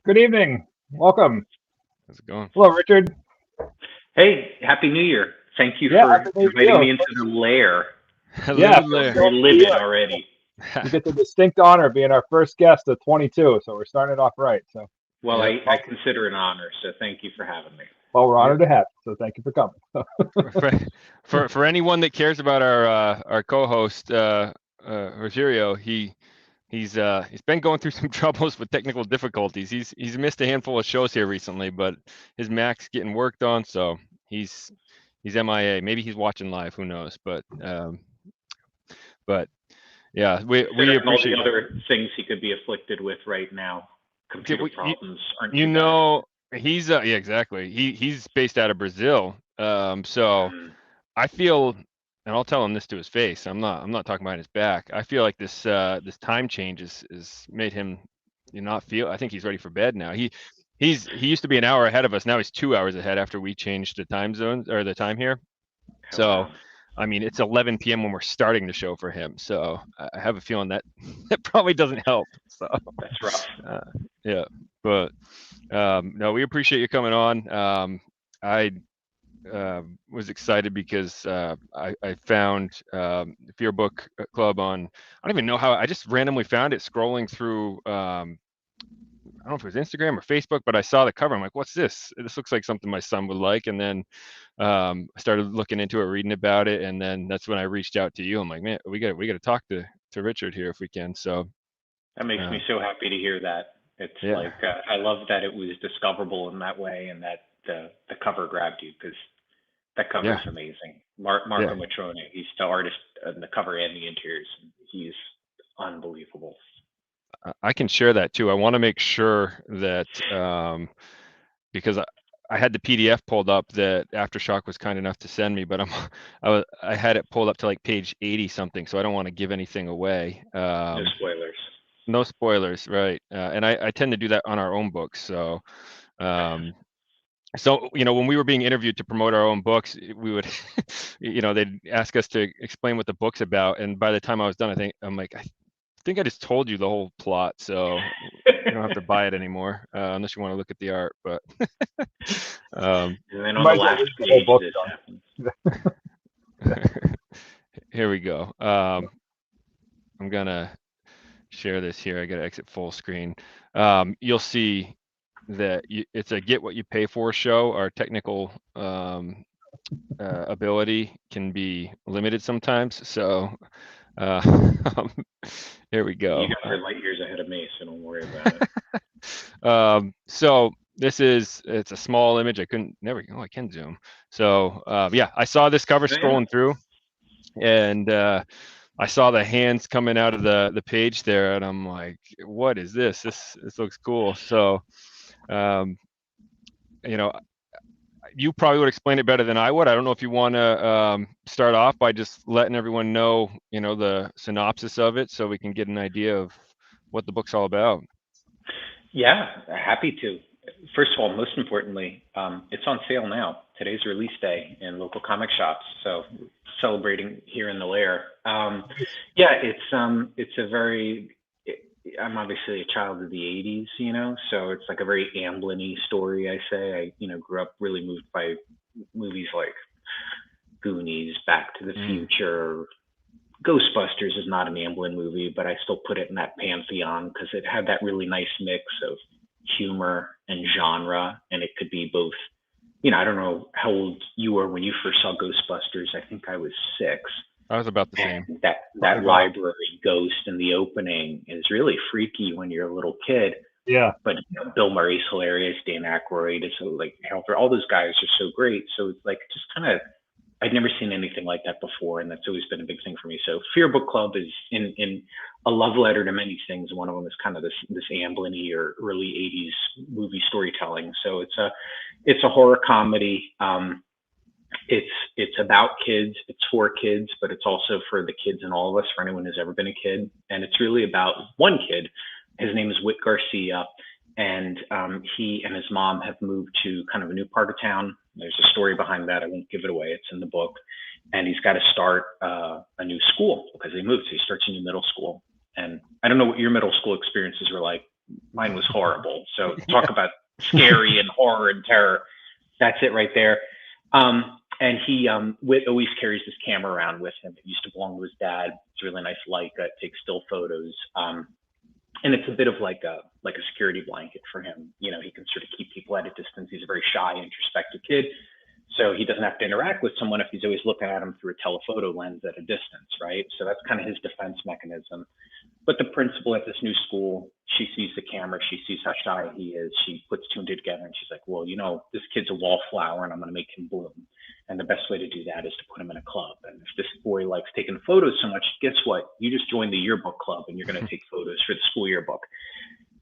Good evening. Welcome. How's it going? Hello, Richard. Hey, Happy New Year. Thank you Yeah, for happy New Year to inviting you. me into the lair. Yeah, Livid first Lair. We're guest of the livid year. already. You get the distinct honor of being our first guest of 22, so we're starting it off right. So, Well, Yep. I consider it an honor, so thank you for having me. well, we're Yep. honored to have you. So, thank you for coming. For anyone that cares about our co-host Rogerio, he's been going through some troubles with technical difficulties. He's missed a handful of shows here recently, but his Mac's getting worked on, so he's MIA. Maybe he's watching live. Who knows? But yeah, we Considering all appreciate the other things he could be afflicted with right now, computer you. problems aren't You too know, he's yeah, exactly. He's based out of Brazil. So bad. I feel, and I'll tell him this to his face. I'm not talking behind his back. I feel like this time change is made him not feel. I think he's ready for bed now. He used to be an hour ahead of us. Now he's 2 hours ahead after we changed the time zones or the time here. Oh, So wow. I mean, it's 11 p.m. when we're starting the show for him. So I have a feeling that that probably doesn't help. So That's rough. yeah, but no, we appreciate you coming on. I was excited because I found Fear Book Club on. I don't even know how. I just randomly found it scrolling through. I don't know if it was Instagram or Facebook, but I saw the cover. I'm like, "What's this? This looks like something my son would like." And then I started looking into it, reading about it, and then that's when I reached out to you. I'm like, "Man, we got to talk to Richard here if we can." So That makes me so happy to hear that. It's yeah, like I love that it was discoverable in that way, and that the cover grabbed you because that cover yeah, is amazing. Marco yeah. Matrone, he's the artist on the cover and the interiors. He's unbelievable. I can share that too. I want to make sure that because I had the PDF pulled up that Aftershock was kind enough to send me, but I had it pulled up to like page 80 something, so I don't want to give anything away. No spoilers. No spoilers, right? And I tend to do that on our own books. So when we were being interviewed to promote our own books, we would they'd ask us to explain what the book's about, and by the time I was done, I think I just told you the whole plot, so you don't have to buy it anymore unless you want to look at the art. But And then on Might the as well last read the whole page, book, this John. happens. here we go. I'm gonna share this here. I gotta exit full screen. You'll see that it's a get what you pay for show. Our technical ability can be limited sometimes, so uh, here we You go. guys are light years ahead of me, so don't worry about it. So it's a small image. I can zoom. So yeah, I saw this cover Oh, yeah. scrolling through, and I saw the hands coming out of the page there, and I'm like, what is this? This looks cool. So um, you know, you probably would explain it better than I would. I don't know if you want to start off by just letting everyone know, the synopsis of it, so we can get an idea of what the book's all about. Yeah, happy to. First of all, most importantly, it's on sale now. Today's release day in local comic shops, so celebrating here in the Lair. Yeah, it's a very. I'm obviously a child of the '80s, so it's like a very Amblin-y story. I say grew up really moved by movies like Goonies, Back to the Future. Ghostbusters is not an Amblin movie, but I still put it in that pantheon because it had that really nice mix of humor and genre, and it could be both. I don't know how old you were when you first saw Ghostbusters. I think I was 6. I was about the And same. that library ghost in the opening is really freaky when you're a little kid. Yeah. But Bill Murray's hilarious. Dan Aykroyd is like all those guys are so great. So it's like just kind of I'd never seen anything like that before, and that's always been a big thing for me. So Fear Book Club is in a love letter to many things. One of them is kind of this Amblin-y or early '80s movie storytelling. So it's a horror comedy. It's about kids. It's for kids, but it's also for the kids in all of us, for anyone who's ever been a kid. And it's really about one kid. His name is Whit Garcia, and he and his mom have moved to kind of a new part of town. There's a story behind that. I won't give it away. It's in the book. And he's got to start a new school because they moved. So he starts a new middle school. And I don't know what your middle school experiences were like. mine was horrible. So talk about scary and horror and terror. That's it right there. And he always carries this camera around with him. It used to belong to his dad. It's a really nice Leica. It takes still photos. And it's a bit of like a security blanket for him. You know, he can sort of keep people at a distance. He's a very shy, introspective kid. So he doesn't have to interact with someone if he's always looking at them through a telephoto lens at a distance, right? So that's kind of his defense mechanism. But the principal at this new school, she sees the camera, she sees how shy he is, she puts two and two together, and she's like, well, you know, this kid's a wallflower, and I'm going to make him bloom. And the best way to do that is to put him in a club. And if this boy likes taking photos so much, guess what? You just joined the yearbook club, and you're going to take photos for the school yearbook.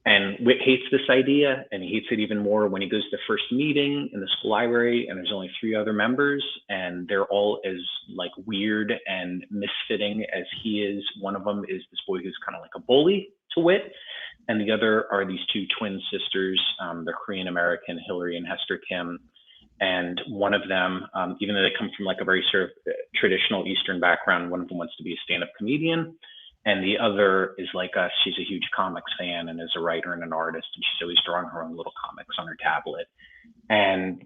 And Whit hates this idea, and he hates it even more when he goes to the first meeting in the school library, and there's only 3 other members, and they're all as like weird and misfitting as he is. One of them is this boy who's kind of like a bully to Whit, and the other are these 2 twin sisters. They're Korean American, Hillary and Hester Kim. And one of them, even though they come from like a very sort of traditional Eastern background, one of them wants to be a stand-up comedian. And the other is like us. She's a huge comics fan and is a writer and an artist. And she's always drawing her own little comics on her tablet. And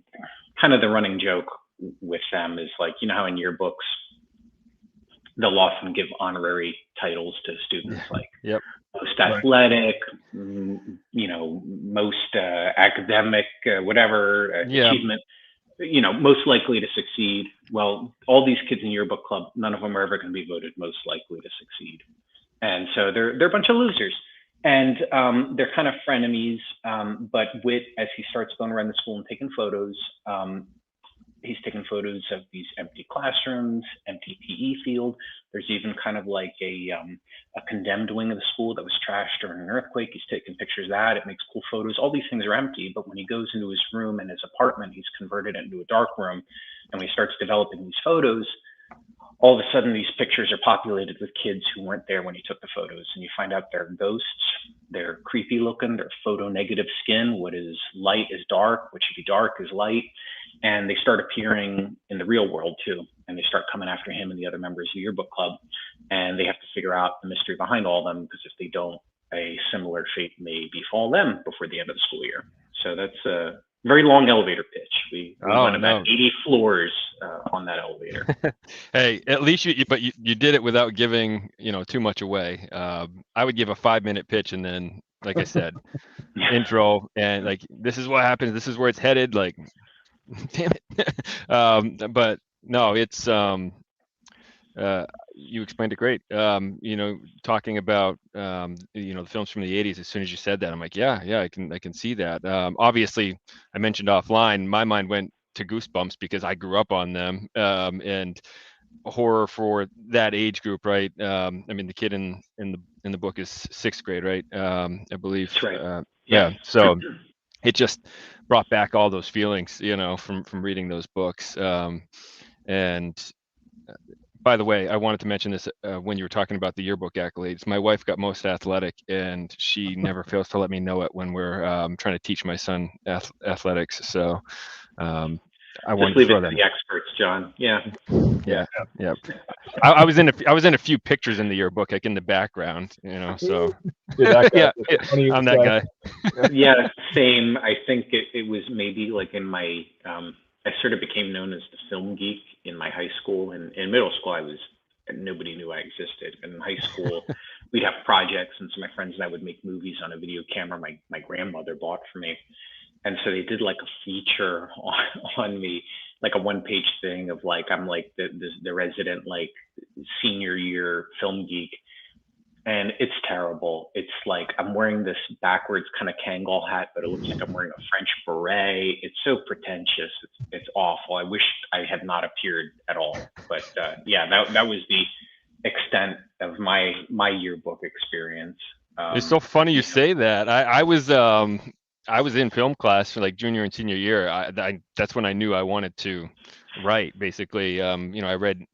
kind of the running joke with them is like, you know how in yearbooks, they'll often give honorary titles to students like most athletic, you know, most academic, whatever achievement, you know, most likely to succeed. Well, all these kids in yearbook club, none of them are ever going to be voted most likely to succeed. And so they're a bunch of losers, and they're kind of frenemies. But Whit, as he starts going around the school and taking photos, he's taking photos of these empty classrooms, empty PE field. There's even kind of like a condemned wing of the school that was trashed during an earthquake. He's taking pictures of that. It makes cool photos. All these things are empty, but when he goes into his room and his apartment, he's converted it into a dark room, and when he starts developing these photos, all of a sudden these pictures are populated with kids who weren't there when he took the photos, and you find out they're ghosts. They're creepy looking. They're photo negative skin. What is light is dark. What should be dark is light. And they start appearing in the real world too. And they start coming after him and the other members of the yearbook club. And they have to figure out the mystery behind all of them, because if they don't, a similar fate may befall them before the end of the school year. So that's a very long elevator pitch. We went about 80 floors on that elevator. Hey, at least you did it without giving, you know, too much away. I would give a 5-minute pitch, and then, like I said, intro, and like, this is what happens. This is where it's headed. Like, damn it. But no, it's you explained it great. You know, talking about you know, the films from the 80s. As soon as you said that, I'm like, yeah, I can see that. Obviously, I mentioned offline, my mind went to Goosebumps because I grew up on them, and horror for that age group, right? I mean, the kid in the book is 6th grade, right? I believe. That's right. Yeah. So it just brought back all those feelings, you know, from reading those books. And by the way, I wanted to mention this when you were talking about the yearbook accolades. My wife got most athletic, and she never fails to let me know it when we're trying to teach my son athletics. So I wanted to throw that. The experts, John. Yeah. I was in a few pictures in the yearbook, like in the background, you know. So I'm that guy. Yeah, same. I think it was maybe like in my. I sort of became known as the film geek in my high school, and in middle school nobody knew I existed. And in high school, we'd have projects, and so my friends and I would make movies on a video camera my grandmother bought for me. And so they did like a feature on me, like a 1-page thing of like, I'm like the resident like senior year film geek. And it's terrible. It's like I'm wearing this backwards kind of Kangol hat, but it looks like I'm wearing a French beret. It's so pretentious. It's awful. I wish I had not appeared at all. But yeah, that was the extent of my yearbook experience. It's so funny you say that. I was in film class for like junior and senior year. That's when I knew I wanted to write. Basically, you know, I read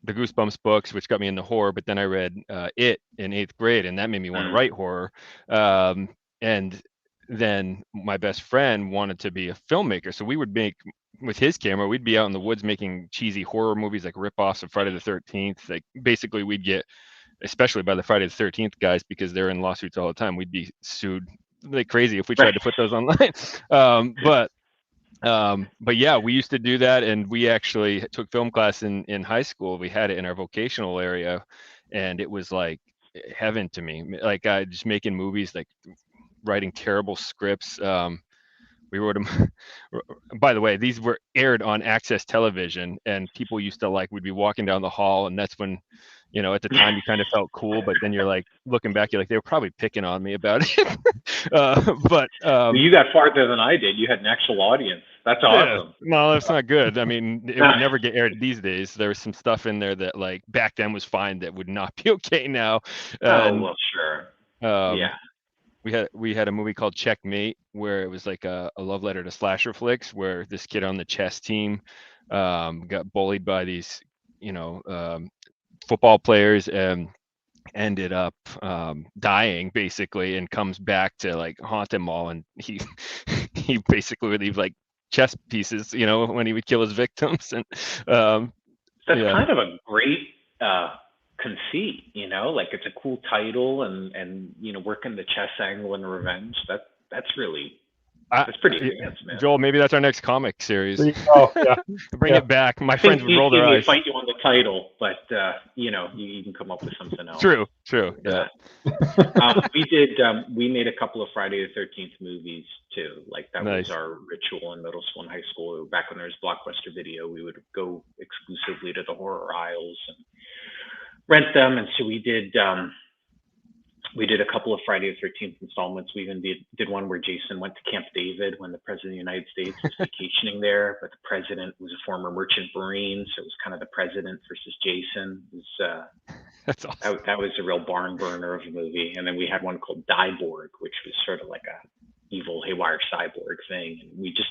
the Goosebumps books, which got me into horror, but then I read It in 8th grade, and that made me want to write horror. And then my best friend wanted to be a filmmaker, so we would make, with his camera, we'd be out in the woods making cheesy horror movies, like rip-offs of Friday the 13th. Like, basically, we'd get, especially by the Friday the 13th guys, because they're in lawsuits all the time, we'd be sued like crazy if we tried to put those online. But yeah, we used to do that, and we actually took film class in high school. We had it in our vocational area, and it was like heaven to me. Like just making movies, like writing terrible scripts. We wrote them. By the way, these were aired on Access Television, and people used to like, we'd be walking down the hall, and that's when, at the time you kind of felt cool, but then you're like looking back, you're like, they were probably picking on me about it. But you got farther than I did. You had an actual audience. That's awesome. Yeah, no, that's not good. I mean, it would never get aired these days. There was some stuff in there that like back then was fine that would not be okay now. Oh, well, sure. Yeah. We had a movie called Checkmate, where it was like a love letter to slasher flicks, where this kid on the chess team got bullied by these football players and ended up dying basically, and comes back to like haunt them all, and he he basically would leave like chess pieces when he would kill his victims. And that's kind of a great conceit, like it's a cool title, and working the chess angle and revenge, that's pretty advanced, man. Joel, maybe that's our next comic series. Oh, yeah. Bring it back. My friends would roll their eyes. Fight you on the title, but you can come up with something else. True. Yeah. We made a couple of Friday the 13th movies too. Like that Nice. was our ritual in middle school and high school. Back when there was Blockbuster Video, we would go exclusively to the horror aisles and rent them. And so we did a couple of Friday the 13th installments. We even did one where Jason went to Camp David when the president of the United States was vacationing there, but the president was a former merchant marine, so it was kind of the president versus Jason. It was, That's awesome. that was a real barn burner of a movie. And then we had one called Dyborg, which was sort of like a evil haywire cyborg thing. And we just,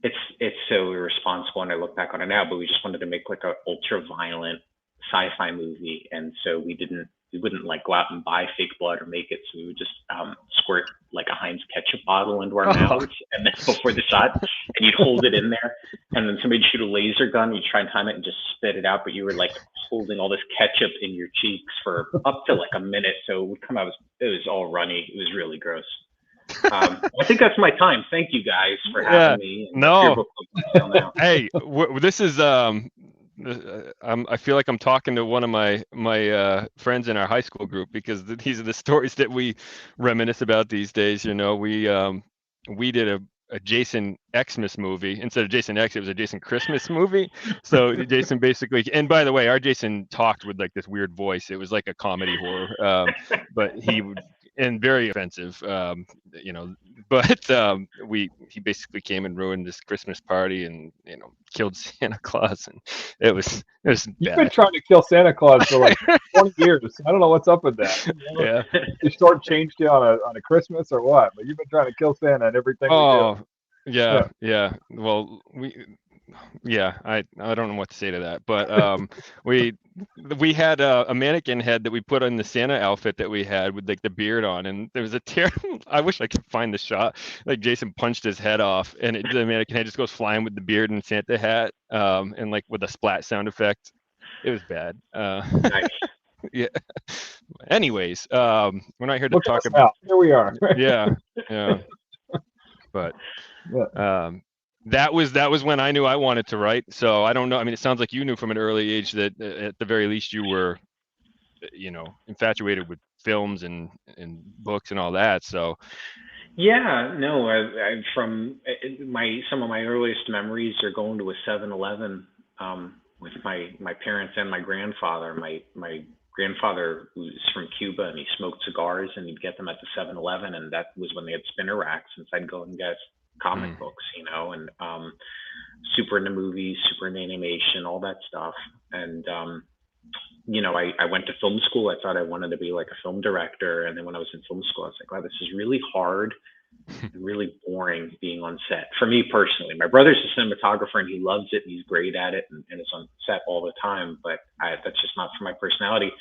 it's so irresponsible, and I look back on it now, but we just wanted to make like a ultra violent sci-fi movie, and so we wouldn't like go out and buy fake blood or make it, so we would just squirt like a Heinz ketchup bottle into our mouths, and then before the shot, and you'd hold it in there, and then somebody'd shoot a laser gun, you'd try and time it and just spit it out, but you were like holding all this ketchup in your cheeks for up to like a minute, so it would come out, it was all runny, it was really gross. I think that's my time. Thank you guys for having me. No. Hey, this is I feel like I'm talking to one of my friends in our high school group, because these are the stories that we reminisce about these days. We did a Jason Xmas movie. Instead of Jason X, it was a Jason Christmas movie. So Jason basically, and by the way, our Jason talked with like this weird voice. It was like a comedy horror, but he would, and very offensive, but he basically came and ruined this Christmas party, and killed Santa Claus, and it was You've bad. been trying to kill Santa Claus for like 20 years. I don't know what's up with that. Yeah. You shortchanged you on a Christmas or what? But you've been trying to kill Santa and everything. Oh, yeah. Well, I don't know what to say to that, but we had a mannequin head that we put on the Santa outfit that we had with like the beard on, and there was a terrible, I wish I could find the shot, like Jason punched his head off, and the mannequin head just goes flying with the beard and Santa hat, and like with a splat sound effect. It was bad. Nice. Yeah. Anyways, we're not here to Look talk at us about. now. Here we are. Yeah. But that was when I knew I wanted to write. So I don't know. I mean, it sounds like you knew from an early age that at the very least you were, infatuated with films and books and all that. So. Yeah, no, I from some of my earliest memories are going to a 7-Eleven with my parents and my grandfather. My grandfather was from Cuba, and he smoked cigars, and he'd get them at the 7-Eleven, and that was when they had spinner racks, and so I'd go and get comic books, and super into movies, super into animation, all that stuff. And I went to film school. I thought I wanted to be like a film director, and then when I was in film school, I was like, wow, this is really hard and really boring being on set for me personally. My brother's a cinematographer, and he loves it, and he's great at it, and is on set all the time, but that's just not for my personality.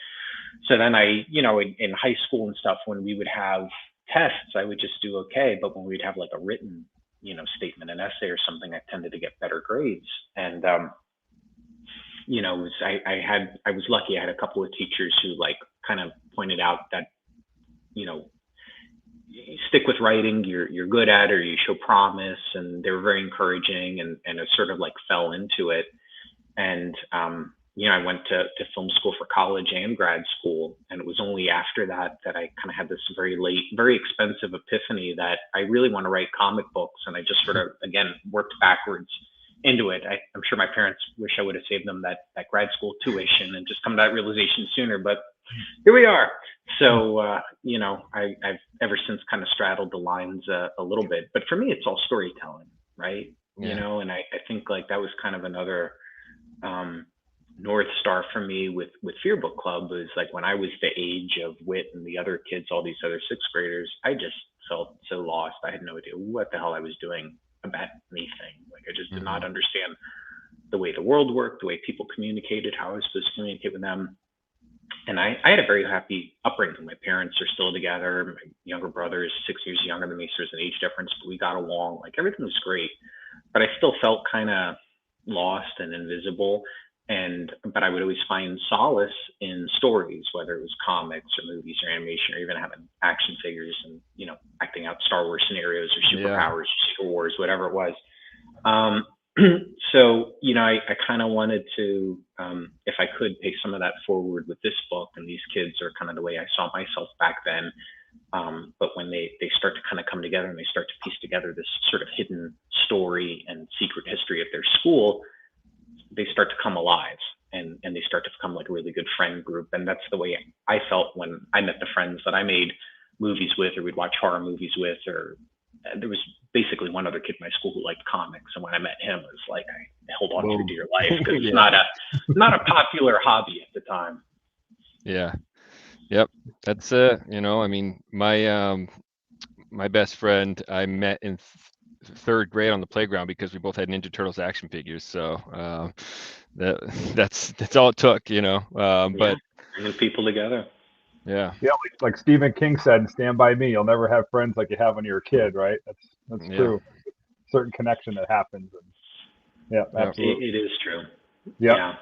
So then in high school and stuff, when we would have tests, I would just do okay, but when we'd have like a written statement, an essay or something, I tended to get better grades. And I was lucky. I had a couple of teachers who like kind of pointed out that you stick with writing, you're good at it, or you show promise. And they were very encouraging, and I sort of like fell into it. And I went to film school for college and grad school, and it was only after that that I kind of had this very expensive epiphany that I really want to write comic books. And I just sort of again worked backwards into it. I'm sure my parents wish I would have saved them that grad school tuition and just come to that realization sooner, but here we are. So I've ever since kind of straddled the lines a little bit. But for me, it's all storytelling, right? Yeah. And I think like that was kind of another North Star for me with Fear Book Club, was like when I was the age of Wit and the other kids, all these other sixth graders, I just felt so lost. I had no idea what the hell I was doing about anything. Like I just did not understand the way the world worked, the way people communicated, how I was supposed to communicate with them. And I had a very happy upbringing. My parents are still together. My younger brother is 6 years younger than me, so there's an age difference, but we got along. Like everything was great, but I still felt kind of lost and invisible. But I would always find solace in stories, whether it was comics or movies or animation, or even having action figures and, acting out Star Wars scenarios or superpowers, Super Wars, whatever it was. So, I kind of wanted to, if I could, pay some of that forward with this book. And these kids are kind of the way I saw myself back then. But when they start to kind of come together and they start to piece together this sort of hidden story and secret history of their school, they start to come alive, and they start to become like a really good friend group. And that's the way I felt when I met the friends that I made movies with, or we'd watch horror movies with, or there was basically one other kid in my school who liked comics. And when I met him, it was like, I hold on for dear life, because it's not a popular hobby at the time. Yeah. Yep. That's I mean, my best friend I met in third grade on the playground because we both had Ninja Turtles action figures. So that's all it took, but bringing people together. Yeah. Yeah, like Stephen King said in Stand By Me, you'll never have friends like you have when you're a kid, right? That's true. Certain connection that happens. And, absolutely. It is true. Yeah.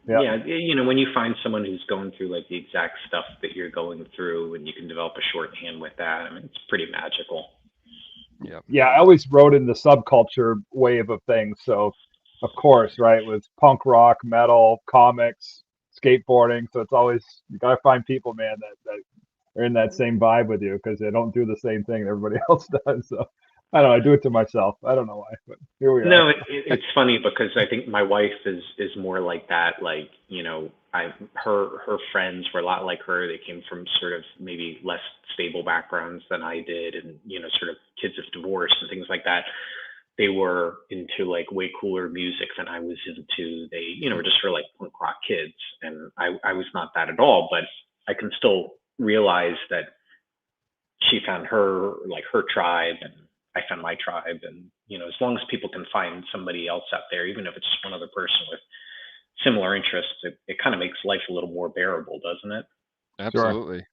When you find someone who's going through like the exact stuff that you're going through, and you can develop a shorthand with that, I mean, it's pretty magical. Yeah, I always wrote in the subculture wave of things. So, of course, right, with punk rock, metal, comics, skateboarding. So it's always, you got to find people, man, that are in that same vibe with you, because they don't do the same thing that everybody else does. So I don't know, I do it to myself. I don't know why, but here we are. No, it's funny because I think my wife is more like that. Like, her friends were a lot like her. They came from sort of maybe less stable backgrounds than I did, and sort of kids of divorce and things like that. They were into like way cooler music than I was into. They, were just sort of like punk rock kids, and I was not that at all. But I can still realize that she found her tribe, and I found my tribe. And as long as people can find somebody else out there, even if it's just one other person with similar interests, it kind of makes life a little more bearable, doesn't it? Absolutely.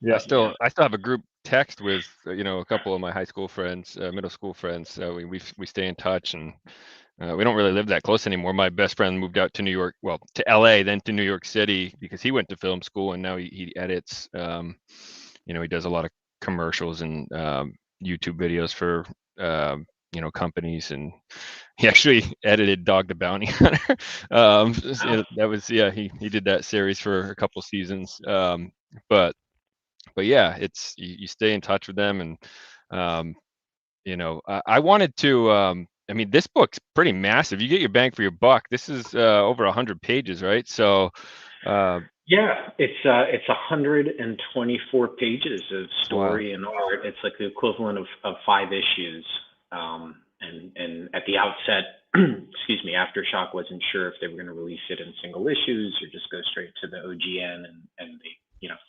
Sure. I still have a group text with a couple of my high school friends, middle school friends. So we stay in touch, and we don't really live that close anymore. My best friend moved out to New York, well, to LA, then to New York City, because he went to film school, and now he edits. He does a lot of commercials and YouTube videos for companies, and he actually edited Dog the Bounty Hunter. That was he did that series for a couple seasons. But yeah, it's you stay in touch with them, and I wanted to. I mean, this book's pretty massive. You get your bang for your buck. This is over 100 pages, right? So. Yeah, it's 124 pages of story and art. It's like the equivalent of 5 issues. And at the outset, excuse me, Aftershock wasn't sure if they were going to release it in single issues or just go straight to the OGN. And they,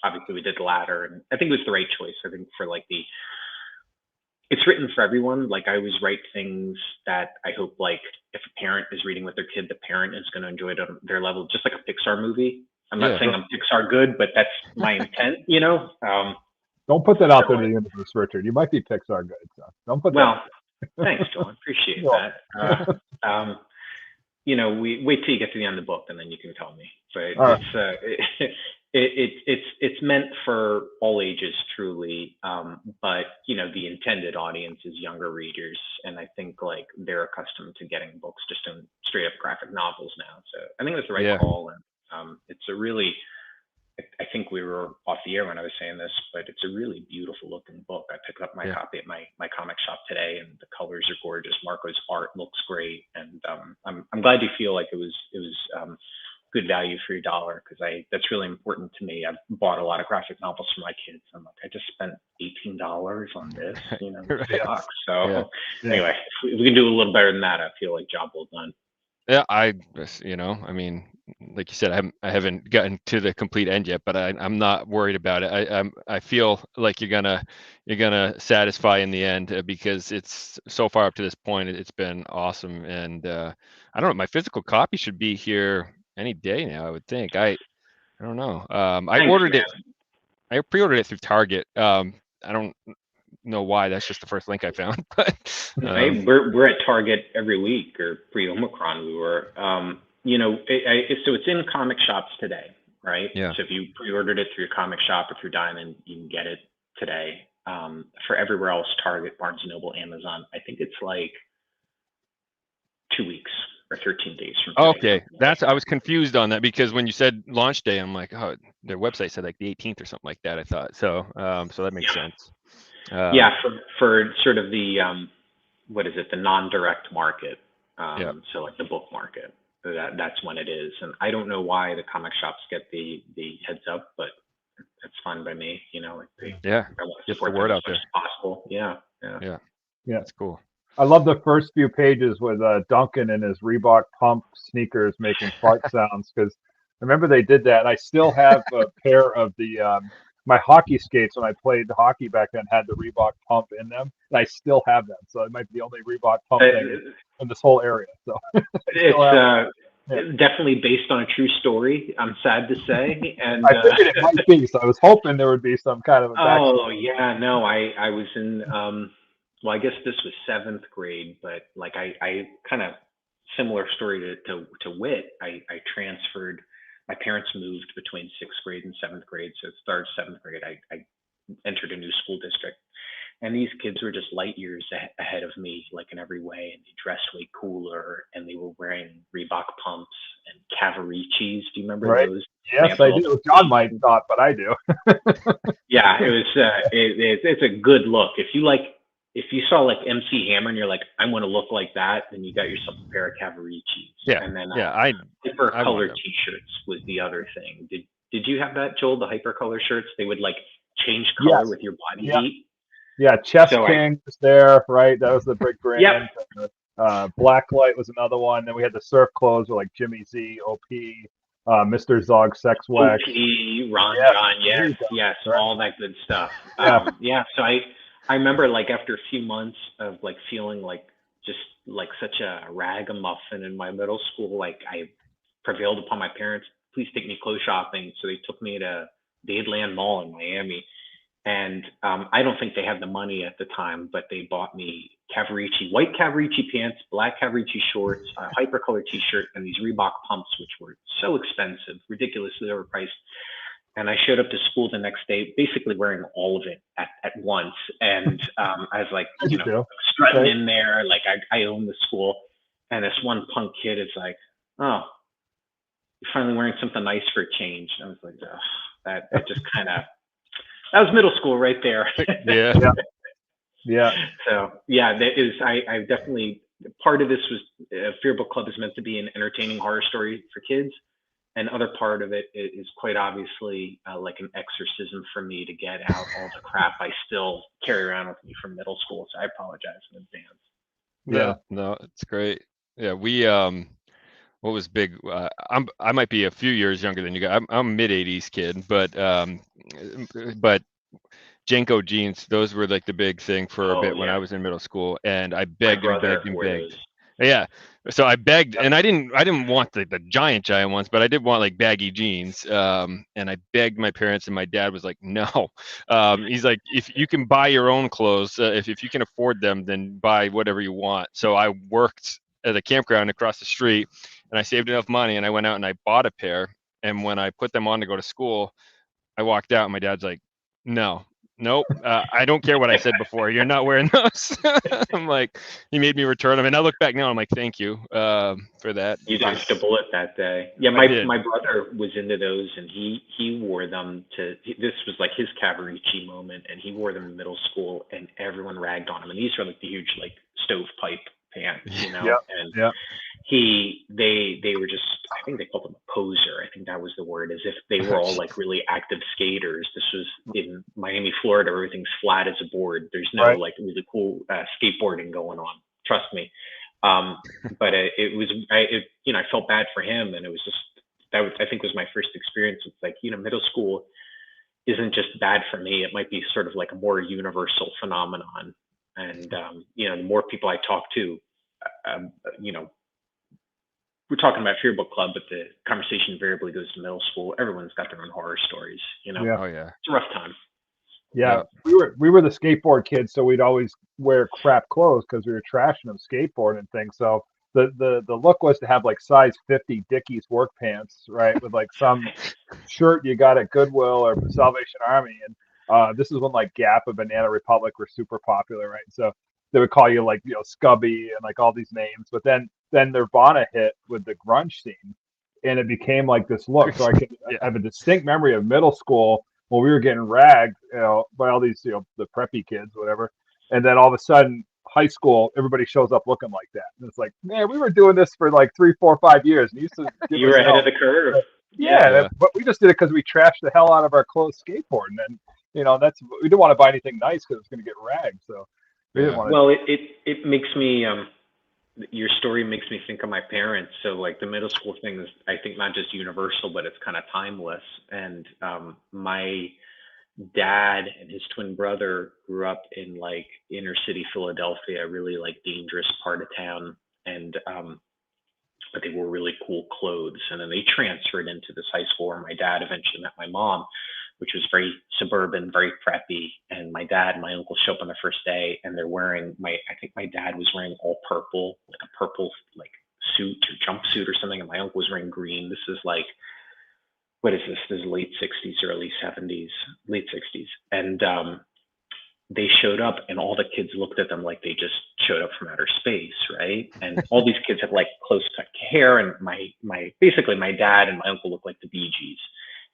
obviously we did the latter, and I think it was the right choice. I think for like it's written for everyone. Like I always write things that I hope, like, if a parent is reading with their kid, the parent is going to enjoy it on their level, just like a Pixar movie. I'm not saying I'm Pixar good, but that's my intent, Don't put that out there to the universe, Richard. You might be Pixar good, so don't put that. Thanks, Joel. I appreciate that. We wait till you get to the end of the book, and then you can tell me. But It's meant for all ages, truly. But the intended audience is younger readers, and I think like they're accustomed to getting books just in straight up graphic novels now. So I think that's the right call, and it's a really. I think we were off the air when I was saying this, but it's a really beautiful looking book. I picked up my copy at my comic shop today, and the colors are gorgeous. Marco's art looks great, and I'm glad you feel like it was good value for your dollar, because that's really important to me. I've bought a lot of graphic novels for my kids. I'm like, I just spent $18 on this, Right. bucks. So anyway, if we can do a little better than that, I feel like job well done. Yeah, I mean, like you said, I haven't gotten to the complete end yet, but I'm not worried about it. I feel like you're gonna satisfy in the end, because it's so far up to this point, it's been awesome. And I don't know, my physical copy should be here any day now, I would think. I don't know. I pre-ordered it through Target. I don't know why. That's just the first link I found. But we're at Target every week, or pre-Omicron we were. So it's in comic shops today, right? Yeah. So if you pre-ordered it through your comic shop or through Diamond, you can get it today. For everywhere else, Target, Barnes & Noble, Amazon, I think it's like 2 weeks or 13 days from today. Okay, I was confused on that, because when you said launch day, I'm like, oh, their website said like the 18th or something like that, I thought. So that makes sense. For sort of the the non-direct market, so like the book market, that's when it is. And I don't know why the comic shops get the heads up, but it's fine by me. I want to support the word out there as possible. Yeah, that's cool. I love the first few pages with Duncan and his Reebok pump sneakers making fart sounds, because I remember they did that. And I still have a pair of the my hockey skates when I played hockey back then had the Reebok pump in them, and I still have them. So it might be the only Reebok pump thing in this whole area. So it's definitely based on a true story, I'm sad to say. And I figured it might be, so I was hoping there would be some kind of a backstory. I was in well, I guess this was 7th grade, but like I kind of similar story to Wit. I transferred. My parents moved between 6th grade and 7th grade. So 3rd, 7th grade, I entered a new school district, and these kids were just light years ahead of me, like in every way. And they dressed way cooler, and they were wearing Reebok pumps and Cavaricis. Do you remember those? Yes, I do. John might not, but I do. Yeah, it was. It's a good look. If you saw like MC Hammer and you're like, I want to look like that, then you got yourself a pair of Cavaricis. Yeah. And then hypercolor t-shirts was the other thing. Did you have that, Joel? The hypercolor shirts? They would like change color with your body heat. Yeah, Chess King was there, right? That was the big brand. Yep. Blacklight was another one. Then we had the surf clothes with like Jimmy Z, OP, Mr. Zog, Sex Wax. OP, Ron John, yes, right. All that good stuff. So I remember like after a few months of like feeling like just like such a ragamuffin in my middle school, like I prevailed upon my parents, please take me clothes shopping. So they took me to Dadeland Mall in Miami. And I don't think they had the money at the time, but they bought me white Cavarici pants, black Cavarici shorts, a hypercolor t-shirt, and these Reebok pumps, which were so expensive, ridiculously overpriced. And I showed up to school the next day, basically wearing all of it at once. And I was like, strutting in there, like I own the school. And this one punk kid is like, oh, you're finally wearing something nice for a change. And I was like, oh, that just kind of, that was middle school right there. Yeah. So that is, I definitely, part of this was Fear Book Club is meant to be an entertaining horror story for kids. And other part of it is quite obviously like an exorcism for me to get out all the crap I still carry around with me from middle school. So I apologize in advance. Yeah, no, it's great. Yeah, we what was big? I might be a few years younger than you guys. I'm mid '80s kid, but Jenko jeans, those were like the big thing for a bit when I was in middle school, and I begged and begged and begged. Yeah, so I begged, and I didn't want the giant ones, but I did want like baggy jeans. And I begged my parents, and my dad was like, no. He's like, if you can buy your own clothes, if you can afford them, then buy whatever you want. So I worked at a campground across the street, and I saved enough money, and I went out and I bought a pair. And when I put them on to go to school, I walked out and my dad's like, nope, I don't care what I said before. You're not wearing those. I'm like, he made me return them. And I look back now, I'm like, thank you for that. You dodged a bullet that day. Yeah, my brother was into those, and he wore them this was like his Cavarici moment, and he wore them in middle school, and everyone ragged on him. And these were like the huge like stovepipe pants, you know. They were just, I think they called them a poser. I think that was the word, as if they were all like really active skaters. This was in Miami, Florida. Everything's flat as a board. There's no like really cool skateboarding going on. Trust me. But I felt bad for him, and it was just I think was my first experience. It's like, middle school isn't just bad for me. It might be sort of like a more universal phenomenon. And the more people I talk to, we're talking about Fear Book Club, but the conversation invariably goes to middle school. Everyone's got their own horror stories, Oh yeah. It's a rough time. Yeah. We were the skateboard kids, so we'd always wear crap clothes because we were trashing them skateboard and things. So the look was to have like size 50 Dickies work pants, right, with like some shirt you got at Goodwill or Salvation Army. And this is when like Gap and Banana Republic were super popular, right? So they would call you like, Scubby and like all these names. But then Nirvana hit with the grunge scene, and it became like this look. So I have a distinct memory of middle school when we were getting ragged, by all these, the preppy kids, whatever. And then all of a sudden, high school, everybody shows up looking like that. And it's like, man, we were doing this for like 3, 4, 5 years. And you were ahead of the curve. But we just did it because we trashed the hell out of our clothes skateboarding. And, we didn't want to buy anything nice because it's going to get ragged. So we didn't want to. Well, it makes me, your story makes me think of my parents. So like the middle school thing is, I think, not just universal, but it's kind of timeless. And my dad and his twin brother grew up in like inner city Philadelphia, a really like dangerous part of town. And but they wore really cool clothes. And then they transferred into this high school where my dad eventually met my mom, which was very suburban, very preppy. And my dad and my uncle show up on the first day, and they're wearing I think my dad was wearing all purple, like a purple like suit or jumpsuit or something, and my uncle was wearing green. This is like, what is this? This is late 60s, early 70s, late 60s. And they showed up, and all the kids looked at them like they just showed up from outer space, right? And all these kids had like close cut hair, and basically my dad and my uncle looked like the Bee Gees,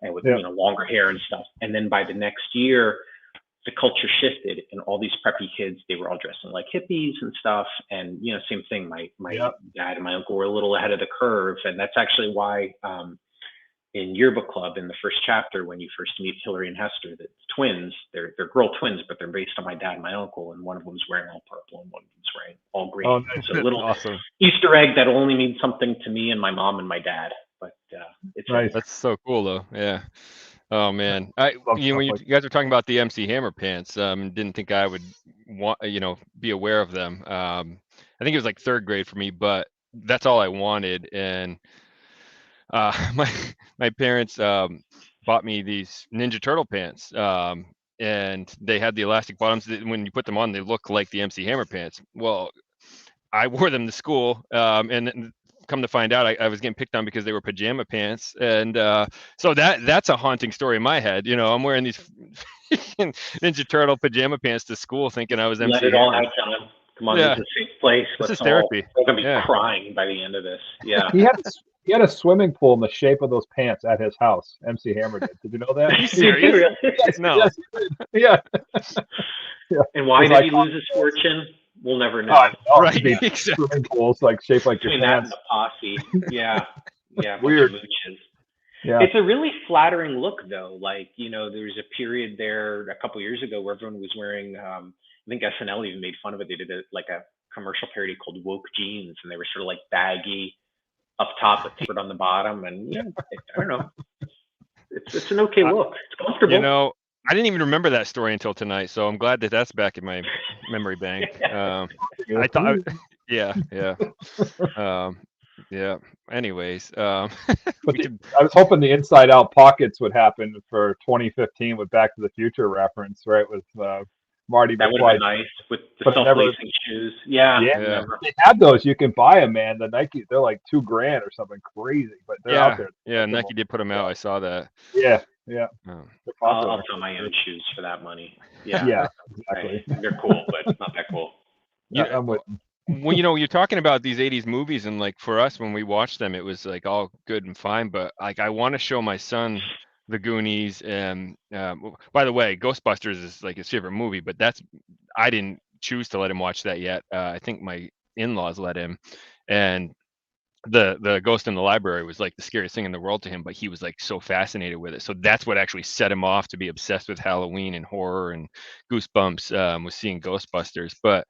and with longer hair and stuff. And then by the next year, the culture shifted, and all these preppy kids, they were all dressing like hippies and stuff. And same thing. My dad and my uncle were a little ahead of the curve, and that's actually why in Yearbook Club, in the first chapter, when you first meet Hillary and Hester, the twins, they're girl twins, but they're based on my dad and my uncle, and one of them's wearing all purple and one of them's wearing all green. Oh, nice. So a little awesome Easter egg that only means something to me and my mom and my dad. But it's nice. That's so cool, though. Yeah. Oh man, when you guys were talking about the MC Hammer pants, didn't think I would want, be aware of them. I think it was like third grade for me, but that's all I wanted. And my parents bought me these Ninja Turtle pants, and they had the elastic bottoms. When you put them on, they look like the MC Hammer pants. Well, I wore them to school, and come to find out, I was getting picked on because they were pajama pants. And so that's a haunting story in my head. I'm wearing these Ninja Turtle pajama pants to school, thinking I was MC Let it all out, John. Come on, it's a safe place. This is therapy. We're gonna be crying by the end of this. Yeah. He had a swimming pool in the shape of those pants at his house. MC Hammer did. Did you know that? Are you serious? Yes, no. Yes, yeah. And why did he lose his fortune? We'll never know. Right. Swimming pools like shaped like your pants. That and the posse. Yeah. Weird. Yeah. It's a really flattering look, though. Like, there was a period there a couple years ago where everyone was wearing, I think SNL even made fun of it. They did like a commercial parody called Woke Jeans, and they were sort of like baggy up top but short on the bottom. And I don't know. It's an okay look. It's comfortable. I didn't even remember that story until tonight, so I'm glad that that's back in my memory bank. I thought, yeah. Anyways, but I was hoping the Inside Out pockets would happen for 2015 with Back to the Future reference, right? With Marty That would have McFly. been nice with the But it never- self-lacing shoes. Yeah, I Yeah. remember. They have those. You can buy them, man. The Nike, they're like $2,000 or something crazy, but they're out there. Yeah, Nike did put them out. I saw that. Yeah. Oh. They're I'll popular. sell my own shoes for that money. Yeah, Yeah, exactly. they're cool, but not that cool. Yeah, I'm with. Well, you know, you're talking about these 80s movies, and like for us, when we watched them, it was like all good and fine. But like, I want to show my son the Goonies, and by the way, Ghostbusters is like his favorite movie, but I didn't choose to let him watch that yet. I think my in-laws let him, and the Ghost in the Library was like the scariest thing in the world to him, but he was like so fascinated with it. So that's what actually set him off to be obsessed with Halloween and horror and Goosebumps, was seeing Ghostbusters. But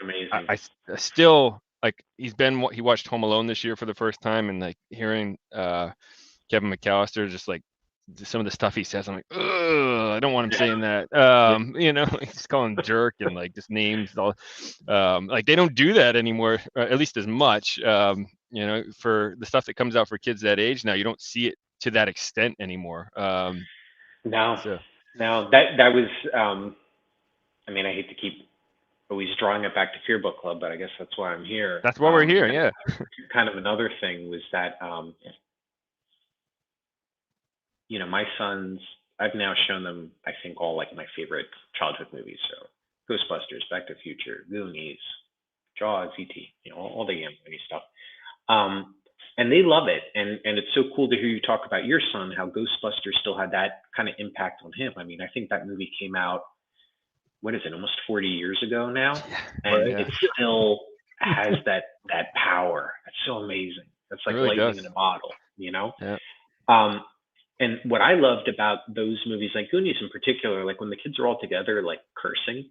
Amazing. I still like he watched Home Alone this year for the first time, and like hearing Kevin McAllister just like some of the stuff he says, I'm like, ugh, I don't want him saying that. You know, just calling him jerk and like just names. All, like they don't do that anymore, at least as much. You know, for the stuff that comes out for kids that age now, you don't see it to that extent anymore. No, so. no, that was. I mean, I hate to keep always drawing it back to Fear Book Club, but I guess that's why I'm here. That's why we're here. Yeah. Kind of another thing was that, you know, my sons, I've now shown them, I think, all like my favorite childhood movies. So Ghostbusters, Back to the Future, Goonies, Jaws, E.T., you know, all the Anthony stuff. And they love it. And it's so cool to hear you talk about your son, how Ghostbusters still had that kind of impact on him. I mean, I think that movie came out, what is it, almost 40 years ago now? And it still has that power. It's so amazing. It's like really lightning in a bottle, you know? Yeah. And what I loved about those movies, like Goonies in particular, like when the kids are all together, like cursing,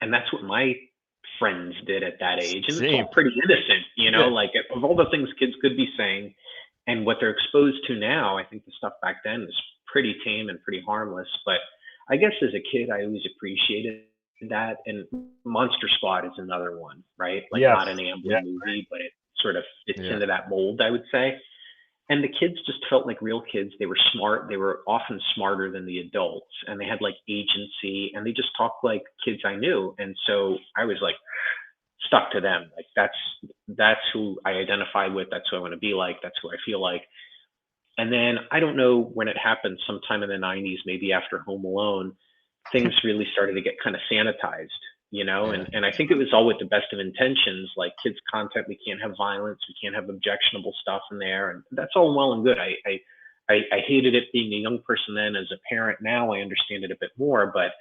and that's what my friends did at that age. And it's all pretty innocent, you know, like of all the things kids could be saying and what they're exposed to now, I think the stuff back then was pretty tame and pretty harmless. But I guess as a kid, I always appreciated that. And Monster Squad is another one, right? Like not an Amblin movie, but it sort of fits into that mold, I would say. And the kids just felt like real kids. They were smart. They were often smarter than the adults, and they had like agency, and they just talked like kids I knew. And so I was like stuck to them. Like that's who I identify with. That's who I want to be like. That's who I feel like. And then I don't know when it happened, sometime in the 90s, maybe after Home Alone, things really started to get kind of sanitized, you know, and I think it was all with the best of intentions, like kids content, we can't have violence, we can't have objectionable stuff in there. And that's all well and good. I hated it being a young person then. As a parent now, I understand it a bit more, but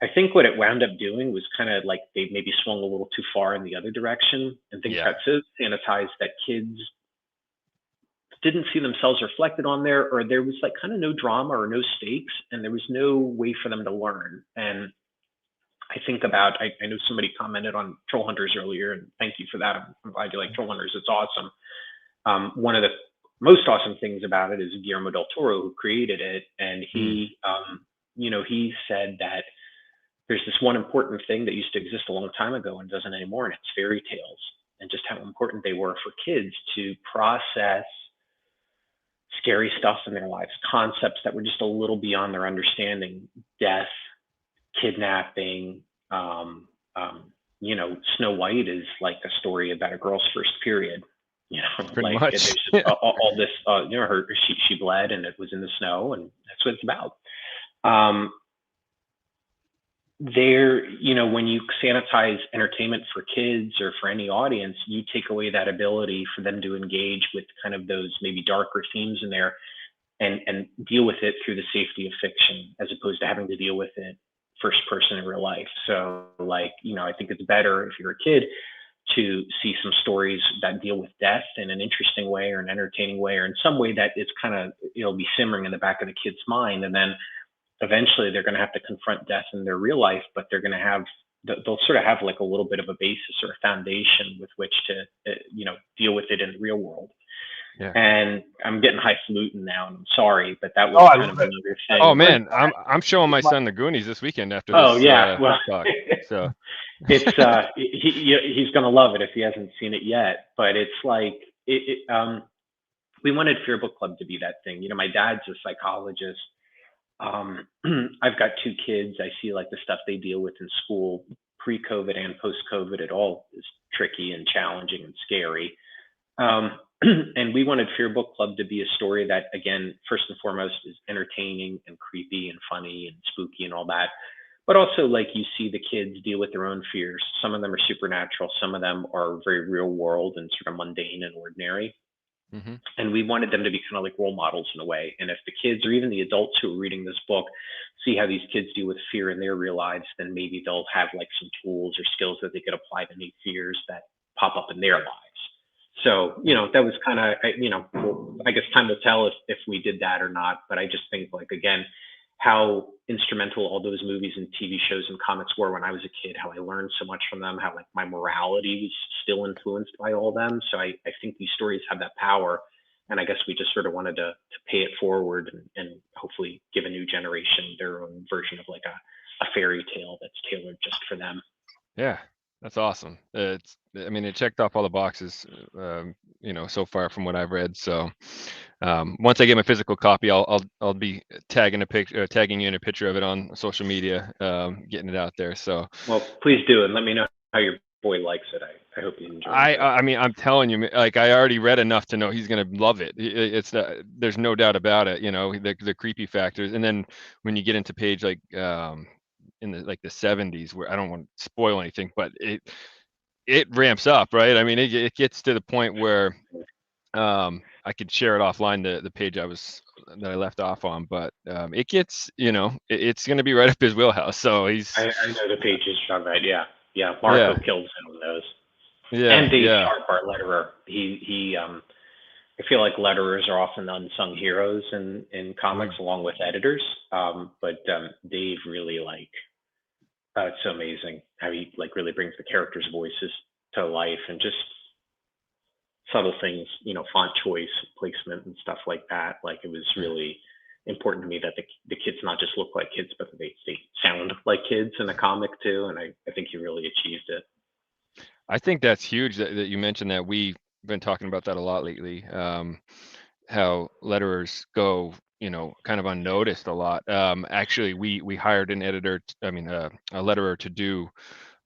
I think what it wound up doing was kind of like they maybe swung a little too far in the other direction, and things got so sanitized that kids didn't see themselves reflected on there, or there was like kind of no drama or no stakes, and there was no way for them to learn. And I think about, I know somebody commented on Trollhunters earlier, and thank you for that. I'm glad you like Trollhunters. It's awesome. One of the most awesome things about it is Guillermo del Toro, who created it. And he, you know, he said that there's this one important thing that used to exist a long time ago and doesn't anymore, and it's fairy tales, and just how important they were for kids to process scary stuff in their lives, concepts that were just a little beyond their understanding, death, kidnapping. You know, Snow White is like a story about a girl's first period. You know, pretty like much. Just, all this. You know, she bled, and it was in the snow, and that's what it's about. There, you know, when you sanitize entertainment for kids or for any audience, you take away that ability for them to engage with kind of those maybe darker themes in there, and deal with it through the safety of fiction, as opposed to having to deal with it first person in real life. So like, you know, I think it's better if you're a kid to see some stories that deal with death in an interesting way or an entertaining way, or in some way that it's kind of, it'll be simmering in the back of the kid's mind. And then eventually they're going to have to confront death in their real life, but they're going to have, they'll sort of have like a little bit of a basis or a foundation with which to, you know, deal with it in the real world. Yeah. And I'm getting highfalutin now, and I'm sorry, but that was kind of another thing. Oh man, I'm showing my son the Goonies this weekend after this. Oh yeah, well, talk, so it's he's gonna love it if he hasn't seen it yet. But it's like we wanted Fear Book Club to be that thing. You know, my dad's a psychologist. I've got two kids. I see like the stuff they deal with in school, pre-COVID and post-COVID. It all is tricky and challenging and scary. And we wanted Fear Book Club to be a story that, again, first and foremost, is entertaining and creepy and funny and spooky and all that. But also, like, you see the kids deal with their own fears. Some of them are supernatural. Some of them are very real world and sort of mundane and ordinary. Mm-hmm. And we wanted them to be kind of like role models in a way. And if the kids or even the adults who are reading this book see how these kids deal with fear in their real lives, then maybe they'll have like some tools or skills that they could apply to meet fears that pop up in their lives. So, that was kind of, I guess time will tell if we did that or not. But I just think, like, again, how instrumental all those movies and TV shows and comics were when I was a kid, how I learned so much from them, how like my morality was still influenced by all of them. So I think these stories have that power. And I guess we just sort of wanted to pay it forward and hopefully give a new generation their own version of like a fairy tale that's tailored just for them. Yeah, that's awesome. It checked off all the boxes, so far from what I've read. So once I get my physical copy, I'll be tagging you in a picture of it on social media, getting it out there. So, well, please do, and let me know how your boy likes it. I hope you enjoy it. I'm telling you, like, I already read enough to know he's gonna love it. There's no doubt about it. The creepy factors, and then when you get into page like in the 70s, where I don't want to spoil anything, but it ramps up, right? I mean, it gets to the point where I could share it offline, the page that I left off on, but it gets, it's going to be right up his wheelhouse. So I know the pages from that. Yeah. Marco kills him with those. Yeah. And Dave Sharp, our letterer. He I feel like letterers are often the unsung heroes in comics, along with editors. But Dave really it's so amazing how he really brings the characters' voices to life, and just subtle things, font choice, placement, and stuff like that. Like, it was really important to me that the kids not just look like kids, but they sound like kids in a comic too. And I think he really achieved it. I think that's huge that you mentioned that. We've been talking about that a lot lately. How letterers go, kind of unnoticed a lot. Actually, we hired an editor, a letterer to do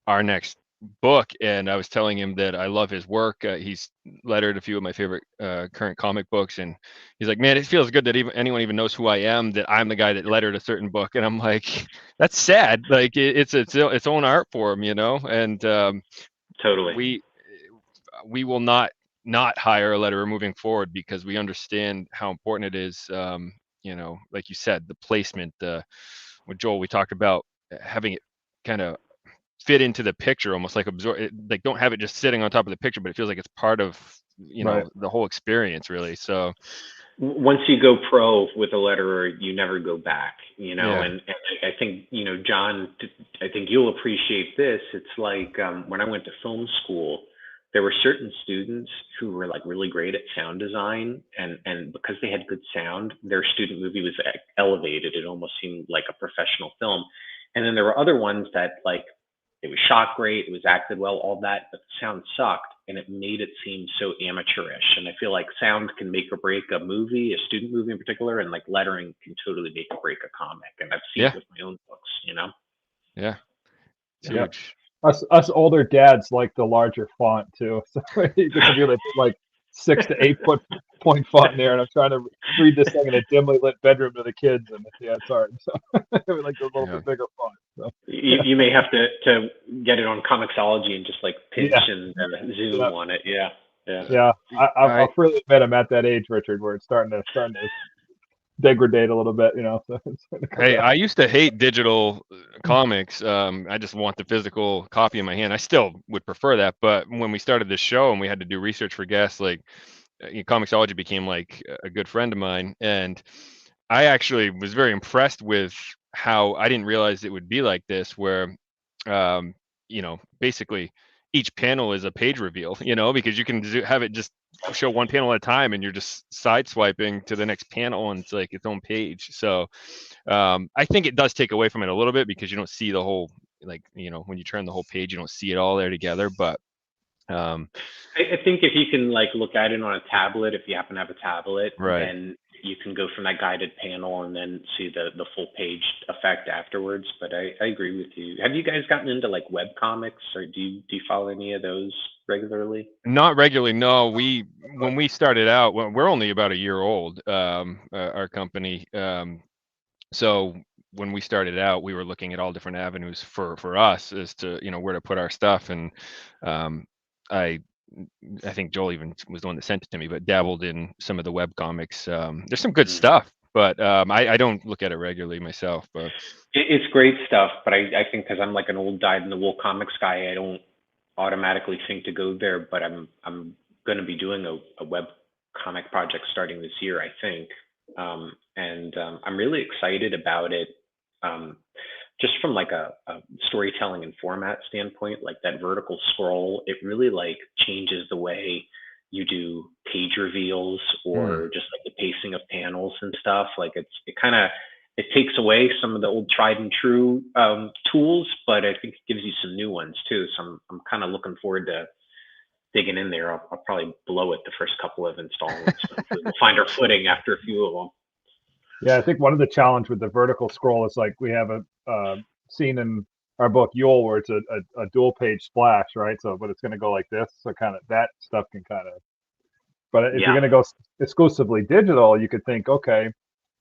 our next book, and I was telling him that I love his work. He's lettered a few of my favorite current comic books, and he's like, man, it feels good that anyone even knows who I am, that I'm the guy that lettered a certain book. And I'm like, that's sad. Like, it's its own art form, and totally. We will not hire a letterer moving forward, because we understand how important it is. Like you said, the placement, with Joel, we talked about having it kind of fit into the picture, almost like like, don't have it just sitting on top of the picture, but it feels like it's part of the whole experience, really. So once you go pro with a letterer, you never go back, and I think, John, I think you'll appreciate this. It's like, when I went to film school, there were certain students who were like really great at sound design, and because they had good sound, their student movie was elevated. It almost seemed like a professional film. And then there were other ones that, like, it was shot great, it was acted well, all that, but the sound sucked, and it made it seem so amateurish. And I feel like sound can make or break a movie, a student movie in particular, and like lettering can totally make or break a comic. And I've seen it with my own books, Yeah. It's huge. Us older dads like the larger font too. So you can be like 6 to 8 foot point font in there, and I'm trying to read this thing in a dimly lit bedroom to the kids, and it's hard. So we like a little bit bigger font. So. You may have to get it on Comixology and just like pinch and zoom on it. Yeah. I'll freely admit I'm at that age, Richard, where it's starting to degrade a little bit, So hey, I used to hate digital comics. I just want the physical copy in my hand. I still would prefer that, but when we started this show and we had to do research for guests, like, Comixology became like a good friend of mine, and I actually was very impressed with how I didn't realize it would be like this, where basically each panel is a page reveal, because you can have it just show one panel at a time, and you're just side swiping to the next panel, and it's like its own page. So I think it does take away from it a little bit, because you don't see the whole, like, when you turn the whole page, you don't see it all there together. But I think if you can like look at it on a tablet, if you happen to have a tablet, Right. then you can go from that guided panel and then see the full page effect afterwards. But I agree with you. Have you guys gotten into like web comics, or do you follow any of those regularly? Not regularly, no. When we started out, we're only about a year old, our company. So when we started out, we were looking at all different avenues for us as to, you know, where to put our stuff. And I think Joel even was the one that sent it to me, but dabbled in some of the web comics. There's some good stuff, but I don't look at it regularly myself. But It's great stuff, but I think because I'm like an old dyed-in-the-wool comics guy, I don't automatically think to go there. But I'm going to be doing a web comic project starting this year, I think, and I'm really excited about it. Just from like a storytelling and format standpoint, like that vertical scroll, it really like changes the way you do page reveals or just like the pacing of panels and stuff. Like it takes away some of the old tried and true tools, but I think it gives you some new ones too. So I'm kind of looking forward to digging in there. I'll probably blow it the first couple of installments. We'll find our footing after a few of them. Yeah, I think one of the challenge with the vertical scroll is like we have a scene in our book Yule where it's a dual page splash, right? So, but it's going to go like this. So kind of that stuff can kind of, but if you're going to go exclusively digital, you could think, okay,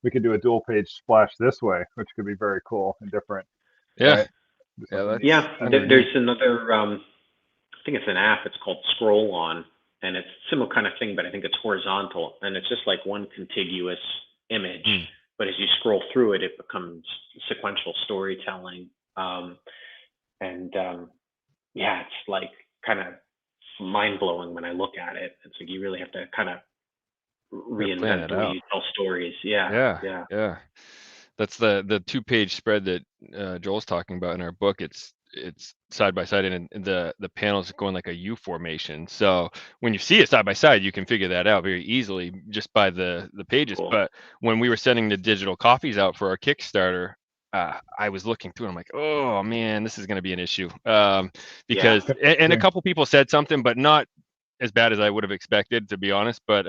we could do a dual page splash this way, which could be very cool and different. yeah. Right? There's another, I think it's an app, it's called Scroll On, and it's a similar kind of thing, but I think it's horizontal, and it's just like one contiguous image, but as you scroll through it, it becomes sequential storytelling. It's like kind of mind-blowing when I look at it. It's like you really have to kind of reinvent the way you tell stories. Yeah. That's the 2-page spread that Joel's talking about in our book. It's side by side, and the panels go in like a U formation. So when you see it side by side, you can figure that out very easily just by the pages. Cool. But when we were sending the digital copies out for our Kickstarter, I was looking through and I'm like, oh man, this is going to be an issue. Because and a couple people said something, but not as bad as I would have expected, to be honest, but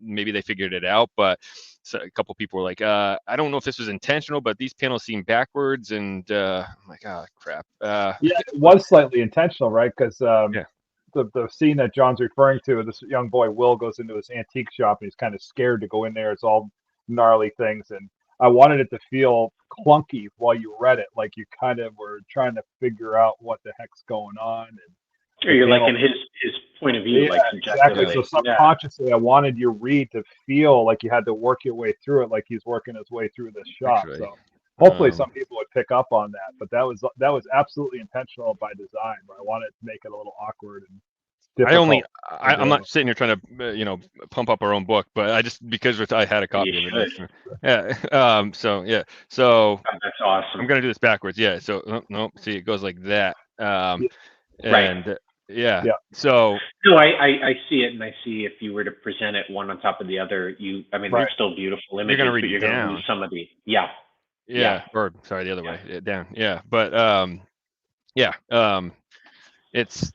maybe they figured it out. But so a couple people were like, I don't know if this was intentional, but these panels seem backwards, and I'm like, oh crap. It was slightly intentional, right? Because the scene that John's referring to, this young boy Will goes into his antique shop and he's kind of scared to go in there. It's all gnarly things, and I wanted it to feel clunky while you read it, like you kind of were trying to figure out what the heck's going on. And you're like in his point of view, like exactly. So subconsciously, I wanted your read to feel like you had to work your way through it, like he's working his way through this shop. Actually, so hopefully, some people would pick up on that. But that was absolutely intentional by design. But I wanted to make it a little awkward and difficult. I'm not sitting here trying to pump up our own book, but I just because I had a copy of it. Yeah. So that's awesome. I'm gonna do this backwards. Yeah. So no, see, it goes like that. Right. Yeah. So no, I see it, and I see if you were to present it one on top of the other, they're still beautiful images, you're gonna read but you're down. gonna lose some of the or sorry, the other way down. Yeah, but it's,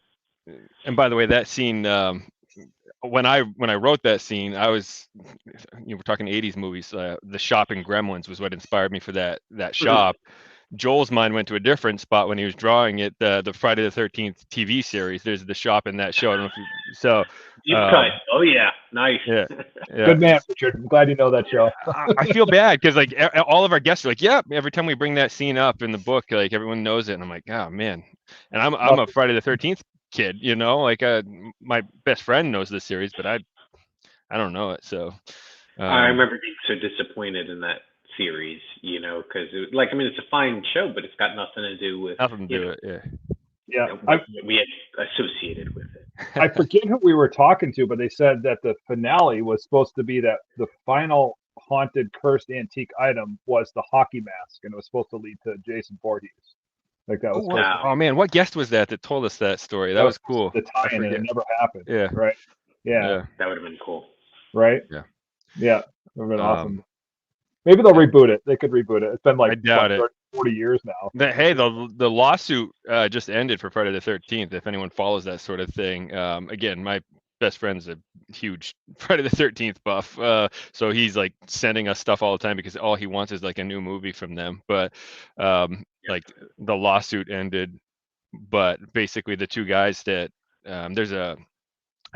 and by the way, that scene, when I wrote that scene, I was, we're talking 80s movies. The shop in Gremlins was what inspired me for that shop. Joel's mind went to a different spot when he was drawing it. The Friday the 13th TV series. There's the shop in that show. I don't know if you cut. Oh yeah, nice. Yeah. Good man, Richard. I'm glad you know that show. I feel bad because like all of our guests are like, yeah. Every time we bring that scene up in the book, like everyone knows it, and I'm like, oh man. And I'm a Friday the 13th kid, like my best friend knows this series, but I don't know it. So I remember being so disappointed in that series, because it's a fine show, but it's got nothing to do with it. We had associated with it. I forget who we were talking to, but they said that the finale was supposed to be that the final haunted, cursed antique item was the hockey mask, and it was supposed to lead to Jason Voorhees. Like that was. Wow. Oh man, what guest was that told us that story? That was cool. The tie-in, and it never happened. Yeah. Right. Yeah. That would have been cool. Right. Yeah. Yeah. It would have been awesome. Maybe they'll reboot it. They could reboot it. It's been like I doubt it. 40 years now. Hey, the lawsuit just ended for Friday the 13th. If anyone follows that sort of thing, again, my best friend's a huge Friday the 13th buff, so he's like sending us stuff all the time because all he wants is like a new movie from them. But like the lawsuit ended, but basically the two guys that there's a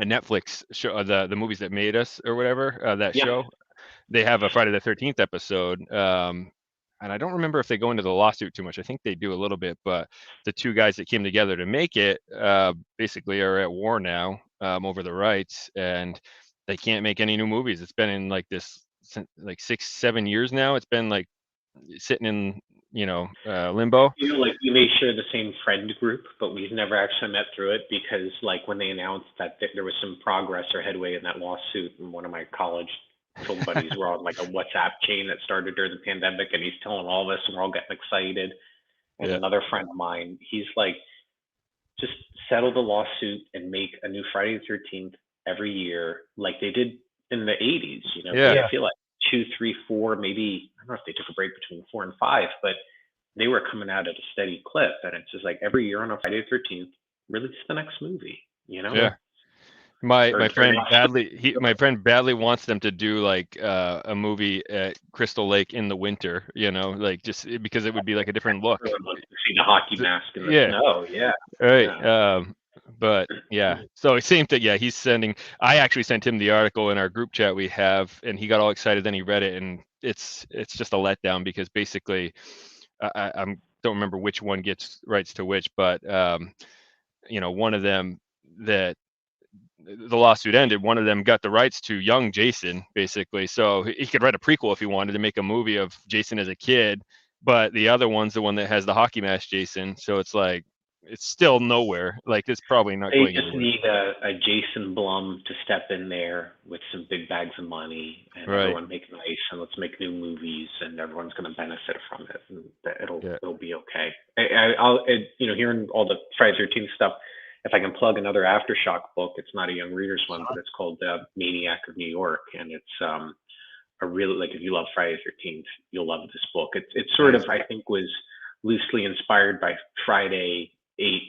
Netflix show, the movies that made us or whatever, that show, they have a Friday the 13th episode. And I don't remember if they go into the lawsuit too much. I think they do a little bit, but the two guys that came together to make it basically are at war now over the rights, and they can't make any new movies. It's been in like this like 6-7 years now. It's been like sitting in limbo. You know, like we may share the same friend group, but we've never actually met through it because like when they announced that there was some progress or headway in that lawsuit, and one of my college film buddies were on like a WhatsApp chain that started during the pandemic, and he's telling all of us, and we're all getting excited. And another friend of mine, he's like, just settle the lawsuit and make a new Friday the 13th every year, like they did in the 80s. You know, I feel like 2, 3, 4, maybe I don't know if they took a break between 4 and 5, but they were coming out at a steady clip. And it's just like every year on a Friday the 13th, release the next movie. You know? Yeah. My friend badly wants them to do like a movie at Crystal Lake in the winter, like just because it would be like a different look. See the hockey mask in the snow, right. Yeah. But so same thing. He's sending. I actually sent him the article in our group chat we have, and he got all excited. Then he read it, and it's just a letdown because basically, I don't remember which one gets rights to which, but one of them that the lawsuit ended, one of them got the rights to young Jason, basically. So he could write a prequel if he wanted to make a movie of Jason as a kid, but the other one's the one that has the hockey mask Jason. So it's like, it's still nowhere. Like it's probably not going anywhere. They just need a Jason Blum to step in there with some big bags of money and everyone make nice and let's make new movies and everyone's going to benefit from it. And it'll be okay. I'll hearing all the Friday the 13th stuff, if I can plug another Aftershock book, it's not a young reader's one, but it's called Maniac of New York. And it's a really, like, if you love Friday the 13th, you'll love this book. It's sort of, I think, was loosely inspired by Friday 8,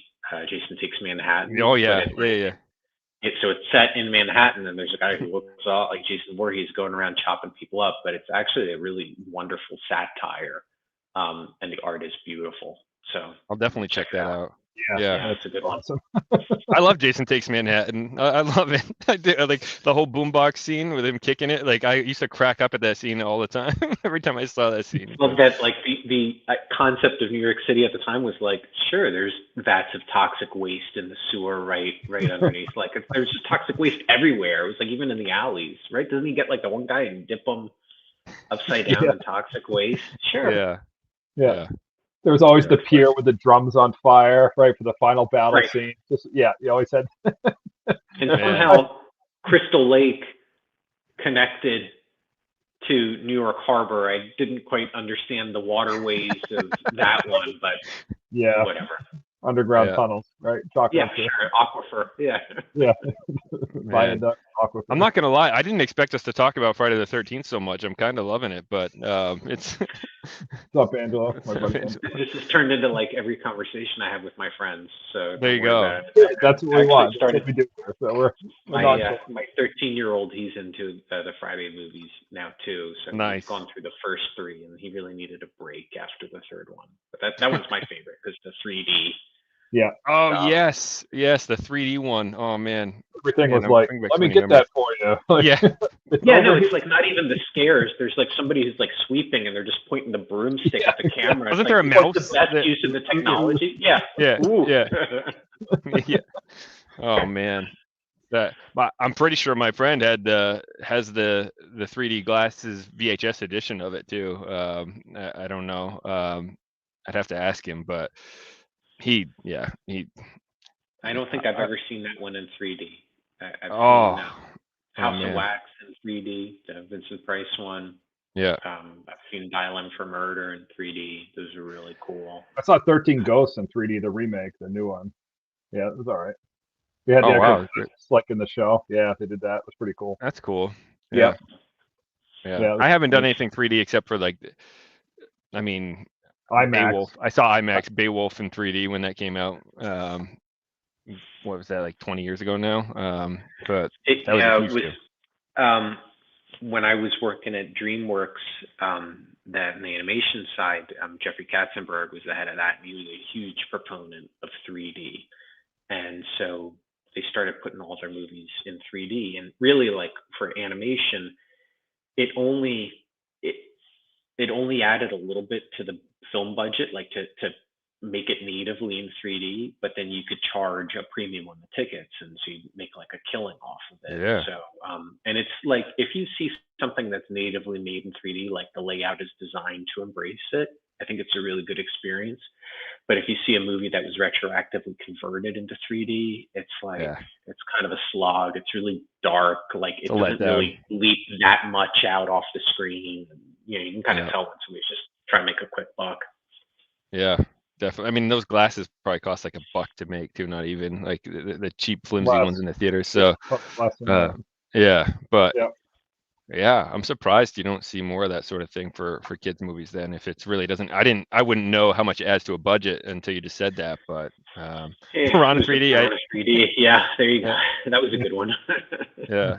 Jason Takes Manhattan. Oh, yeah. So it's set in Manhattan, and there's a guy who looks all like Jason Voorhees going around chopping people up, but it's actually a really wonderful satire, and the art is beautiful. So I'll definitely check that out. Yeah, that's a good one. Awesome. I love Jason Takes Manhattan. I love it. I do, like the whole boombox scene with him kicking it. Like I used to crack up at that scene all the time. Every time I saw that scene. Well, that like the concept of New York City at the time was like, sure, there's vats of toxic waste in the sewer right underneath. Like there's just toxic waste everywhere. It was like even in the alleys, right? Doesn't he get like the one guy and dip him upside down in toxic waste? Sure. Yeah. There was always the pier with the drums on fire, right, for the final battle scene. Just, you always had. And somehow Crystal Lake connected to New York Harbor. I didn't quite understand the waterways of that one, but whatever. Underground tunnels, right? Chocolate sure. Aquifer. Yeah. Viaduct, aquifer. I'm not going to lie. I didn't expect us to talk about Friday the 13th so much. I'm kind of loving it, but it's. What's up, Angelo? This has turned into like every conversation I have with my friends. So there you go. That's what we want. That's what we do here. So we're my 13-year-old, he's into the Friday movies now too. So he's gone through the first 3, and he really needed a break after the 3rd one. But that one's my favorite because the 3D. Yeah. Oh yes, the 3D one. Oh man, everything was like, let me get that for you. Like, no, it's like not even the scares. There's like somebody who's like sweeping, and they're just pointing the broomstick at the camera. Wasn't there a mouse? What's the best use of the technology? Yeah. Oh man, I'm pretty sure my friend has the 3D glasses VHS edition of it too. I don't know. I'd have to ask him, but. I don't think I've ever seen that one in 3D. I've seen House of Wax in 3D, the Vincent Price one. Yeah. I've seen Dial M for Murder in 3D. Those are really cool. I saw 13 Ghosts in 3D, the remake, the new one. Yeah, it was all right. We had like in the show. Yeah, they did that. It was pretty cool. That's cool. Yeah. I haven't done anything 3D except for like, IMAX. Beowulf. I saw IMAX Beowulf in 3D when that came out. What was that, like 20 years ago now? But that was a huge deal. When I was working at DreamWorks, that in the animation side, Jeffrey Katzenberg was the head of that, and he was a huge proponent of 3D. And so they started putting all their movies in 3D. And really, like for animation, it only added a little bit to the film budget, like to make it natively in 3D, but then you could charge a premium on the tickets, and so you make like a killing off of it. Yeah. So, and it's like if you see something that's natively made in 3D, like the layout is designed to embrace it, I think it's a really good experience. But if you see a movie that was retroactively converted into 3D, it's like it's kind of a slog. It's really dark. Like it doesn't really leap that much out off the screen. You know, you can kind of tell when somebody's just trying to make a quick buck. Yeah. Definitely. I mean, those glasses probably cost like $1 to make too, not even like the cheap flimsy ones in the theater. So yeah, but yeah, I'm surprised you don't see more of that sort of thing for kids movies then. If it's really doesn't, I wouldn't know how much it adds to a budget until you just said that. But Piranha 3D, 3D, yeah, there you go. That was a good one. Yeah,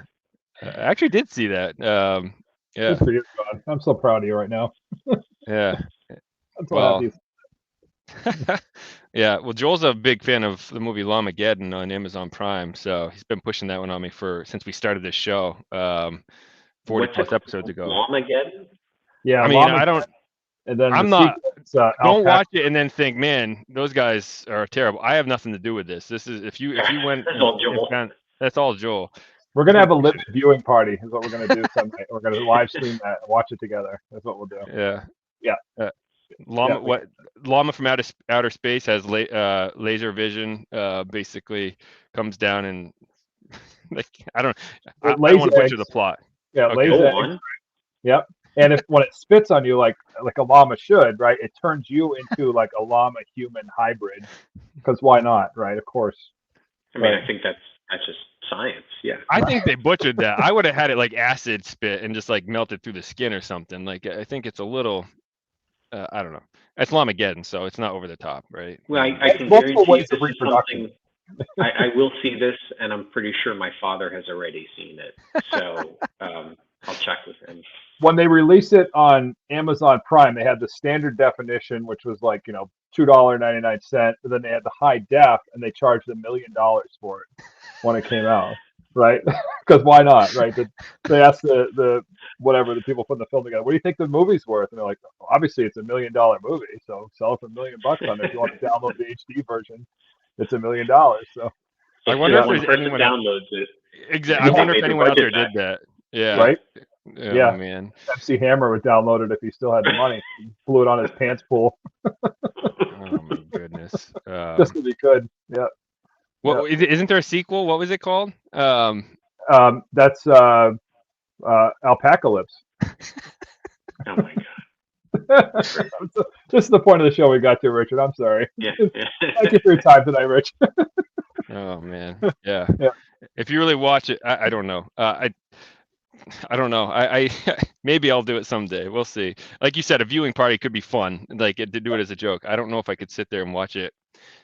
I actually did see that. Yeah, I'm so proud of you right now. Yeah, well. Yeah, well, Joel's a big fan of the movie Lamageddon on Amazon Prime, so he's been pushing that one on me since we started this show, 40 plus episodes ago. Lamageddon? Yeah, I mean, I don't. And then I'm not. Don't watch it and then think, man, those guys are terrible. I have nothing to do with this. This is if you went. That's all Joel. That's all Joel. We're gonna have a Livid viewing party. Is what we're gonna do Sunday. We're gonna live stream that and watch it together. That's what we'll do. Yeah. Llama from outer space has laser vision. Basically, comes down and like I don't want to butcher the plot. Yeah, laser. Yep. And when it spits on you like a llama should, right? It turns you into like a llama human hybrid. Because why not, right? Of course. I mean, I think that's just science. Yeah. I think they butchered that. I would have had it like acid spit and just like melted through the skin or something. Like I think it's a little. I don't know. It's Lamageddon, so it's not over the top, right? Well, I can guarantee you this is something. I will see this, and I'm pretty sure my father has already seen it. So I'll check with him. When they released it on Amazon Prime, they had the standard definition, which was like $2.99. But then they had the high def, and they charged $1 million for it when it came out. Right? Because why not? Right? They asked the people putting the film together, what do you think the movie's worth? And they're like, well, obviously it's $1 million movie, so sell it for $1 million on it. If you want to download the HD version, it's $1 million. So I wonder if there's anyone downloads it. Exactly. I wonder if anyone out there did that. Yeah. Right? Oh, man. MC Hammer would download it if he still had the money. He blew it on his pants pool. Oh my goodness. Just to be good. Yeah. Isn't there a sequel? What was it called? That's Alpacalypse. Oh my god. This is the point of the show we got to, Richard. I'm sorry. Yeah. Thank you for your time tonight, Rich. Oh man. Yeah. If you really watch it, I don't know. I don't know. I maybe I'll do it someday. We'll see. Like you said, a viewing party could be fun. Like to do it as a joke. I don't know if I could sit there and watch it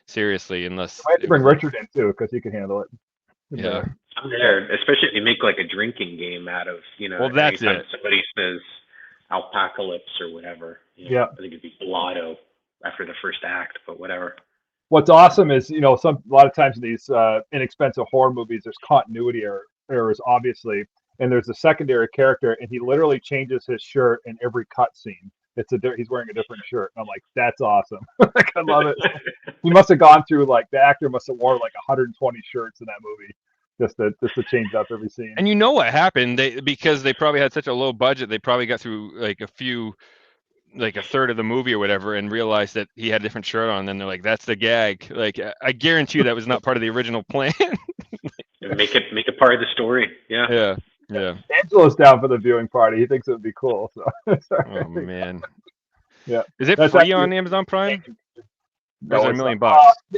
seriously unless I have to bring Richard in too because he can handle it. Yeah. I'm there, especially if you make like a drinking game out of, well, that's it. Somebody says Alpacalypse or whatever. I think it'd be Blotto after the first act, but whatever. What's awesome is, a lot of times in these inexpensive horror movies, there's continuity errors, obviously, and there's a secondary character, and he literally changes his shirt in every cut scene. He's wearing a different shirt. And I'm like, that's awesome. Like, I love it. He must have gone through the actor must have worn like 120 shirts in that movie just to change up every scene. And you know what happened? Because they probably had such a low budget, they probably got through like a third of the movie or whatever and realized that he had a different shirt on. And then they're like, that's the gag. Like, I guarantee you that was not part of the original plan. Make it part of the story. Yeah. Yeah. Angelo's down for the viewing party. He thinks it would be cool. So. Oh man. Yeah. Is it free on Amazon Prime? No, $1 million.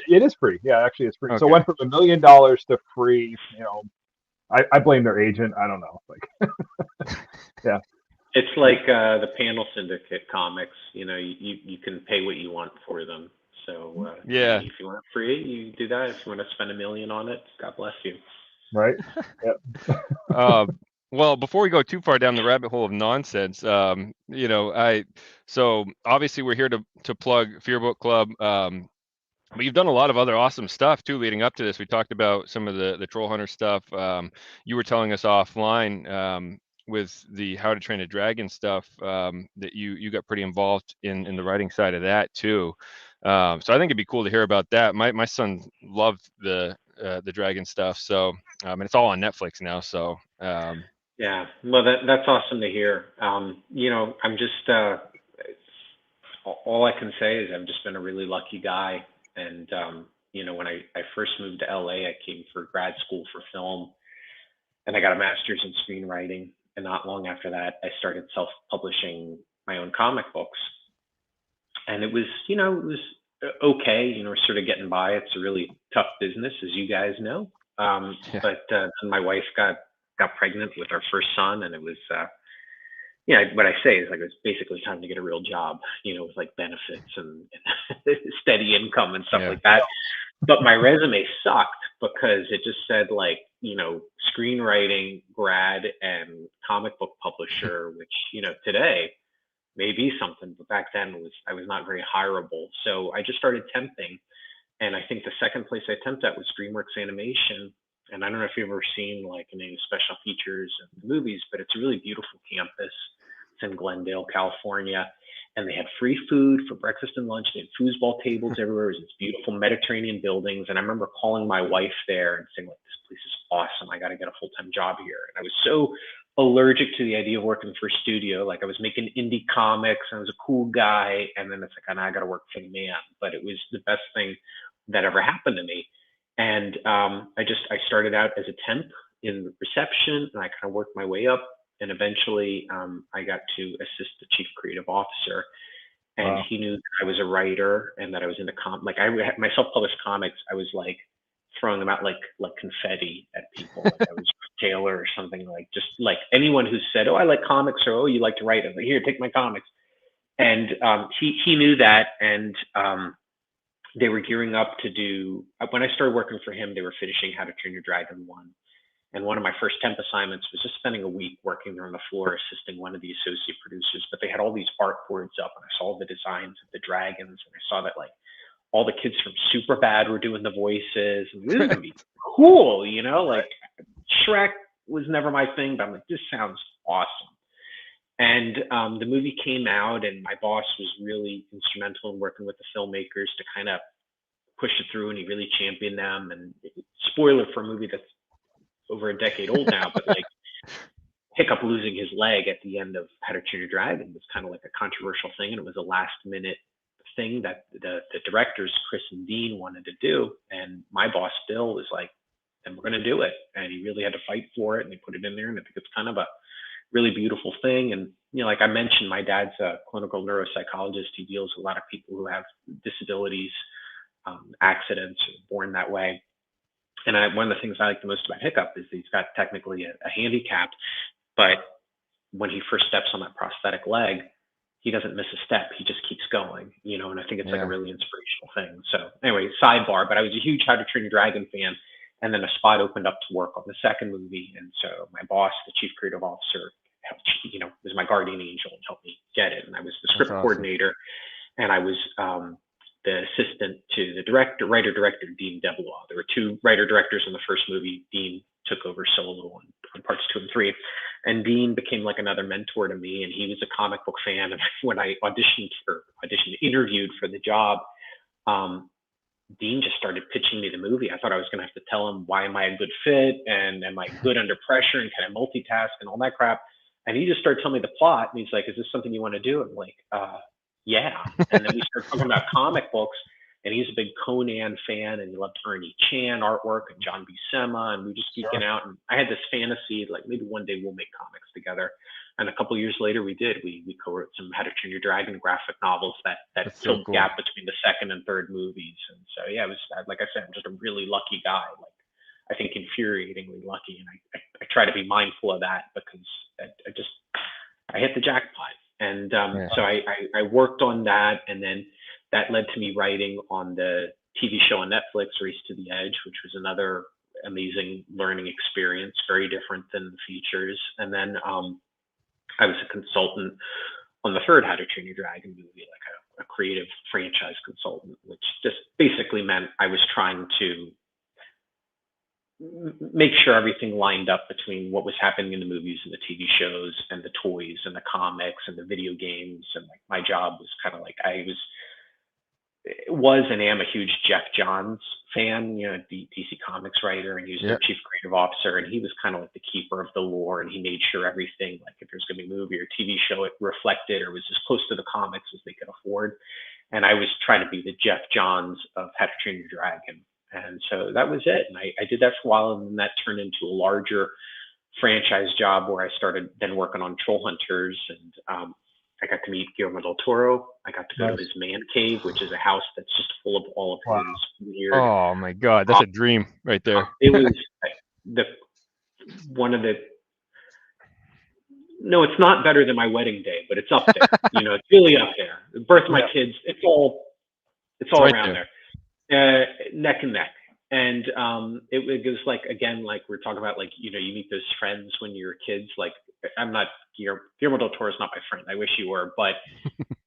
It is free. Yeah, actually, it's free. Okay. So it went from $1 million to free. I blame their agent. I don't know. Yeah. It's like the Panel Syndicate comics. You know, you can pay what you want for them. So Yeah. if you want it free, you do that. If you want to spend $1 million on it, God bless you. Right. Yep. Well, before we go too far down the rabbit hole of nonsense, you know, so obviously we're here to plug Fear Book Club. But you've done a lot of other awesome stuff too leading up to this. We talked about some of the Trollhunter stuff. You were telling us offline with the How to Train a Dragon stuff that you got pretty involved in the writing side of that too. So I think it'd be cool to hear about that. My son loved the dragon stuff. So and it's all on Netflix now. So Yeah, well, that's awesome to hear. You know, I'm just all I can say is I've just been a really lucky guy. And you know, when I first moved to LA, I came for grad school for film, and I got a master's in screenwriting. And not long after that, I started self-publishing my own comic books. And it was, you know, it was okay. You know, we're sort of getting by. It's a really tough business, as you guys know. yeah, But then my wife got pregnant with our first son, and it was, yeah, what I say is like it was basically time to get a real job, you know, with like benefits and steady income and stuff yeah, like that. But my resume sucked because it just said like, you know, screenwriting grad and comic book publisher, which, you know, today may be something, but back then I was not very hireable. So I just started temping. And I think the second place I temped at was DreamWorks Animation. And I don't know if you've ever seen like any special features and movies, but it's a really beautiful campus. It's in Glendale, California. And they had free food for breakfast and lunch. They had foosball tables everywhere. It was these beautiful Mediterranean buildings. And I remember calling my wife there and saying, like, this place is awesome. I got to get a full-time job here. And I was so allergic to the idea of working for a studio. Like I was making indie comics. I was a cool guy. And then it's like, I got to work for the man. But it was the best thing that ever happened to me. And I started out as a temp in reception, and I kind of worked my way up, and eventually I got to assist the chief creative officer. And Wow. he knew that I was a writer and that I was into like I had my self-published comics. I was like throwing them out like confetti at people, like I was Taylor or something, like just like anyone who said, "Oh, I like comics," or "Oh, you like to write," I'm like, "Here, take my comics." And he knew that, and they were gearing up to do, when I started working for him, they were finishing How to Train Your Dragon 1. And one of my first temp assignments was just spending a week working there on the floor, assisting one of the associate producers. But they had all these art boards up, and I saw the designs of the dragons, and I saw that like all the kids from SuperProd were doing the voices. And this is gonna be cool, you know, like Shrek was never my thing, but I'm like, this sounds awesome. And the movie came out, and my boss was really instrumental in working with the filmmakers to kind of push it through, and he really championed them. And spoiler for a movie that's over a decade old now, but like Hiccup losing his leg at the end of How to Train Your Dragon was kind of like a controversial thing, and it was a last minute thing that the directors Chris and Dean wanted to do. And my boss Bill was like, "And we're going to do it." And he really had to fight for it, and they put it in there. And I think it's kind of a really beautiful thing. And you know, like I mentioned, my dad's a clinical neuropsychologist. He deals with a lot of people who have disabilities, accidents, or born that way. And one of the things I like the most about Hiccup is he's got technically a handicap, but when he first steps on that prosthetic leg, he doesn't miss a step. He just keeps going, you know, and I think it's like a really inspirational thing. So anyway, sidebar, but I was a huge How to Train Your Dragon fan. And then a spot opened up to work on the second movie. And so my boss, the chief creative officer, helped, you know, was my guardian angel and helped me get it. And I was the script coordinator, and I was the assistant to the writer director, Dean Debois. There were two writer directors in the first movie. Dean took over solo on parts 2 and 3. And Dean became like another mentor to me. And he was a comic book fan. And when I interviewed for the job, Dean just started pitching me the movie. I thought I was going to have to tell him, why am I a good fit? And am I good under pressure? And can I multitask and all that crap? And he just started telling me the plot. And he's like, is this something you want to do? I'm like, yeah. And then we started talking about comic books. And he's a big Conan fan, and he loved Ernie Chan artwork and John Buscema, and we were just geeking out. And I had this fantasy, like maybe one day we'll make comics together. And a couple of years later, we did. We co-wrote some How to Train Your Dragon graphic novels that filled the gap between the second and third movies. And so, yeah, it was, like I said, I'm just a really lucky guy. Like, I think infuriatingly lucky. And I try to be mindful of that, because I hit the jackpot. And so I worked on that, and then that led to me writing on the TV show on Netflix, Race to the Edge, which was another amazing learning experience, very different than the features. And then I was a consultant on the third How to Train Your Dragon movie, like a creative franchise consultant, which just basically meant I was trying to make sure everything lined up between what was happening in the movies and the TV shows and the toys and the comics and the video games. And like my job was kind of like, I was and am a huge Jeff Johns fan, you know, DC Comics writer, and he was their chief creative officer, and he was kind of like the keeper of the lore, and he made sure everything, like if there's going to be a movie or TV show, it reflected or was as close to the comics as they could afford. And I was trying to be the Jeff Johns of How to Train Your Dragon. And so that was it. And I did that for a while, and then that turned into a larger franchise job where I started then working on Trollhunters, and I got to meet Guillermo del Toro. I got to go to his man cave, which is a house that's just full of all of his weird. Oh my God, that's a dream right there. It was one of the. No, it's not better than my wedding day, but it's up there. You know, it's really up there. The birth of my kids, it's all right around there, neck and neck. And it was like, again, like we're talking about, like, you know, you meet those friends when you're kids. Like, I'm not, Guillermo del Toro is not my friend. I wish he were, but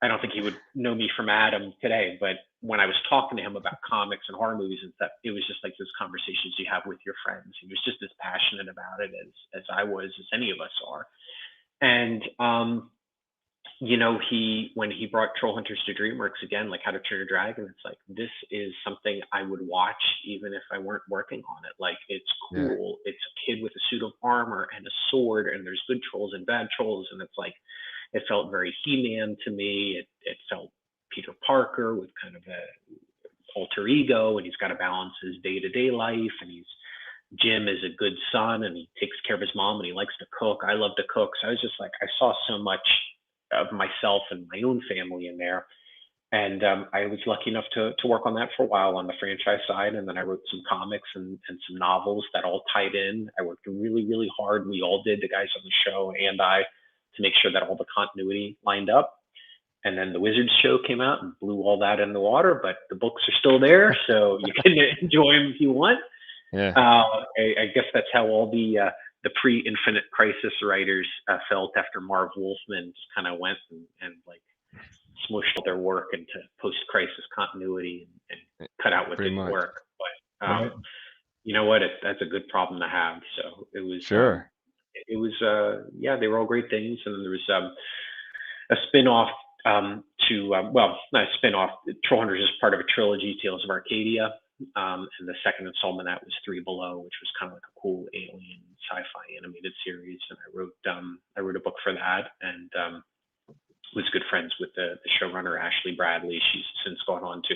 I don't think he would know me from Adam today. But when I was talking to him about comics and horror movies and stuff, it was just like those conversations you have with your friends. He was just as passionate about it as I was, as any of us are. And, you know, when he brought Trollhunters to DreamWorks again, like How to Train Your Dragon, it's like, this is something I would watch even if I weren't working on it. Like, it's cool. Yeah. It's a kid with a suit of armor and a sword, and there's good trolls and bad trolls. And it's like, it felt very He-Man to me. It felt Peter Parker with kind of a alter ego, and he's got to balance his day-to-day life, and Jim is a good son, and he takes care of his mom, and he likes to cook. I love to cook. So I was just like, I saw so much of myself and my own family in there. And I was lucky enough to work on that for a while on the franchise side. And then I wrote some comics and some novels that all tied in. I worked really, really hard. We all did, the guys on the show and I, to make sure that all the continuity lined up. And then the Wizards show came out and blew all that in the water, but the books are still there, so you can enjoy them if you want. Yeah. I guess that's how all the pre-Infinite Crisis writers felt after Marv Wolfman just kind of went and like smushed all their work into post-crisis continuity and cut out what didn't work. But you know what? That's a good problem to have. So it was it was they were all great things. And then there was a spin-off well, not a spin-off. Trollhunters is part of a trilogy, Tales of Arcadia. And the second installment of that was B.O.O, which was kind of like a cool alien sci-fi animated series. And I wrote a book for that, and was good friends with the showrunner, Ashley Bradley. She's since gone on to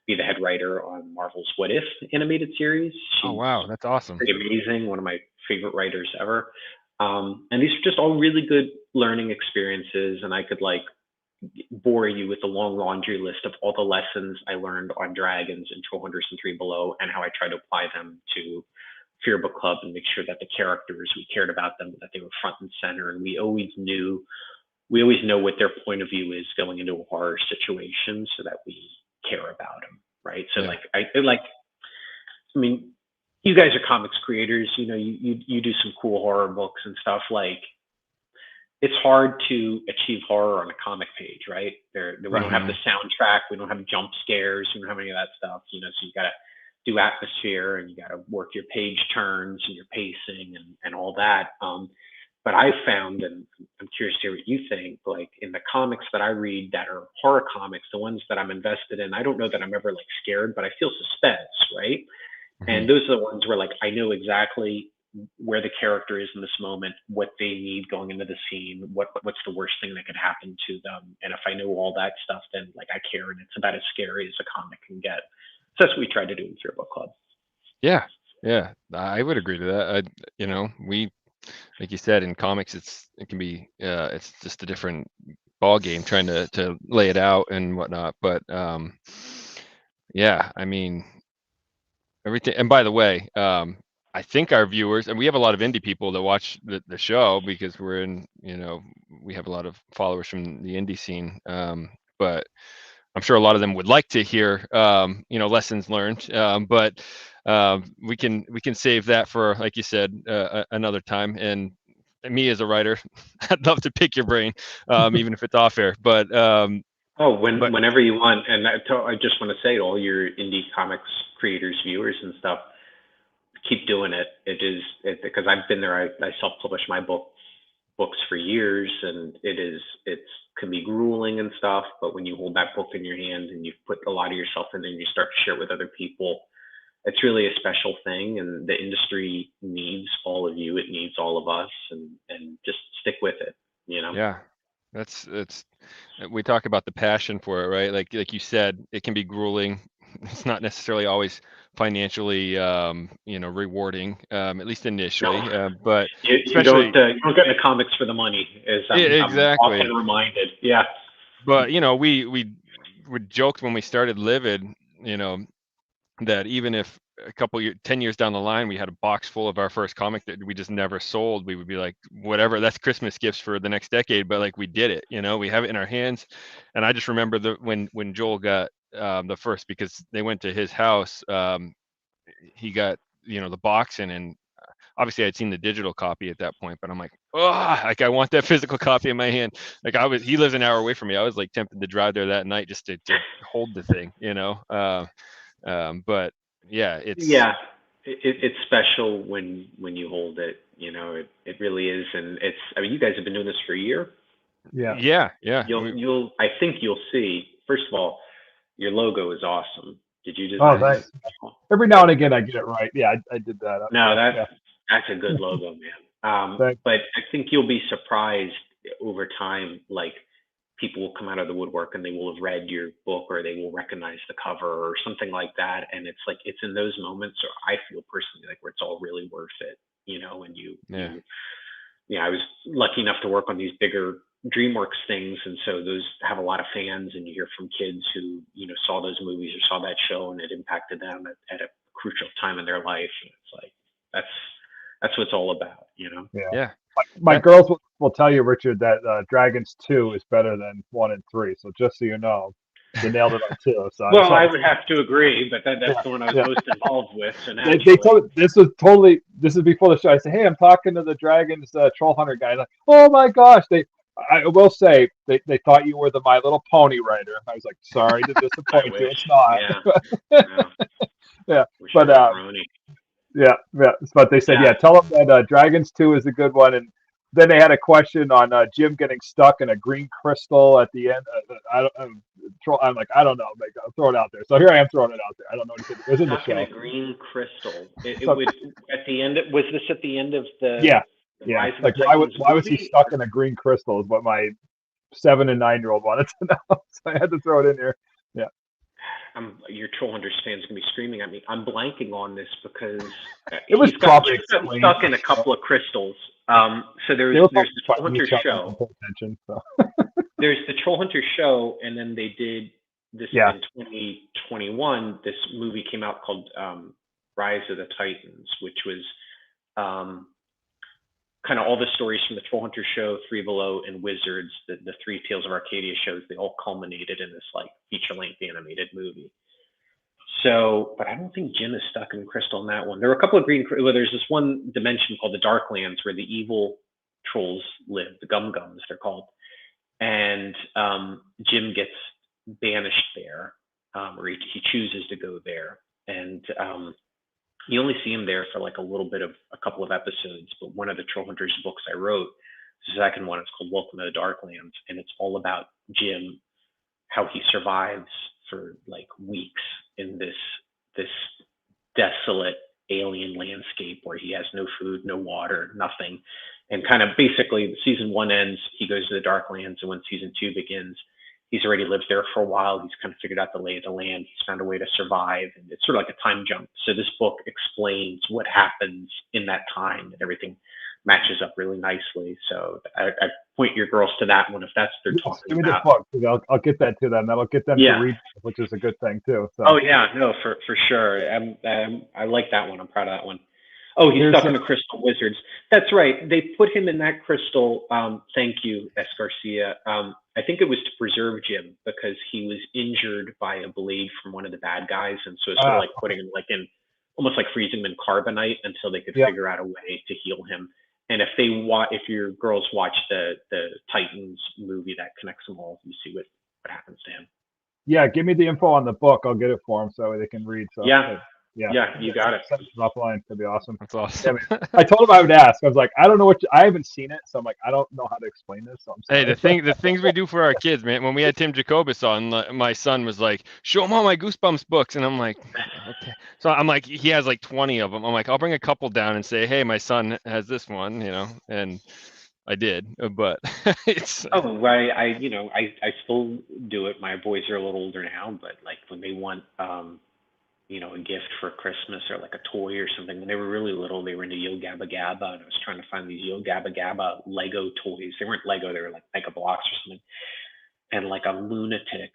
be the head writer on Marvel's What If animated series. Oh, wow. That's awesome. Pretty amazing. One of my favorite writers ever. And these are just all really good learning experiences. And I could like bore you with a long laundry list of all the lessons I learned on Dragons and Trollhunters and B.O.O, and how I try to apply them to Fear Book Club and make sure that the characters, we cared about them, that they were front and center, and we always know what their point of view is going into a horror situation, so that we care about them, right? So I mean, you guys are comics creators, you know, you do some cool horror books and stuff. Like, it's hard to achieve horror on a comic page, right? We don't have the soundtrack, we don't have jump scares, we don't have any of that stuff, you know, so you got to do atmosphere, and you got to work your page turns and your pacing and all that. But I found, and I'm curious to hear what you think, like in the comics that I read that are horror comics, the ones that I'm invested in, I don't know that I'm ever like scared, but I feel suspense, right? Mm-hmm. And those are the ones where like I know exactly where the character is in this moment, what they need going into the scene, what's the worst thing that could happen to them. And if I know all that stuff, then like I care, and it's about as scary as a comic can get. So that's what we try to do in Fear Book Club. Yeah, I would agree to that. You know, we, like you said, in comics, it can be it's just a different ball game trying to lay it out and whatnot. But yeah, I mean, everything. And by the way, I think our viewers, and we have a lot of indie people that watch the show because we're in, we have a lot of followers from the indie scene. But I'm sure a lot of them would like to hear, lessons learned. But we can save that for, like you said, another time. And me as a writer, I'd love to pick your brain, even if it's off air. But whenever you want. And I just want to say to all your indie comics creators, viewers, and stuff, keep doing it. Because I've been there. I self-publish my books for years, and it can be grueling and stuff. But when you hold that book in your hand and you've put a lot of yourself in it and you start to share it with other people, it's really a special thing. And the industry needs all of you. It needs all of us, and just stick with it. Yeah, we talk about the passion for it, right? Like you said, it can be grueling. It's not necessarily always financially, rewarding, at least initially. No. But you don't get in the comics for the money, as exactly. I'm often reminded. Yeah. But we would joke when we started Livid, that even if 10 years down the line we had a box full of our first comic that we just never sold, we would be like, whatever, that's Christmas gifts for the next decade. But like, we did it, we have it in our hands. And I just remember when Joel got the first, because they went to his house, he got the box in, and obviously I'd seen the digital copy at that point, but I'm like, like, I want that physical copy in my hand. Like, he lives an hour away from me. I was like tempted to drive there that night just to hold the thing, but yeah, it's special when you hold it. It really is. And you guys have been doing this for a year. Yeah. I think you'll see. First of all, your logo is awesome. Did you design? Oh, thanks. Every now and again I get it right. Yeah, I did that. No, that's a good logo, man. But I think you'll be surprised over time. Like, people will come out of the woodwork and they will have read your book, or they will recognize the cover or something like that. And it's like, it's in those moments, or I feel personally, like, where it's all really worth it, when I was lucky enough to work on these bigger DreamWorks things. And so those have a lot of fans, and you hear from kids who, saw those movies or saw that show, and it impacted them at a crucial time in their life. And it's like, that's what it's all about, Yeah. My girls will tell you, Richard, that Dragons 2 is better than 1 and 3. So just so you know, they nailed it on 2. So well, I would have to agree, but that's the one I was most involved with. So they told me, this is before the show. I said, hey, I'm talking to the Dragons Trollhunter guy. Like, oh my gosh, I will say they thought you were the My Little Pony writer. I was like, sorry to disappoint you. It's not. Yeah. But yeah. But they said, tell them that Dragons 2 is a good one. And then they had a question on Jim getting stuck in a green crystal at the end. I'm like, I don't know. I'll throw it out there. So here I am throwing it out there. I don't know anything. It was in the show. In a green crystal. It would at the end. Was this at the end of the? Yeah. Like, why was he stuck in a green crystal? Is what my 7 and 9-year-old wanted to know. So I had to throw it in there. Yeah. Your Trollhunters fans gonna be screaming at me. I'm blanking on this because it was probably stuck in a couple of crystals. So there's the Trollhunters show. There's the Trollhunters show, and then they did this in 2021. This movie came out called Rise of the Titans, which was kind of all the stories from the Trollhunters show, Three Below, and Wizards, the three Tales of Arcadia shows. They all culminated in this like feature-length animated movie. So, but I don't think Jim is stuck in crystal in that one. There were a couple of there's this one dimension called the Darklands where the evil trolls live, the Gum-Gums they're called. And Jim gets banished there, or he chooses to go there. And you only see him there for like a couple of episodes. But one of the Trollhunters books I wrote, the second one, it's called Welcome to the Darklands. And it's all about Jim, how he survives for like weeks in this desolate alien landscape where he has no food, no water, nothing. And kind of basically season 1 ends, he goes to the Darklands, and when season 2 begins, he's already lived there for a while. He's kind of figured out the lay of the land. He's found a way to survive, and it's sort of like a time jump. So this book explains what happens in that time, and everything matches up really nicely. So I point your girls to that one if that's what they're talking about. Give me the book. I'll get that to them. That'll get them to read, which is a good thing too. So. Oh yeah, no, for sure. I like that one. I'm proud of that one. Oh, he's stuck in the crystal wizards. That's right. They put him in that crystal. Thank you, S. Garcia. I think it was to preserve Jim because he was injured by a blade from one of the bad guys, and so it's sort of like putting him like in, almost like freezing him in carbonite until they could figure out a way to heal him. And if your girls watch the Titans movie that connects them all, you see what happens to him. Yeah, give me the info on the book. I'll get it for them so they can read. So yeah, you got it. Offline, that'd be awesome. That's awesome. Yeah, I told him I would ask. I was like, I don't know what I haven't seen it, so I'm like, I don't know how to explain this. So hey, the things we do for our kids, man. When we had Tim Jacobus on, my son was like, "Show him all my Goosebumps books," and I'm like, "Okay." So I'm like, he has like 20 of them. I'm like, I'll bring a couple down and say, "Hey, my son has this one," and I did, but it's. Oh, I still do it. My boys are a little older now, but like when they want, a gift for Christmas or like a toy or something. When they were really little, they were into Yo Gabba Gabba, and I was trying to find these Yo Gabba Gabba Lego toys. They weren't Lego; they were like Mega Blocks or something. And like a lunatic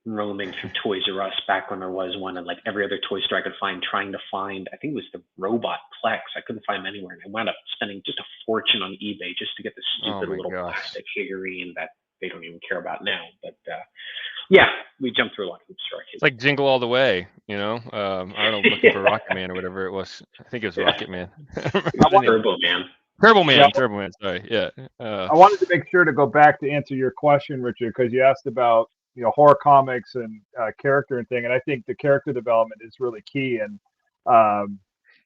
roaming through Toys R Us back when there was one, and like every other toy store I could find, trying to find, I think it was the Robot Plex. I couldn't find them anywhere, and I wound up spending just a fortune on eBay just to get this stupid little plastic figurine that they don't even care about now. But yeah, we jumped through a lot of hoops for our kids. It's like Jingle All the Way, I don't know, looking for Rocket Man or whatever it was. I think it was Rocket Man. Turbo Man. Turbo Man, sorry. Yeah. I wanted to make sure to go back to answer your question, Richard, because you asked about horror comics and character and thing, and I think the character development is really key. And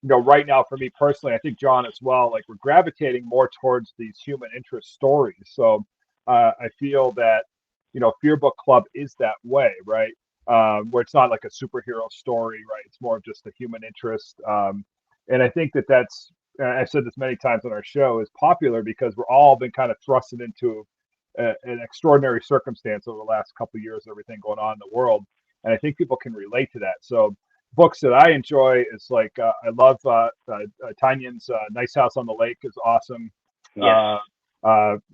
right now for me personally, I think John as well, like we're gravitating more towards these human interest stories. So I feel that Fear Book Club is that way, right? Where it's not like a superhero story, right? It's more of just a human interest. And I think that's, I've said this many times on our show, is popular because we're all been kind of thrusted into an extraordinary circumstance over the last couple of years, everything going on in the world. And I think people can relate to that. So books that I enjoy is like, I love Tanyan's Nice House on the Lake is awesome. Yes.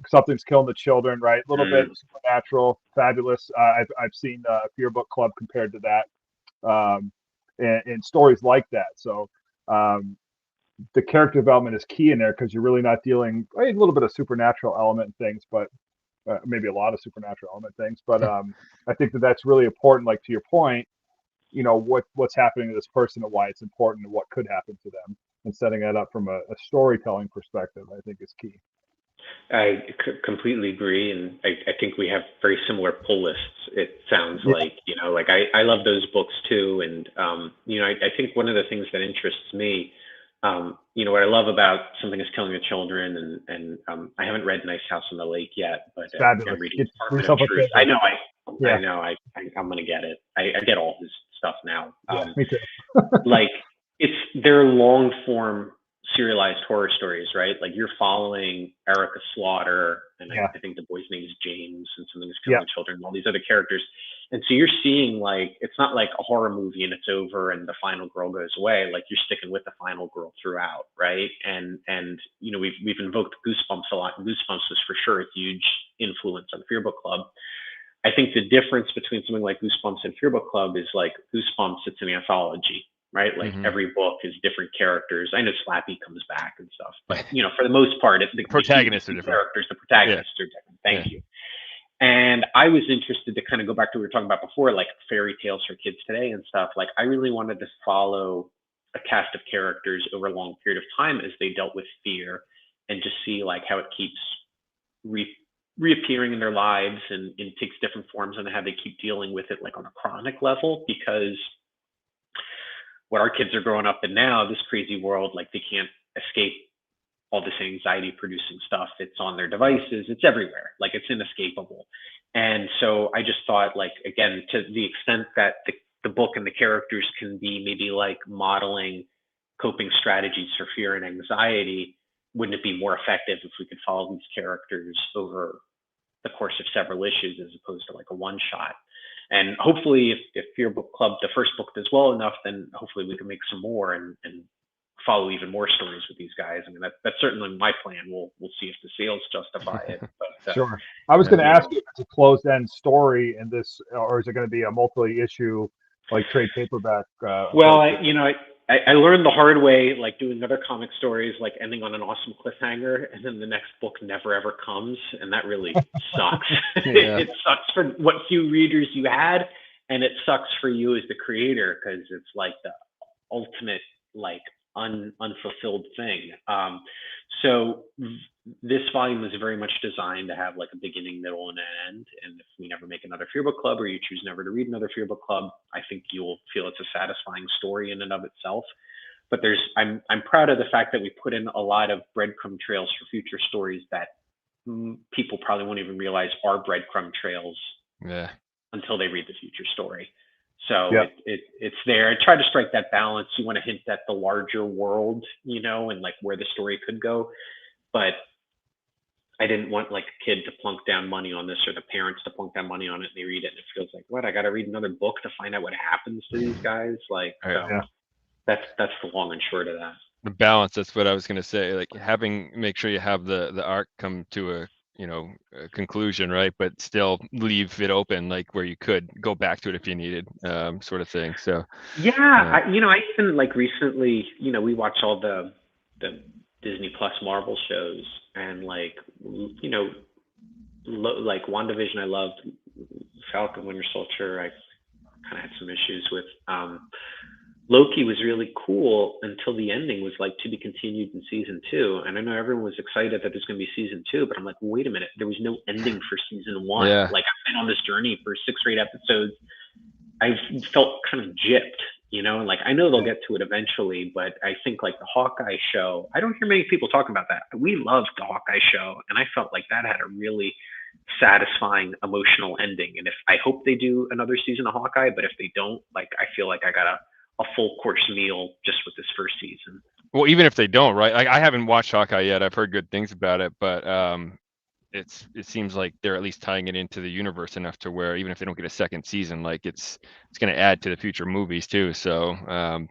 Something's Killing the Children, right? A little bit supernatural, fabulous. I've seen Fear Book Club compared to that, and stories like that. So the character development is key in there because you're really not dealing a little bit of supernatural element and things, but maybe a lot of supernatural element things. But I think that's really important. Like to your point, what's happening to this person and why it's important and what could happen to them, and setting that up from a storytelling perspective, I think is key. I completely agree, and I think we have very similar pull lists. It sounds like I love those books too, and I think one of the things that interests me, what I love about Something Is Killing the Children, and I haven't read Nice House on the Lake yet, but I'm reading Department of Truth. I know I'm gonna get it. I get all his stuff now. Me too. Like they're long form serialized horror stories, right? Like you're following Erica Slaughter, and I think the boy's name is James, and Something Is Killing the Children, and all these other characters. And so you're seeing like, it's not like a horror movie and it's over and the final girl goes away. Like you're sticking with the final girl throughout, right? And we've invoked Goosebumps a lot, and Goosebumps was for sure a huge influence on Fear Book Club. I think the difference between something like Goosebumps and Fear Book Club is like Goosebumps, it's an anthology, right? Like every book is different characters. I know Slappy comes back and stuff, but for the most part, the protagonists are different. Characters, the protagonists are different. Thank you. And I was interested to kind of go back to what we were talking about before, like fairy tales for kids today and stuff. Like I really wanted to follow a cast of characters over a long period of time as they dealt with fear, and just see like how it keeps reappearing in their lives and takes different forms, and how they keep dealing with it like on a chronic level. Because what our kids are growing up in now, this crazy world, like they can't escape all this anxiety producing stuff. It's on their devices, it's everywhere, like it's inescapable. And so I just thought, like, again, to the extent that the book and the characters can be maybe like modeling coping strategies for fear and anxiety, wouldn't it be more effective if we could follow these characters over the course of several issues as opposed to like a one shot? And hopefully if Fear Book Club, the first book, does well enough, then hopefully we can make some more and follow even more stories with these guys. I mean, that's certainly my plan. We'll see if the sales justify it. But, sure. I was going to ask you if it's a closed-end story in this, or is it going to be a multi-issue like trade paperback? Well, I learned the hard way, like doing other comic stories, like ending on an awesome cliffhanger, and then the next book never ever comes, and that really sucks. Yeah. It sucks for what few readers you had, and it sucks for you as the creator because it's like the ultimate like unfulfilled thing. So this volume is very much designed to have like a beginning, middle, and an end. And if we never make another Fear Book Club, or you choose never to read another Fear Book Club, I think you'll feel it's a satisfying story in and of itself. But I'm proud of the fact that we put in a lot of breadcrumb trails for future stories that people probably won't even realize are breadcrumb trails until they read the future story. So it's there. I try to strike that balance. You want to hint at the larger world, you know, and like where the story could go. But I didn't want like a kid to plunk down money on this, or the parents to plunk down money on it, and they read it and it feels like, what, I got to read another book to find out what happens to these guys. Like, that's the long and short of that. The balance, that's what I was going to say, like make sure you have the arc come to a conclusion, right? But still leave it open, like where you could go back to it if you needed, sort of thing. So I even like recently, we watch all the Disney Plus Marvel shows, and like like WandaVision I loved, Falcon Winter Soldier I kind of had some issues with. Loki was really cool until the ending was like to be continued in season 2. And I know everyone was excited that there's going to be season 2, but I'm like, wait a minute, there was no ending for season 1. Yeah. Like I've been on this journey for 6 or 8 episodes. I've felt kind of gypped, and like, I know they'll get to it eventually, but I think like the Hawkeye show, I don't hear many people talking about that. We loved the Hawkeye show, and I felt like that had a really satisfying emotional ending. And I hope they do another season of Hawkeye, but if they don't, like, I feel like I got a full course meal just with this first season. Well, even if they don't, right? Like I haven't watched Hawkeye yet. I've heard good things about it, but it seems like they're at least tying it into the universe enough to where even if they don't get a second season, like it's going to add to the future movies too. So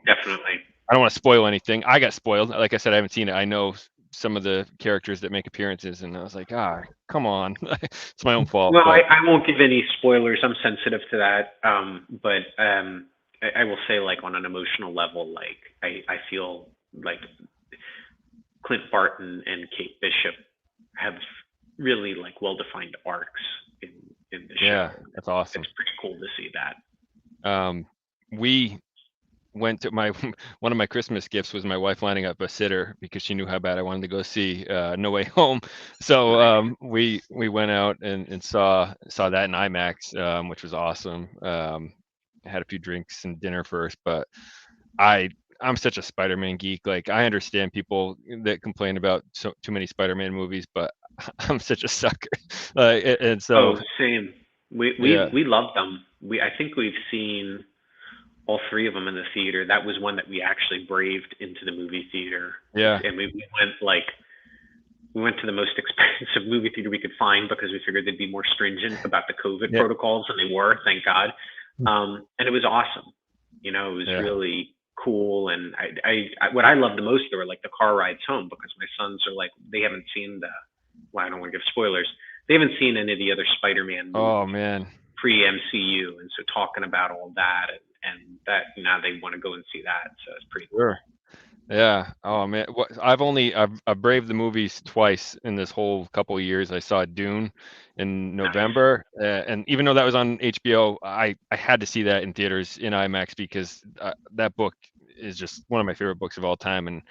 definitely. I don't want to spoil anything. I got spoiled. Like I said, I haven't seen it. I know some of the characters that make appearances, and I was like, come on. It's my own fault. Well, I won't give any spoilers. I'm sensitive to that. But I will say, like, on an emotional level, like I feel like Clint Barton and Kate Bishop have really like well-defined arcs in the show. Yeah, that's awesome. It's pretty cool to see that. We went to one of my Christmas gifts was my wife lining up a sitter because she knew how bad I wanted to go see No Way Home. So we went out and saw that in IMAX, which was awesome. Had a few drinks and dinner first, but I'm such a Spider-Man geek. Like I understand people that complain about too many Spider-Man movies, but I'm such a sucker. And so same. We love them. I think we've seen all 3 of them in the theater. That was one that we actually braved into the movie theater. Yeah. And we went to the most expensive movie theater we could find because we figured they'd be more stringent about the COVID protocols, and they were, thank God. And it was awesome. It was really cool. And I what I loved the most, they were like the car rides home, because my sons are like, they haven't seen I don't want to give spoilers. They haven't seen any of the other Spider-Man movies. Oh man. Pre-MCU. And so talking about all that and that, now they want to go and see that. So it's pretty cool. Sure. Yeah. Oh man. I've braved the movies twice in this whole couple of years. I saw Dune in November, and even though that was on HBO, I had to see that in theaters in IMAX because that book is just one of my favorite books of all time. And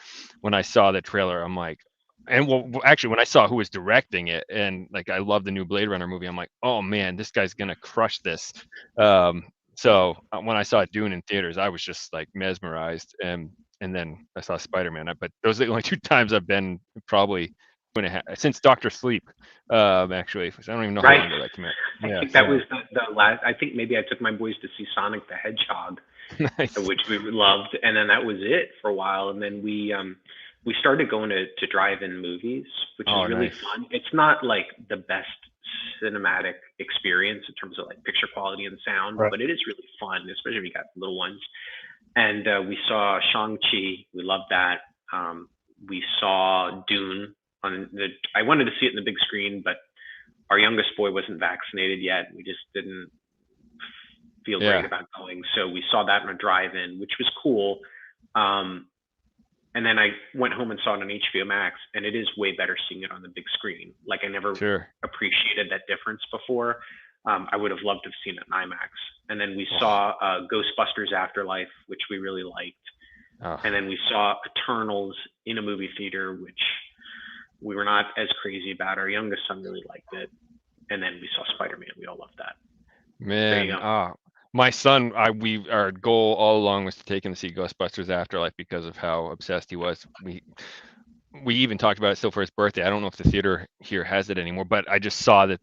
when I saw the trailer, I'm like, actually, when I saw who was directing it, and like I love the new Blade Runner movie, I'm like, oh man, this guy's gonna crush this. So when I saw Dune in theaters, I was just like mesmerized, and then I saw Spider-Man. But those are the only 2 times I've been, probably 2.5 since Dr. Sleep. Actually, I don't even know how long did that come out. I think that was the last. I think maybe I took my boys to see Sonic the Hedgehog, nice. Which we loved, and then that was it for a while. And then we started going to drive-in movies, which is really fun. It's not like the best cinematic experience in terms of like picture quality and sound, but it is really fun, especially if you got little ones. And we saw Shang-Chi. We loved that. We saw Dune I wanted to see it in the big screen, but our youngest boy wasn't vaccinated yet. We just didn't feel great about going. So we saw that in a drive-in, which was cool. And then I went home and saw it on HBO Max, and it is way better seeing it on the big screen. Like, I never appreciated that difference before. I would have loved to have seen it in IMAX. And then we saw Ghostbusters Afterlife, which we really liked. And then we saw Eternals in a movie theater, which we were not as crazy about. Our youngest son really liked it. And then we saw Spider-Man. We all loved that. Man, my son, our goal all along was to take him to see Ghostbusters Afterlife because of how obsessed he was. We even talked about it still for his birthday. I don't know if the theater here has it anymore, but I just saw that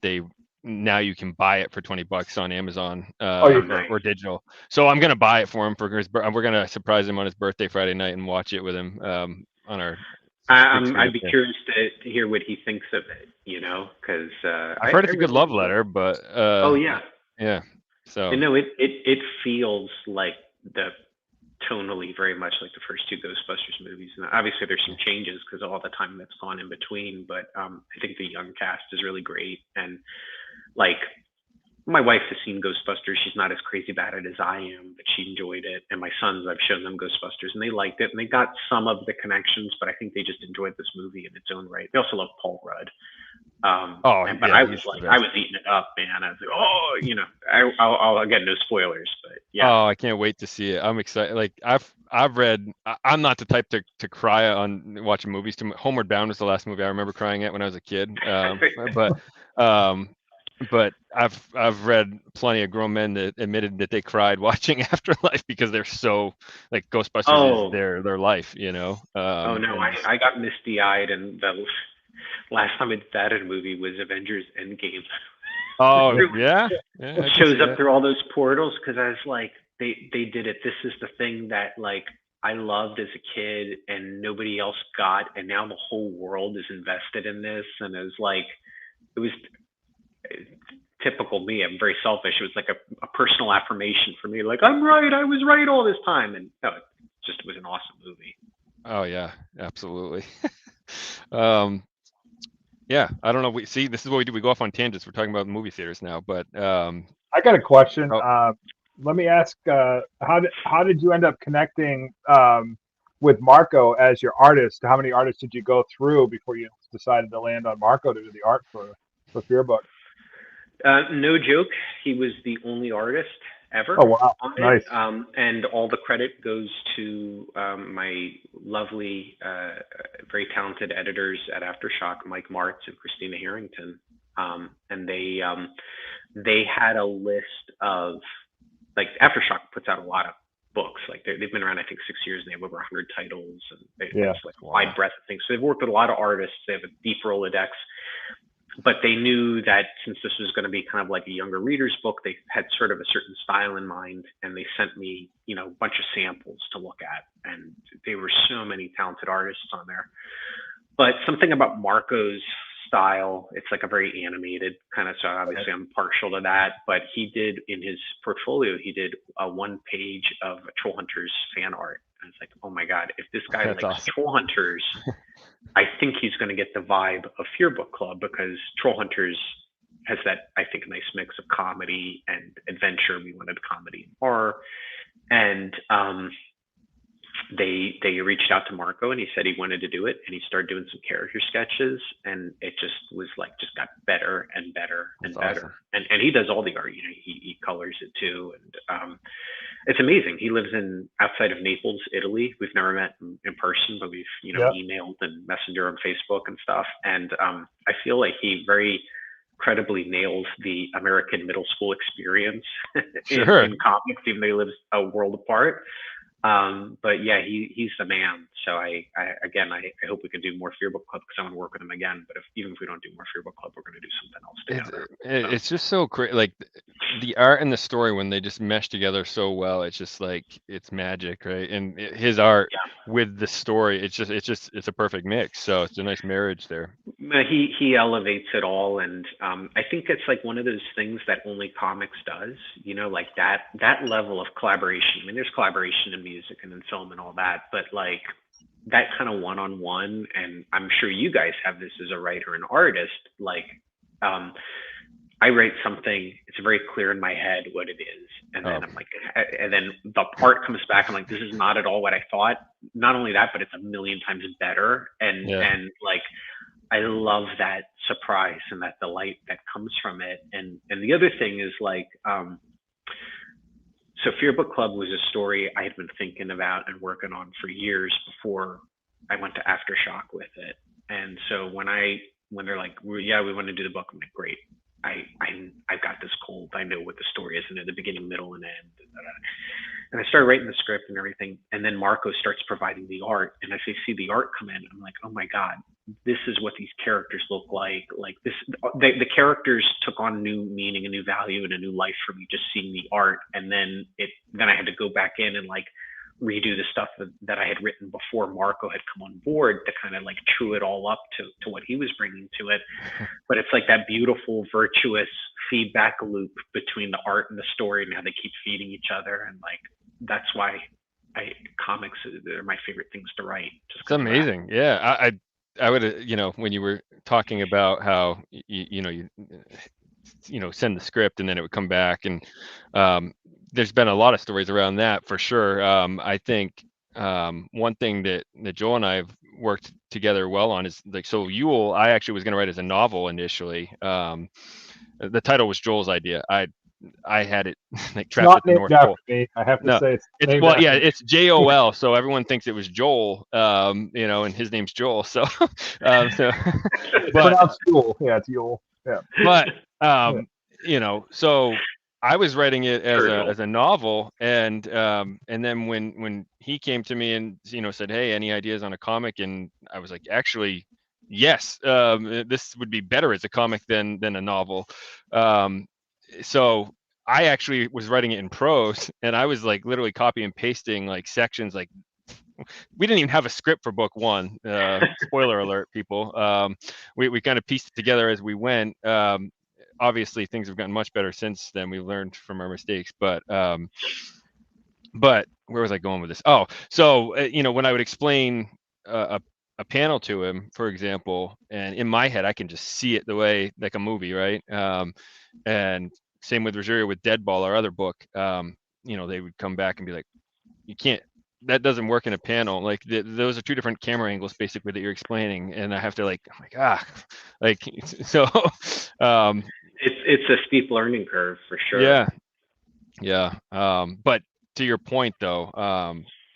now you can buy it for $20 on Amazon or digital. So I'm gonna buy it for him for his. We're gonna surprise him on his birthday Friday night and watch it with him on our. I'd be curious to hear what he thinks of it. Because I've heard it's a good love letter, but yeah. So it feels like tonally very much like the first two Ghostbusters movies, and obviously there's some changes because of all the time that's gone in between. But I think the young cast is really great, and like my wife has seen Ghostbusters. She's not as crazy about it as I am, but she enjoyed it. And my sons, I've shown them Ghostbusters, and they liked it, and they got some of the connections, but I think they just enjoyed this movie in its own right. They also love Paul Rudd. But I was eating it up, man. I was like, I'll again, no spoilers, but yeah. Oh, I can't wait to see it. I'm excited. Like I've read. I'm not the type to cry on watching movies. Homeward Bound was the last movie I remember crying at when I was a kid. But I've read plenty of grown men that admitted that they cried watching Afterlife because they're so like Ghostbusters is their life, I got misty eyed, and the last time I did that in a movie was Avengers Endgame. Oh yeah, it shows up through all those portals because I was like, they did it. This is the thing that like I loved as a kid and nobody else got, and now the whole world is invested in this, and it was typical me. I'm very selfish. It was like a personal affirmation for me. Like, I'm right. I was right all this time. And it was an awesome movie. Oh yeah, absolutely. Yeah, I don't know. This is what we do. We go off on tangents. We're talking about movie theaters now, but I got a question. Let me ask, how did you end up connecting with Marco as your artist? How many artists did you go through before you decided to land on Marco to do the art for Fear Book? No joke. He was the only artist ever. Oh, wow. Nice. And all the credit goes to my lovely, very talented editors at Aftershock, Mike Martz and Christina Harrington. And they had a list of, like, Aftershock puts out a lot of books. Like, they've been around, I think, 6 years, and they have over 100 titles. And it's like a wide breadth of things. So they've worked with a lot of artists. They have a deep Rolodex. But they knew that since this was going to be kind of like a younger reader's book, they had sort of a certain style in mind, and they sent me, a bunch of samples to look at, and there were so many talented artists on there. But something about Marco's style, it's like a very animated kind of style. Obviously, I'm partial to that, but he did in his portfolio, he did a 1 page of Trollhunters fan art. And it's like, oh my God, if this guy likes awesome. Trollhunters, I think he's going to get the vibe of Fear Book Club, because Trollhunters has that, I think, nice mix of comedy and adventure. We wanted comedy and horror. And they reached out to Marco, and he said he wanted to do it, and he started doing some character sketches, and it just got better and better and That's better. Awesome. And he does all the art. He colors it too, and it's amazing. He lives outside of Naples, Italy. We've never met in person, but we've emailed and messenger on Facebook and stuff. And I feel like he very credibly nails the American middle school experience in comics, even though he lives a world apart. But yeah, he's the man. So I hope we can do more Fear Book Club, because I want to work with him again. But even if we don't do more Fear Book Club, we're going to do something else together. It's just so great. Like the art and the story, when they just mesh together so well, it's just like, it's magic, right? And his art with the story, it's a perfect mix. So it's a nice marriage there. He elevates it all, and I think it's like one of those things that only comics does. Like that level of collaboration. I mean, there's collaboration in music and in film and all that, but like that kind of one-on-one, and I'm sure you guys have this as a writer and artist, like I write something, it's very clear in my head what it is. And then I'm like, and then the art comes back. I'm like, this is not at all what I thought. Not only that, but it's a million times better. And like, I love that surprise and that delight that comes from it. And the other thing is like, so Fear Book Club was a story I had been thinking about and working on for years before I went to Aftershock with it. And so when they're like, yeah, we want to do the book, I'm like, great. I've got this cold. I know what the story is in the beginning, middle, and end. And I started writing the script and everything. And then Marco starts providing the art. And as I see the art come in, I'm like, oh my God, this is what these characters look like. Like this, the characters took on new meaning, a new value, and a new life for me just seeing the art. And then I had to go back in and like redo the stuff that I had written before Marco had come on board to kind of like true it all up to what he was bringing to it. But it's like that beautiful, virtuous feedback loop between the art and the story and how they keep feeding each other. And like, that's why comics are my favorite things to write. It's amazing. Yeah. I would, when you were talking about how, you send the script and then it would come back, and there's been a lot of stories around that for sure. I think one thing that Joel and I have worked together well on is like, so Yule, I actually was going to write as a novel initially. The title was Joel's idea. I had it like trapped at the North Pole. Me. I have to say it's JOL, so everyone thinks it was Joel, and his name's Joel. So, but pronounced Yule. Yeah, it's Yule. Yeah. But so I was writing it as a novel, and then when he came to me and said, hey, any ideas on a comic, and I was like, actually, yes, this would be better as a comic than a novel. So I actually was writing it in prose, and I was like literally copy and pasting like sections. Like we didn't even have a script for book one. Spoiler alert, people. We kind of pieced it together as we went. Obviously, things have gotten much better since then. We learned from our mistakes, but where was I going with this? Oh, so when I would explain a panel to him, for example, and in my head I can just see it the way like a movie, right? And same with Rogerio with Deadball, our other book. They would come back and be like, you can't, that doesn't work in a panel. Like those are two different camera angles basically that you're explaining, and I have to like, I'm like, so it's a steep learning curve for sure. Yeah. But to your point though,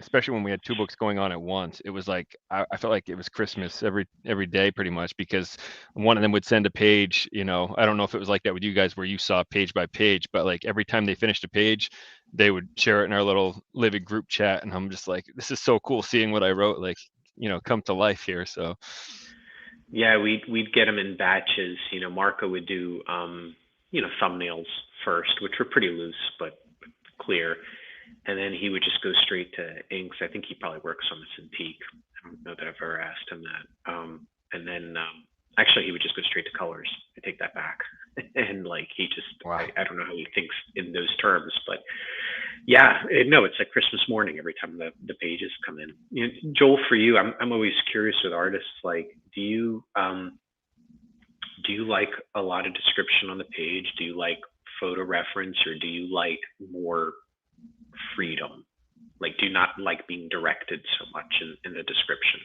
especially when we had two books going on at once, it was like I felt like it was Christmas every day pretty much, because one of them would send a page. I don't know if it was like that with you guys where you saw page by page, but like every time they finished a page, they would share it in our little Livid group chat, and I'm just like, this is so cool seeing what I wrote like come to life here. So yeah, we'd get them in batches. Marco would do thumbnails first, which were pretty loose but clear. And then he would just go straight to inks. I think he probably works on the Cintiq. I don't know that I've ever asked him that. And then actually he would just go straight to colors. I take that back. And like he just, wow. I don't know how he thinks in those terms, but yeah, it's like Christmas morning every time the pages come in. Joel, for you, I'm always curious with artists. Like, do you like a lot of description on the page? Do you like photo reference, or do you like more freedom? Like, do you not like being directed so much in the description?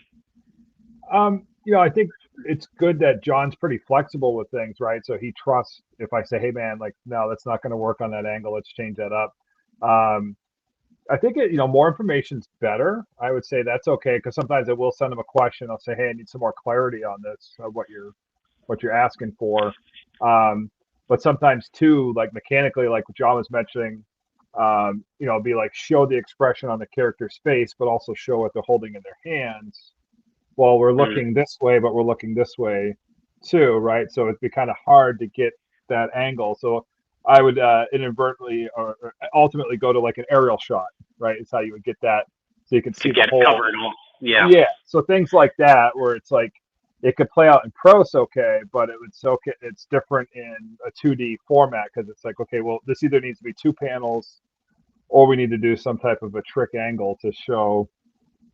I think it's good that John's pretty flexible with things, right? So he trusts if I say, hey man, like, no, that's not going to work on that angle, let's change that up. I think more information's better. I would say that's okay, because sometimes I will send them a question. I'll say, hey, I need some more clarity on this, what you're asking for. But sometimes too, like mechanically, like what John was mentioning, be like, show the expression on the character's face, but also show what they're holding in their hands. Well, we're looking this way, but we're looking this way too, right? So it'd be kind of hard to get that angle. So I would inadvertently or ultimately go to like an aerial shot, right? It's how you would get that, so you can see the whole. Covered all. Yeah. Yeah. So things like that, where it's like it could play out in prose okay, but it's different in a 2D format, because it's like, okay, well, this either needs to be two panels, or we need to do some type of a trick angle to show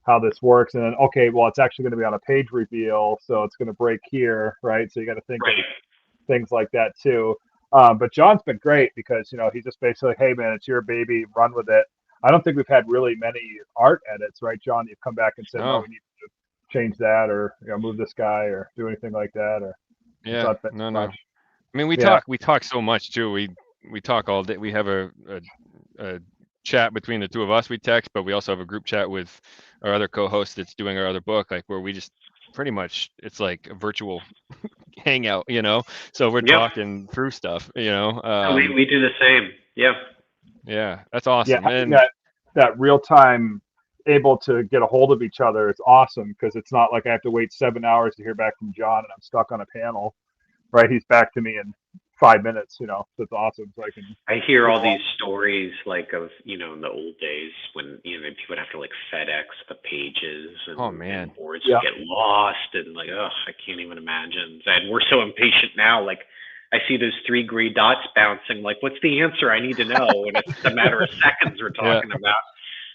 how this works. And then, okay, well, it's actually going to be on a page reveal, so it's going to break here, right? So you got to think of things like that too. But John's been great because, he's just basically like, hey man, it's your baby, run with it. I don't think we've had really many art edits, right, John? You've come back and said, no, Oh, we need to change that, or move this guy, or do anything like that, or it's yeah. not that No, no. much. I mean, we Yeah, talk so much too. We talk all day. We have a chat between the two of us. We text, but we also have a group chat with our other co-host that's doing our other book, like where we just pretty much, it's like a virtual hangout, So we're Yep. talking through stuff, We do the same. Yeah. Yeah, that's yeah, awesome. having And that real time able to get a hold of each other, it's awesome because it's not like I have to wait 7 hours to hear back from John and I'm stuck on a panel, right? He's back to me in 5 minutes, so it's awesome. So I can. I hear all these stories like of, in the old days when, people would have to like FedEx the pages oh and man, boards Yeah. would get lost and like, oh, I can't even imagine. And we're so impatient now. Like I see those 3 gray dots bouncing. Like, what's the answer? I need to know. And it's a matter of seconds we're talking about.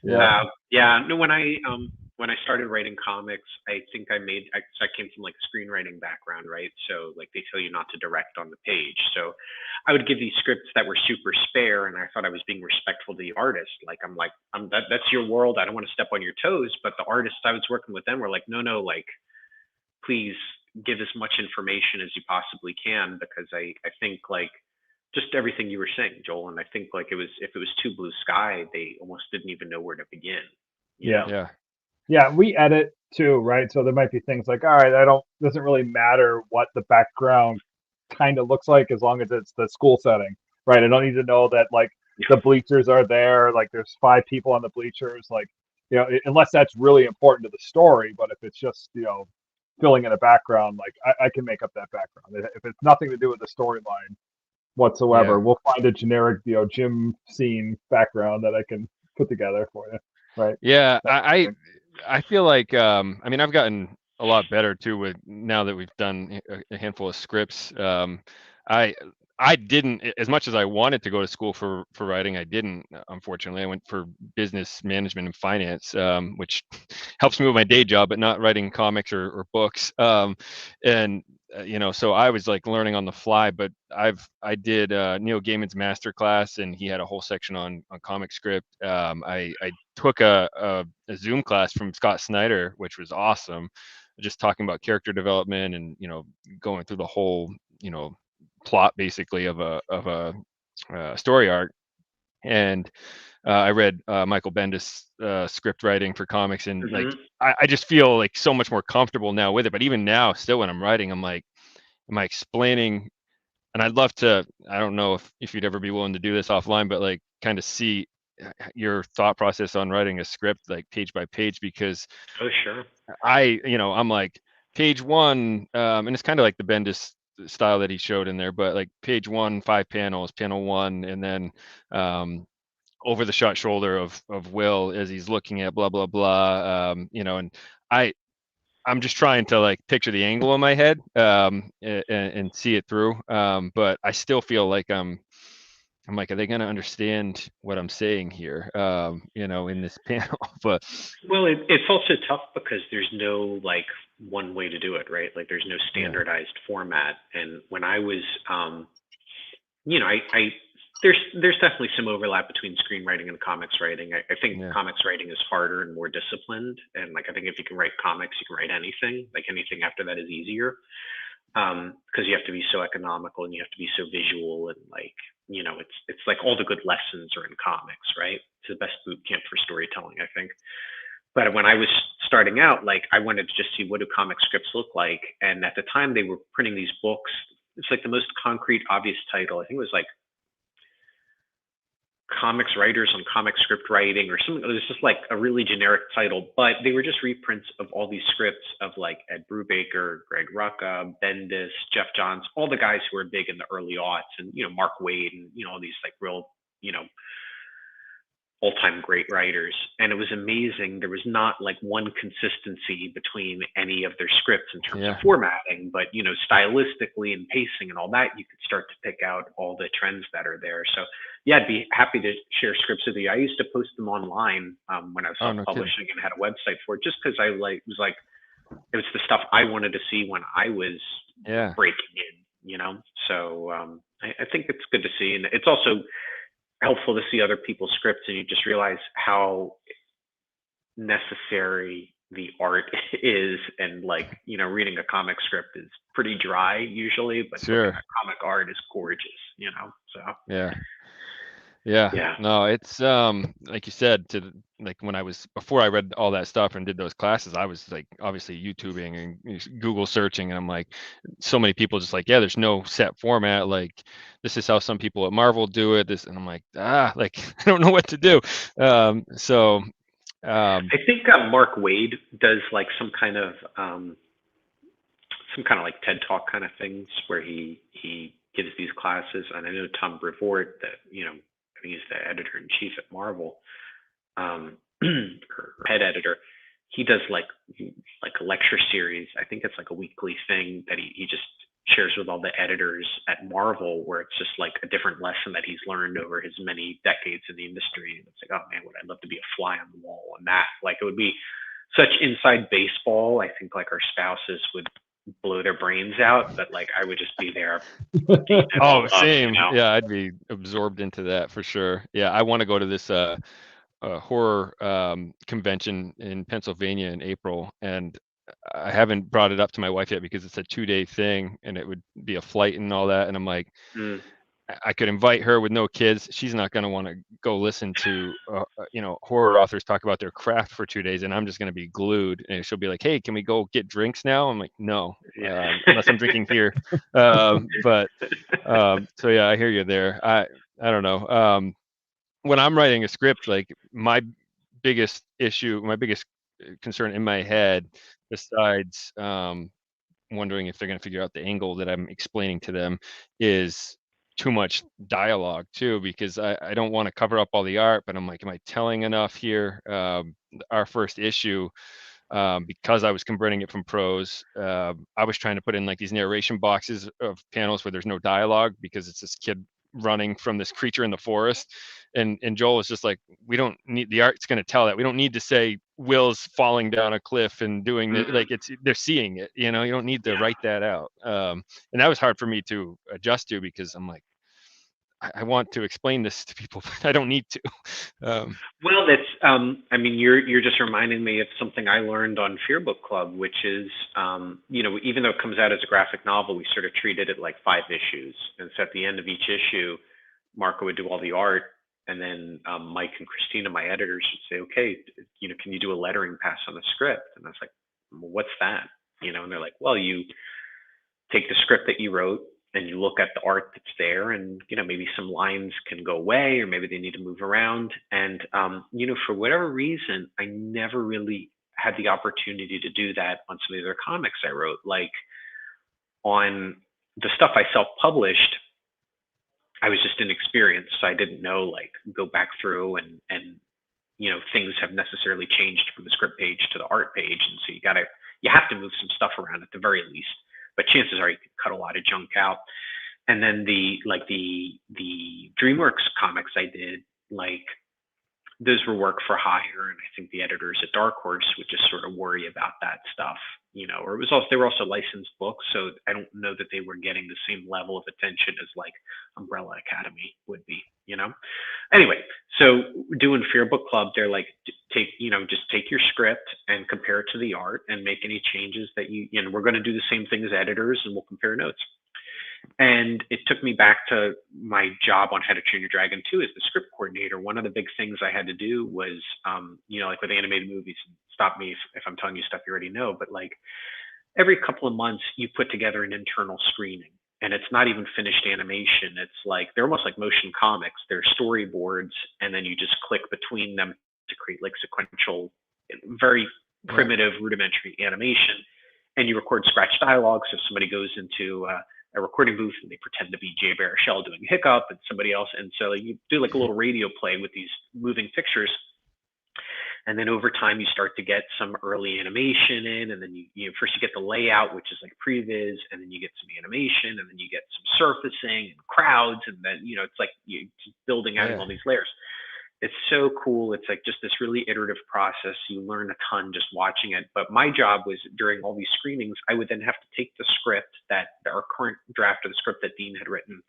Yeah. No, when I started writing comics, I think I came from like a screenwriting background, right? So like they tell you not to direct on the page. So I would give these scripts that were super spare, and I thought I was being respectful to the artist. Like that's your world. I don't want to step on your toes. But the artists I was working with then were like, no, like please give as much information as you possibly can, because I think like just everything you were saying, Joel, and I think like if it was too blue sky, they almost didn't even know where to begin. You Yeah. know? yeah, Yeah, we edit too, right? So there might be things like, all right, doesn't really matter what the background kind of looks like as long as it's the school setting, right? I don't need to know that like the bleachers are there, like there's 5 people on the bleachers, like, unless that's really important to the story. But if it's just, filling in a background, like I can make up that background. If it's nothing to do with the storyline whatsoever, yeah, we'll find a generic, gym scene background that I can put together for you, right? yeah. That kind of thing. I feel like I mean, I've gotten a lot better too with now that we've done a handful of scripts. I I didn't, as much as I wanted to go to school for writing, I didn't. Unfortunately, I went for business management and finance, which helps me with my day job, but not writing comics or books. And so I was like learning on the fly. But I did Neil Gaiman's master class, and he had a whole section on comic script. I took a Zoom class from Scott Snyder, which was awesome, just talking about character development and going through the whole plot basically of a story arc. And I read Michael Bendis script writing for comics, and like Mm-hmm. I just feel like so much more comfortable now with it. But even now, still when I'm writing, I'm like, am I explaining? And I'd love to. I don't know if you'd ever be willing to do this offline, but like kind of see your thought process on writing a script like page by page, because Oh, sure. I'm like page one, and it's kind of like the Bendis style that he showed in there, but like page one, 5 panels, panel one, and then over the shot shoulder of Will as he's looking at blah blah blah, and I I'm just trying to like picture the angle in my head, and see it through, but I still feel like I'm like, are they going to understand what I'm saying here, in this panel? But Well, it's also tough because there's no like one way to do it, right? Like there's no yeah, standardized format. And when I was, I there's definitely some overlap between screenwriting and comics writing. I think yeah, comics writing is harder and more disciplined. And like I think if you can write comics, you can write anything. Like anything after that is easier, because you have to be so economical and you have to be so visual, and like it's like all the good lessons are in comics, right? It's the best boot camp for storytelling, I think. But when I was starting out, like I wanted to just see what do comic scripts look like. And at the time they were printing these books. It's like the most concrete, obvious title. I think it was like Comics Writers on Comic Script Writing or something. It was just like a really generic title, but they were just reprints of all these scripts of like Ed Brubaker, Greg Rucka, Bendis, Jeff Johns, all the guys who were big in the early aughts, and Mark Waid, and all these like real all-time great writers. And it was amazing. There was not like one consistency between any of their scripts in terms of yeah, formatting, but stylistically and pacing and all that, you could start to pick out all the trends that are there. So yeah, I'd be happy to share scripts with you. I used to post them online when I was oh no kidding, self-publishing and had a website for it, just because I it was the stuff I wanted to see when I was yeah. breaking in. So I think it's good to see, and it's also helpful to see other people's scripts, and you just realize how necessary the art is. And like, reading a comic script is pretty dry usually, but looking Sure. at comic art is gorgeous, so Yeah. Yeah. yeah. No, it's like you said, like before I read all that stuff and did those classes, I was like obviously YouTubing and Google searching, and I'm like, so many people just like, yeah, there's no set format. Like, this is how some people at Marvel do it. And I'm like, like I don't know what to do. So I think Mark Wade does like some kind of like TED Talk kind of things where he gives these classes. And I know Tom Brevoort, that I think he's the editor in chief at Marvel, or head editor. He does like a lecture series. I think it's like a weekly thing that he just shares with all the editors at Marvel, where it's just like a different lesson that he's learned over his many decades in the industry. And it's like, oh man, would I love to be a fly on the wall on that? Like, it would be such inside baseball. I think like our spouses would blow their brains out, but like I would just be there. Oh, same. Yeah, I'd be absorbed into that for sure. Yeah, I want to go to this horror convention in Pennsylvania in April, and I haven't brought it up to my wife yet because it's a 2-day thing, and it would be a flight and all that. And I'm like, I could invite her with no kids. She's not going to want to go listen to, horror authors talk about their craft for 2 days, and I'm just going to be glued. And she'll be like, "Hey, can we go get drinks now?" I'm like, "No, unless I'm drinking here." So yeah, I hear you there. I don't know. When I'm writing a script, like my biggest concern in my head, besides wondering if they're going to figure out the angle that I'm explaining to them, is too much dialogue too, because I don't want to cover up all the art, but I'm like, am I telling enough here? Our first issue, because I was converting it from prose, I was trying to put in like these narration boxes of panels where there's no dialogue, because it's this kid running from this creature in the forest, and Joel was just like, we don't need, the art's going to tell that, we don't need to say Will's falling down a cliff and doing it, like they're seeing it, you don't need to write that out. And that was hard for me to adjust to, because I'm like, I want to explain this to people, but I don't need to. Well, that's you're just reminding me of something I learned on Fear Book Club, which is even though it comes out as a graphic novel, we sort of treated it like 5 issues. And so at the end of each issue, Marco would do all the art, and then Mike and Christina, my editors, would say, okay, can you do a lettering pass on the script? And I was like, well, what's that? And they're like, well, you take the script that you wrote and you look at the art that's there, and maybe some lines can go away, or maybe they need to move around. And for whatever reason, I never really had the opportunity to do that on some of the other comics I wrote. Like on the stuff I self-published, I was just inexperienced, so I didn't know, like, go back through and things have necessarily changed from the script page to the art page, and so you have to move some stuff around at the very least. But chances are you could cut a lot of junk out. And then the DreamWorks comics I did, like, those were work for hire, and I think the editors at Dark Horse would just sort of worry about that stuff, or they were also licensed books, so I don't know that they were getting the same level of attention as like Umbrella Academy would be, Anyway, so doing Fear Book Club, they're like, just take your script and compare it to the art and make any changes that we're going to do the same thing as editors, and we'll compare notes. And it took me back to my job on How to Train Your Dragon 2 as the script coordinator. One of the big things I had to do was, like with animated movies, stop me if I'm telling you stuff you already know, but like every couple of months you put together an internal screening. And it's not even finished animation. It's like, they're almost like motion comics. They're storyboards, and then you just click between them to create like sequential, very primitive, rudimentary animation. And you record scratch dialogue. So if somebody goes into a recording booth and they pretend to be Jay Baruchel doing Hiccup and somebody else. And so you do like a little radio play with these moving pictures. And then over time, you start to get some early animation in, and then you first you get the layout, which is like previs, and then you get some animation, and then you get some surfacing and crowds, and then it's like you building out all these layers. It's so cool. It's like just this really iterative process. You learn a ton just watching it. But my job was, during all these screenings, I would then have to take the script, our current draft of the script that Dean had written,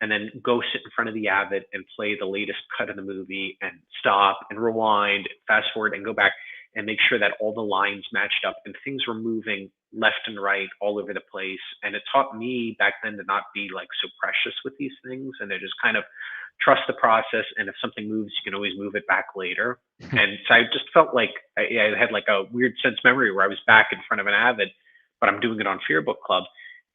and then go sit in front of the Avid and play the latest cut of the movie and stop and rewind, fast forward and go back and make sure that all the lines matched up and things were moving left and right all over the place. And it taught me back then to not be like so precious with these things and to just kind of trust the process. And if something moves, you can always move it back later. And so I just felt like I had like a weird sense memory where I was back in front of an Avid, but I'm doing it on Fear Book Club.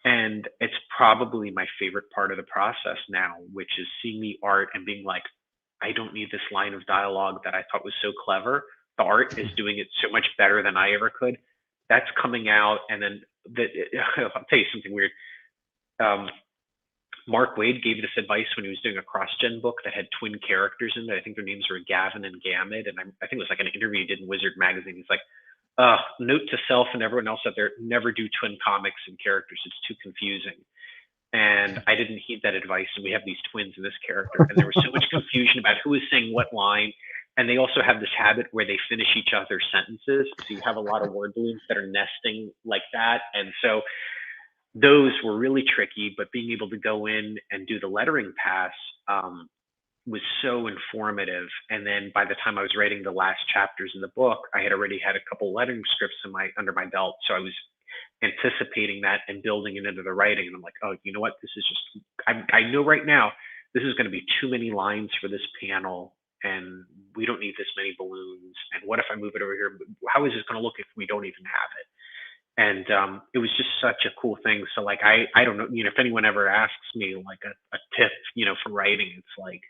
And it's probably my favorite part of the process now, which is seeing the art and being like, I don't need this line of dialogue that I thought was so clever. The art is doing it so much better than I ever could. That's coming out. And then I'll tell you something weird. Mark Waid gave this advice when he was doing a cross-gen book that had twin characters in it. I think their names were Gavin and Gamid. And I think it was like an interview he did in Wizard magazine. He's like, note to self and everyone else out there, never do twin comics and characters. It's too confusing. And I didn't heed that advice. And we have these twins in this character. And there was so much confusion about who is saying what line. And they also have this habit where they finish each other's sentences. So you have a lot of word balloons that are nesting like that. And so those were really tricky, but being able to go in and do the lettering pass was so informative. And then by the time I was writing the last chapters in the book, I had already had a couple lettering scripts under my belt. So I was anticipating that and building it into the writing. And I'm like, oh, you know what? This is just, I know right now, this is going to be too many lines for this panel. And we don't need this many balloons. And what if I move it over here? How is this going to look if we don't even have it? And it was just such a cool thing. So like, I don't know, if anyone ever asks me like a tip, for writing, it's like,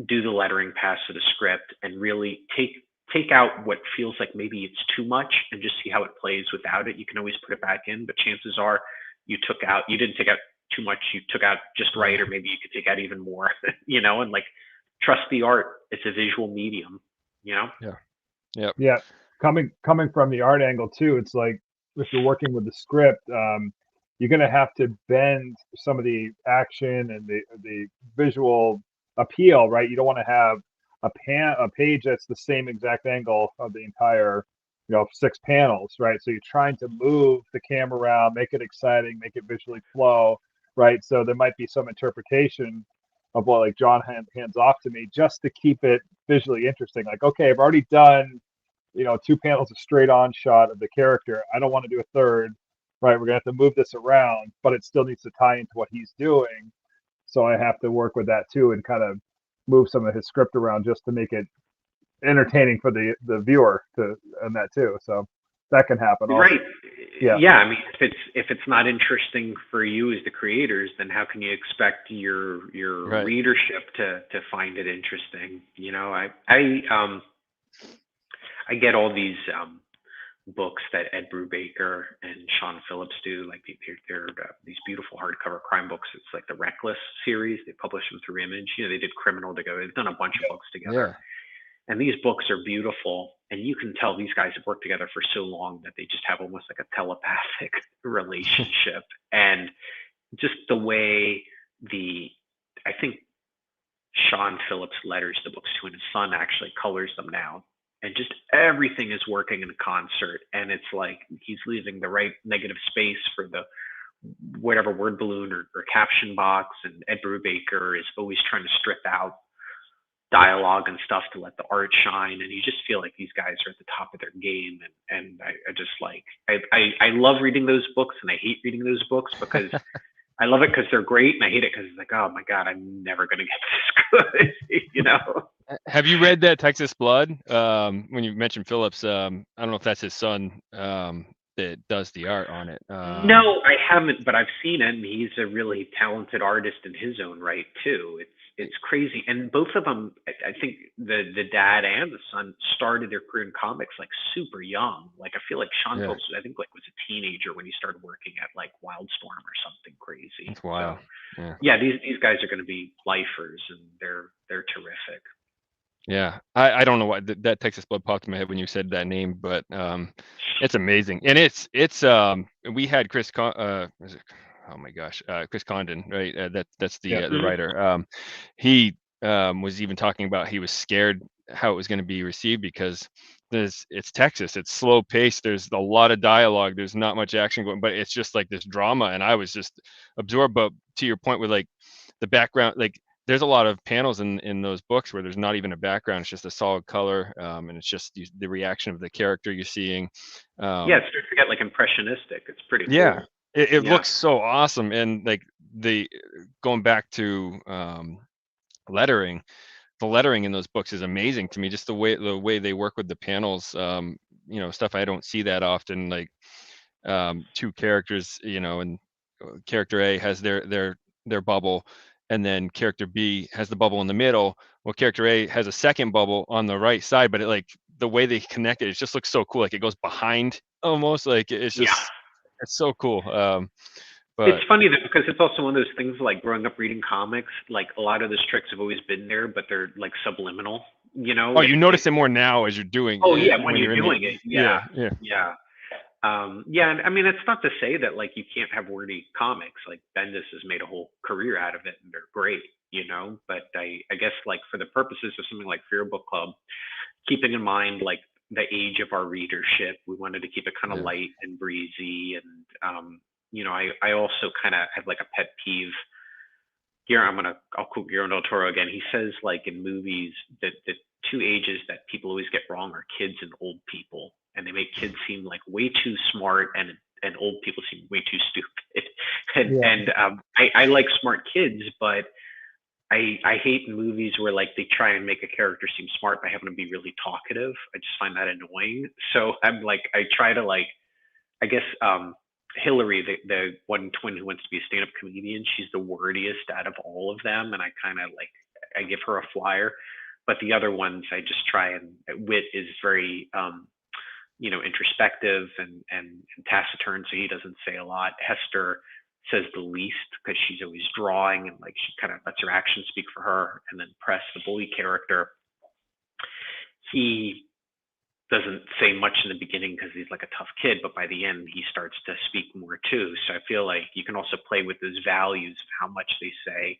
do the lettering pass of the script and really take out what feels like maybe it's too much and just see how it plays without it. You can always put it back in, but chances are you didn't take out too much. You took out just right, or maybe you could take out even more, and like, trust the art. It's a visual medium, Yeah. Yeah. Coming from the art angle too, it's like if you're working with the script, you're going to have to bend some of the action and the visual appeal, right? You don't want to have a page that's the same exact angle of the entire 6 panels, right? So you're trying to move the camera around, make it exciting, make it visually flow, right? So there might be some interpretation of what like John hands off to me just to keep it visually interesting. Like, okay, I've already done 2 panels of straight on shot of the character. I don't want to do a third, right? We're gonna have to move this around, but it still needs to tie into what he's doing. So I have to work with that too and kind of move some of his script around just to make it entertaining for the viewer and that too. So that can happen also. Right. Yeah. I mean, if it's not interesting for you as the creators, then how can you expect your right. readership to find it interesting? I get all these books that Ed Brubaker and Sean Phillips do, like they're these beautiful hardcover crime books. It's like the Reckless series. They publish them through Image. They did Criminal together. They've done a bunch of books together. Yeah. And these books are beautiful. And you can tell these guys have worked together for so long that they just have almost like a telepathic relationship. And just the way I think Sean Phillips letters the books to, and his son actually colors them now. And just everything is working in concert. And it's like he's leaving the right negative space for the whatever word balloon or caption box. And Ed Brubaker is always trying to strip out dialogue and stuff to let the art shine. And you just feel like these guys are at the top of their game. And I just like, I love reading those books and I hate reading those books because I love it because they're great. And I hate it because it's like, oh my God, I'm never going to get this good, Have you read that Texas Blood? When you mentioned Phillips, I don't know if that's his son that does the art on it. No, I haven't, but I've seen it, and he's a really talented artist in his own right too. It's crazy, and both of them, I think the dad and the son started their career in comics like super young. Like I feel like Sean Phillips, I think like was a teenager when he started working at like Wildstorm or something crazy. That's wild. So, yeah, these guys are going to be lifers, and they're terrific. Yeah, I don't know why that Texas Blood popped in my head when you said that name, but it's amazing, and it's we had Chris Chris Condon, right? That's the writer. He was even talking about he was scared how it was going to be received because it's Texas, it's slow paced, there's a lot of dialogue, there's not much action going, but it's just like this drama, and I was just absorbed. But to your point with like the background, like there's a lot of panels in those books where there's not even a background, it's just a solid color, and it's just the reaction of the character you're seeing. Yeah, it starts to get like impressionistic. It's pretty cool. Yeah, it Yeah. looks so awesome. And like going back to lettering, the lettering in those books is amazing to me. Just the way they work with the panels, you know, stuff I don't see that often, like two characters, you know, and character A has their bubble, and then character B has the bubble in the middle. Well, character A has a second bubble on the right side, but it, like the way they connect it just looks so cool. Like it goes behind almost, like it's just it's so cool. But it's funny though, because it's also one of those things, like growing up reading comics, like a lot of those tricks have always been there, but they're like subliminal, you know? Oh, you notice it more now as you're doing Oh it. yeah, when you're doing it. Yeah. Yeah. Yeah. Yeah, and I mean, it's not to say that like you can't have wordy comics. Like Bendis has made a whole career out of it, and they're great, you know. But I guess like for the purposes of something like Fear Book Club, keeping in mind like the age of our readership, we wanted to keep it kind of light and breezy. And you know, I also kind of have like a pet peeve. Here I'll quote Guillermo del Toro again. He says like in movies that the two ages that people always get wrong are kids and old people, and they make kids seem like way too smart and old people seem way too stupid. I like smart kids, but I hate movies where like they try and make a character seem smart by having to be really talkative. I just find that annoying. So I'm like, I try to like, I guess Hillary, the one twin who wants to be a stand-up comedian, she's the wordiest out of all of them, and I kind of like, I give her a flyer. But the other ones, I just try and Wit is very, you know, introspective and taciturn, so he doesn't say a lot. Hester says the least because she's always drawing, and like she kind of lets her actions speak for her. And then Press, the bully character, he doesn't say much in the beginning because he's like a tough kid, but by the end he starts to speak more too. So I feel like you can also play with those values of how much they say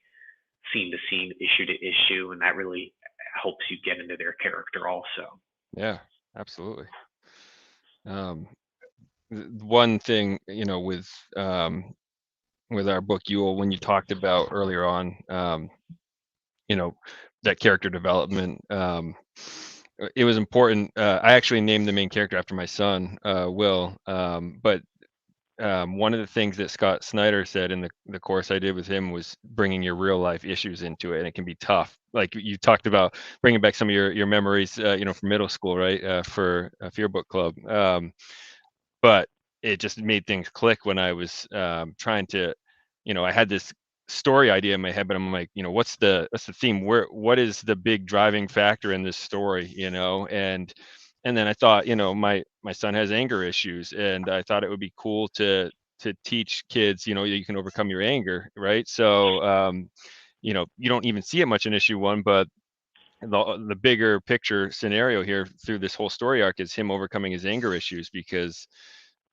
scene to scene, issue to issue, and that really helps you get into their character also. Yeah, absolutely. One thing, you know, with our book Yule, when you talked about earlier on, you know, that character development, it was important. I actually named the main character after my son, Will, but one of the things that Scott Snyder said in the course I did with him was bringing your real life issues into it, and it can be tough. Like you talked about bringing back some of your memories, you know, from middle school, right? For Fear Book Club, but it just made things click when I was trying to, you know, I had this story idea in my head, but I'm like, you know, what's the theme? What is the big driving factor in this story, you know? And then I thought, you know, my son has anger issues, and I thought it would be cool to teach kids, you know, you can overcome your anger, right? So you know, you don't even see it much in issue 1, but the bigger picture scenario here through this whole story arc is him overcoming his anger issues, because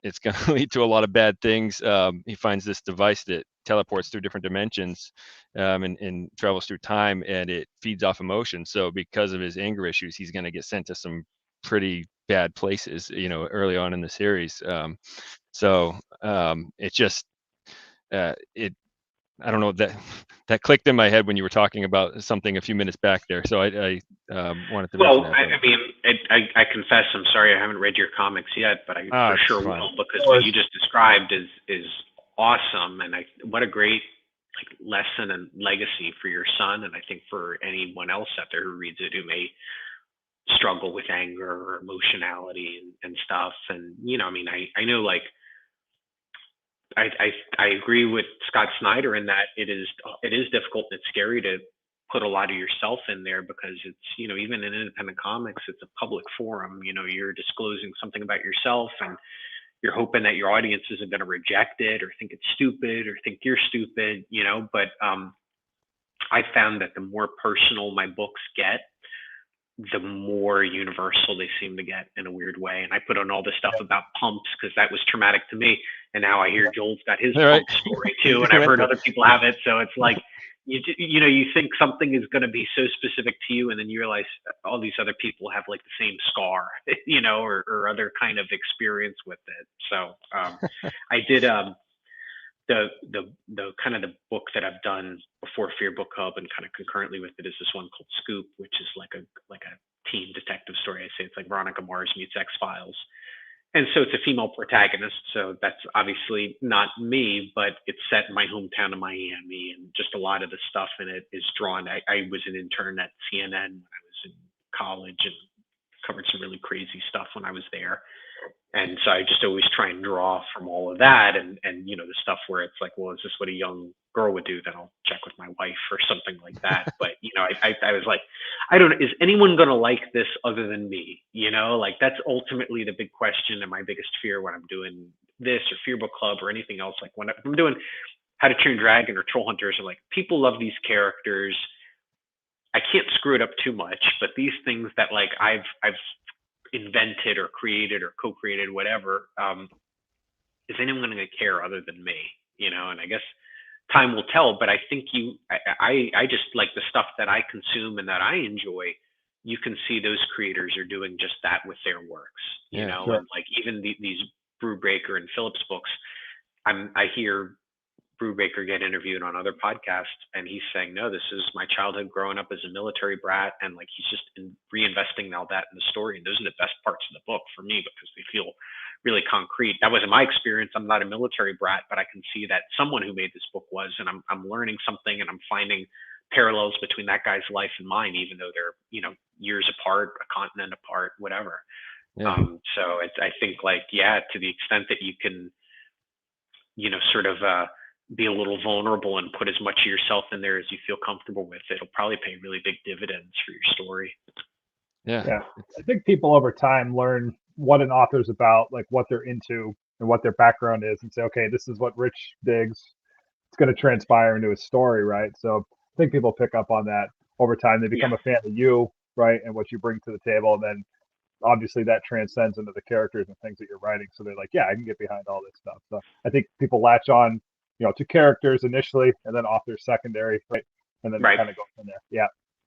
it's going to lead to a lot of bad things. He finds this device that teleports through different dimensions, and travels through time, and it feeds off emotion. So because of his anger issues, he's going to get sent to some pretty bad places, you know, early on in the series. It just, I don't know, that clicked in my head when you were talking about something a few minutes back there. So I wanted to mention that. I mean, I confess, I'm sorry, I haven't read your comics yet, but I for sure will, because what you just described is awesome. And what a great like lesson and legacy for your son. And I think for anyone else out there who reads it, who may struggle with anger or emotionality and stuff. And, you know, I mean, I know like, I agree with Scott Snyder in that it is difficult and it's scary to put a lot of yourself in there, because it's, you know, even in independent comics, it's a public forum. You know, you're disclosing something about yourself, and you're hoping that your audience isn't going to reject it or think it's stupid or think you're stupid, you know. But I found that the more personal my books get, the more universal they seem to get in a weird way. And I put on all this stuff about pumps because that was traumatic to me. And now I hear Joel's got his pump story too. And I've heard other people have it. So it's like, you know, you think something is going to be so specific to you, and then you realize all these other people have like the same scar, you know, or other kind of experience with it. So I did, the kind of the book that I've done before Fear Book Club and kind of concurrently with it is this one called Scoop, which is like a teen detective story. I say it's like Veronica Mars meets X-Files. And so it's a female protagonist. So that's obviously not me, but it's set in my hometown of Miami, and just a lot of the stuff in it is drawn. I was an intern at CNN when I was in college and covered some really crazy stuff when I was there. And so I just always try and draw from all of that, and you know, the stuff where it's like, well, is this what a young girl would do? Then I'll check with my wife or something like that. But you know, I was like, I don't know, is anyone going to like this other than me? You know, like that's ultimately the big question and my biggest fear when I'm doing this or Fear Book Club or anything else. Like when I'm doing How to Train Your Dragon or Trollhunters, or like, people love these characters. I can't screw it up too much, but these things that like I've invented or created or co-created, whatever, is anyone going to care other than me? You know, and I guess time will tell, but I think I just like the stuff that I consume and that I enjoy. You can see those creators are doing just that with their works, you know, sure. And like even these Brubaker and Phillips books, I hear Brubaker get interviewed on other podcasts, and he's saying, no, this is my childhood growing up as a military brat, and like he's just reinvesting all that in the story, and those are the best parts of the book for me because they feel really concrete. That wasn't my experience. I'm not a military brat, but I can see that someone who made this book was, and I'm learning something, and I'm finding parallels between that guy's life and mine, even though they're, you know, years apart, a continent apart, whatever. Yeah. So I think like, yeah, to the extent that you can, you know, sort of be a little vulnerable and put as much of yourself in there as you feel comfortable with, it'll probably pay really big dividends for your story. Yeah. I think people over time learn what an author's about, like what they're into and what their background is, and say, okay, this is what Rich digs. It's going to transpire into a story, right? So I think people pick up on that over time. They become a fan of you, right, and what you bring to the table, and then obviously that transcends into the characters and things that you're writing. So they're like, yeah, I can get behind all this stuff. So I think people latch on, you know, to characters initially, and then authors secondary, right? And then they kind of go from there. Yeah.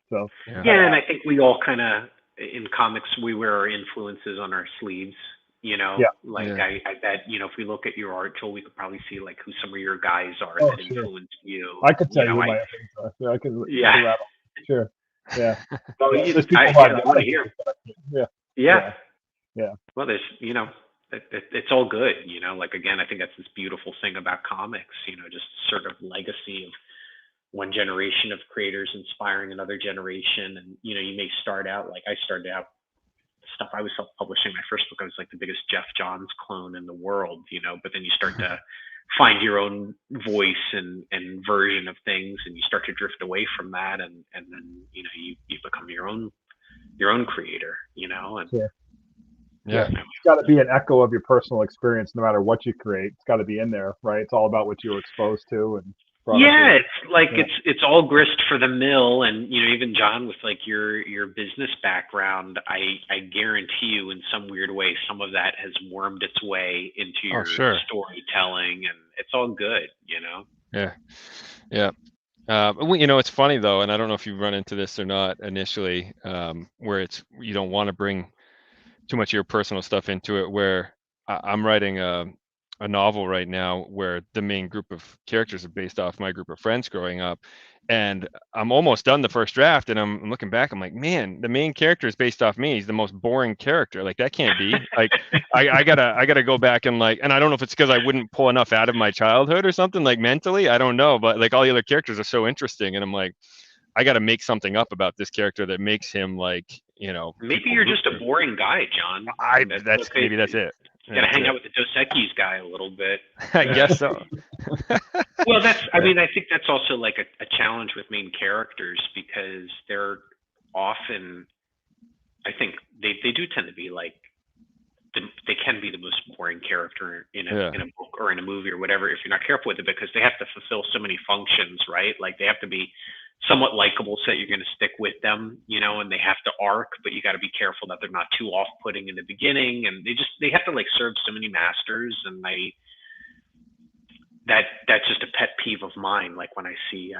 So and I think we all kind of, in comics, we wear our influences on our sleeves. You know, I bet, you know, if we look at your art, Joel, we could probably see like who some of your guys are that influenced you. I could tell you who my things are. Yeah, I can. Sure. Yeah. Well, I want to hear. Yeah. Well, there's, you know, it's all good, you know, like, again, I think that's this beautiful thing about comics, you know, just sort of legacy of one generation of creators inspiring another generation. And, you know, you may start out, like I started out, stuff I was self-publishing. My first book, I was like the biggest Jeff Johns clone in the world, you know, but then you start to find your own voice and version of things, and you start to drift away from that. And then, you know, you become your own creator, you know, and it's got to be an echo of your personal experience, no matter what you create. It's got to be in there, right? It's all about what you were exposed to, and it's like it's all grist for the mill. And you know, even John, with like your business background, I guarantee you, in some weird way, some of that has wormed its way into your storytelling, and it's all good, you know. You know, it's funny though, and I don't know if you've run into this or not initially, where it's, you don't want to bring too much of your personal stuff into it, where I'm writing a novel right now where the main group of characters are based off my group of friends growing up, and I'm almost done the first draft, and I'm looking back, I'm like, man, the main character is based off me. He's the most boring character. Like, that can't be. Like, I gotta go back and like, and I don't know if it's because I wouldn't pull enough out of my childhood or something, like mentally, I don't know, but like all the other characters are so interesting, and I'm like, I got to make something up about this character that makes him, like, you know. Maybe you're just a boring guy, John. Maybe that's it. You gotta hang out with the Dos Equis guy a little bit. I guess so. Well, I mean, I think that's also like a challenge with main characters, because they're often, I think they do tend to be like, they can be the most boring character in a book or in a movie or whatever, if you're not careful with it, because they have to fulfill so many functions, right? Like, they have to be somewhat likable so that you're going to stick with them, you know, and they have to arc, but you got to be careful that they're not too off-putting in the beginning, and they have to like serve so many masters, and that's just a pet peeve of mine. Like, when I see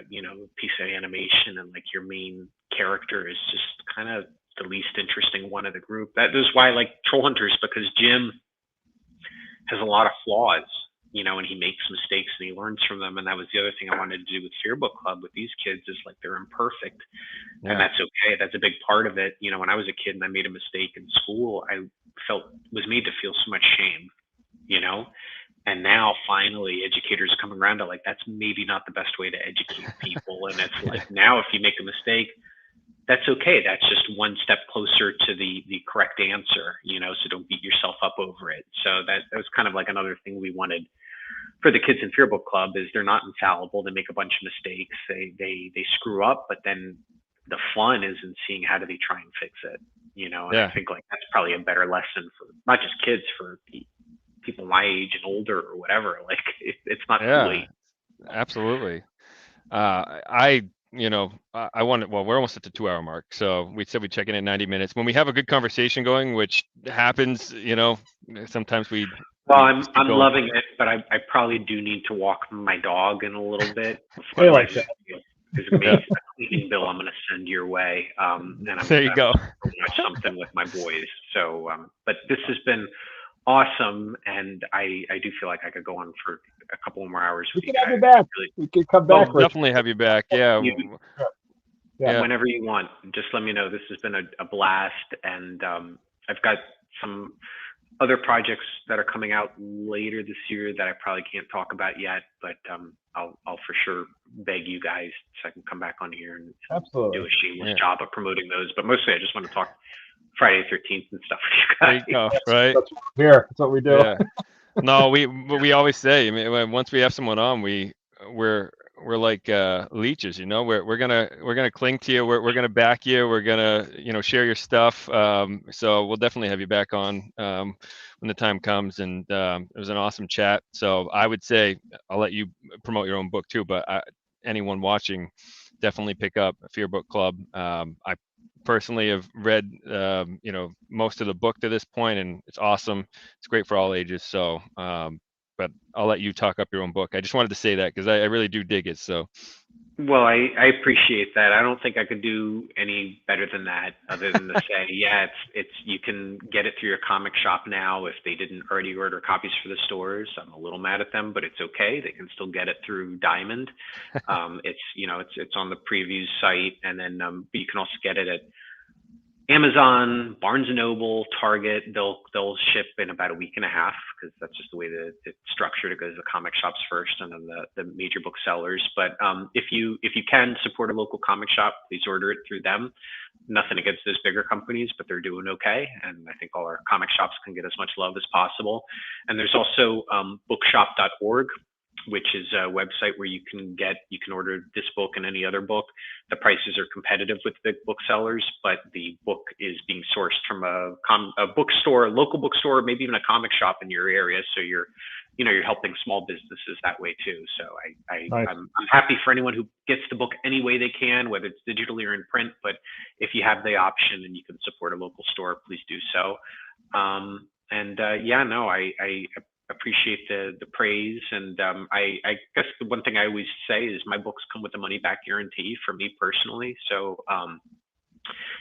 you know, a piece of animation and like your main character is just kind of the least interesting one of the group. That is why I like Trollhunters, because Jim has a lot of flaws, you know, and he makes mistakes and he learns from them. And that was the other thing I wanted to do with Fear Book Club with these kids is like they're imperfect, and that's okay. That's a big part of it. You know, when I was a kid and I made a mistake in school, I was made to feel so much shame, you know. And now finally educators are coming around to like, that's maybe not the best way to educate people. And it's like, now if you make a mistake, that's okay. That's just one step closer to the correct answer, you know, so don't beat yourself up over it. So that was kind of like another thing we wanted for the kids in Fear Book Club is they're not infallible. They make a bunch of mistakes. They screw up, but then the fun is in seeing how do they try and fix it, you know. And I think like that's probably a better lesson for not just kids, for people my age and older or whatever. Like it's not too late. Absolutely. I wanted, well, we're almost at the 2-hour mark. So we said we'd check in at 90 minutes. When we have a good conversation going, which happens, you know, sometimes well, I'm loving it, but I probably do need to walk my dog in a little bit. I like that. There's a cleaning bill I'm going to send your way. And there you go. Watch something with my boys. So, but this has been awesome, and I do feel like I could go on for a couple more hours. We can have you back. We can come back. We'll definitely have you back. Yeah. Whenever you want, just let me know. This has been a blast, and I've got some other projects that are coming out later this year that I probably can't talk about yet, but I'll for sure beg you guys so I can come back on here and do a shameless job of promoting those. But mostly I just want to talk Friday the 13th and stuff for you guys. There you go, right? That's what we're here. That's what we do. Yeah. No, we always say, I mean, once we have someone on, we're like leeches, you know. We're gonna cling to you. We're gonna back you. We're gonna, you know, share your stuff. So we'll definitely have you back on when the time comes. And it was an awesome chat. So I would say I'll let you promote your own book too. But anyone watching, definitely pick up Fear Book Club. I personally have read you know, most of the book to this point, and it's awesome. It's great for all ages. So but I'll let you talk up your own book. I just wanted to say that because I really do dig it. So well, I appreciate that. I don't think I could do any better than that, other than to say, yeah, it's you can get it through your comic shop now if they didn't already order copies for the stores. I'm a little mad at them, but it's okay. They can still get it through Diamond. It's, you know, it's on the previews site, and then but you can also get it at Amazon, Barnes & Noble, Target. They'll ship in about a week and a half, because that's just the way that it's structured. It goes to the comic shops first and then the major booksellers. But if you can support a local comic shop, please order it through them. Nothing against those bigger companies, but they're doing okay. And I think all our comic shops can get as much love as possible. And there's also bookshop.org, which is a website where you can order this book and any other book. The prices are competitive with big booksellers, but the book is being sourced from a bookstore, a local bookstore, maybe even a comic shop in your area. So you're helping small businesses that way too. So I'm happy for anyone who gets the book any way they can, whether it's digitally or in print. But if you have the option and you can support a local store, please do so. I appreciate the praise, and I guess the one thing I always say is my books come with a money back guarantee for me personally. So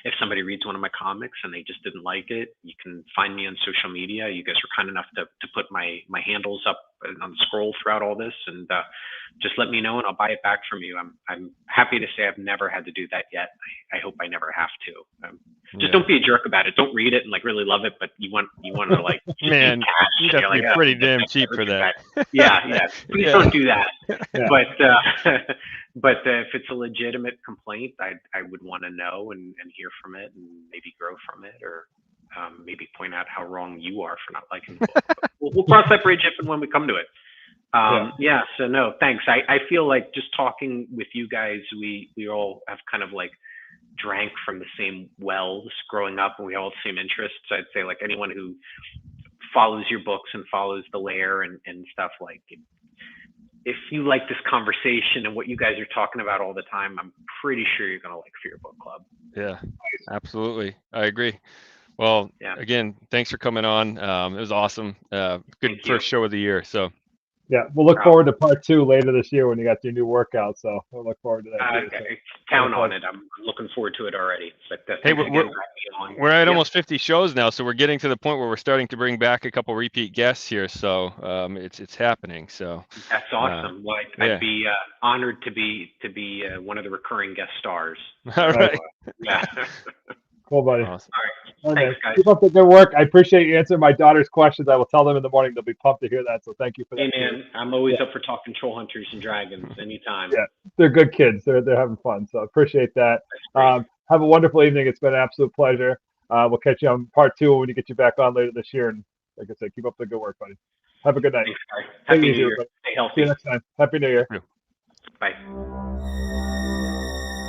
if somebody reads one of my comics and they just didn't like it, you can find me on social media. You guys were kind enough to put my handles up on the scroll throughout all this, and just let me know and I'll buy it back from you. I'm happy to say I've never had to do that yet. I hope I never have to. Just don't be a jerk about it. Don't read it and like really love it, but you want to like man, you have to be pretty damn cheap for that. Yeah. Please don't do that. Yeah. But if it's a legitimate complaint, I would want to know and hear from it and maybe grow from it, or maybe point out how wrong you are for not liking the book. We'll cross that bridge if and when we come to it. So no, thanks. I feel like just talking with you guys, we all have kind of like drank from the same wells growing up, and we all have the same interests. I'd say like anyone who follows your books and follows the Lair and stuff, like if you like this conversation and what you guys are talking about all the time, I'm pretty sure you're gonna like Fear Book Club. Yeah, absolutely. I agree. Well, again, thanks for coming on. It was awesome. Good first show of the year. So Yeah, we'll look forward to part 2 later this year when you got your new workout. So we'll look forward to that. Too, so. Count on it. I'm looking forward to it already. But hey, we're at almost 50 shows now, so we're getting to the point where we're starting to bring back a couple repeat guests here. So it's happening. So that's awesome. Well, I'd be honored to be one of the recurring guest stars. All right. Yeah. Cool, buddy. Awesome. All right. Thanks, guys. Keep up the good work. I appreciate you answering my daughter's questions. I will tell them in the morning. They'll be pumped to hear that. So thank you for that. Hey, man, I'm always up for talking Trollhunters and Dragons anytime. Yeah, they're good kids. They're having fun. So appreciate that. Have a wonderful evening. It's been an absolute pleasure. We'll catch you on part 2 when we get you back on later this year. And like I said, keep up the good work, buddy. Have a good night. Thanks, guys. Happy New Year. Stay healthy. See you next time. Happy New Year. Bye.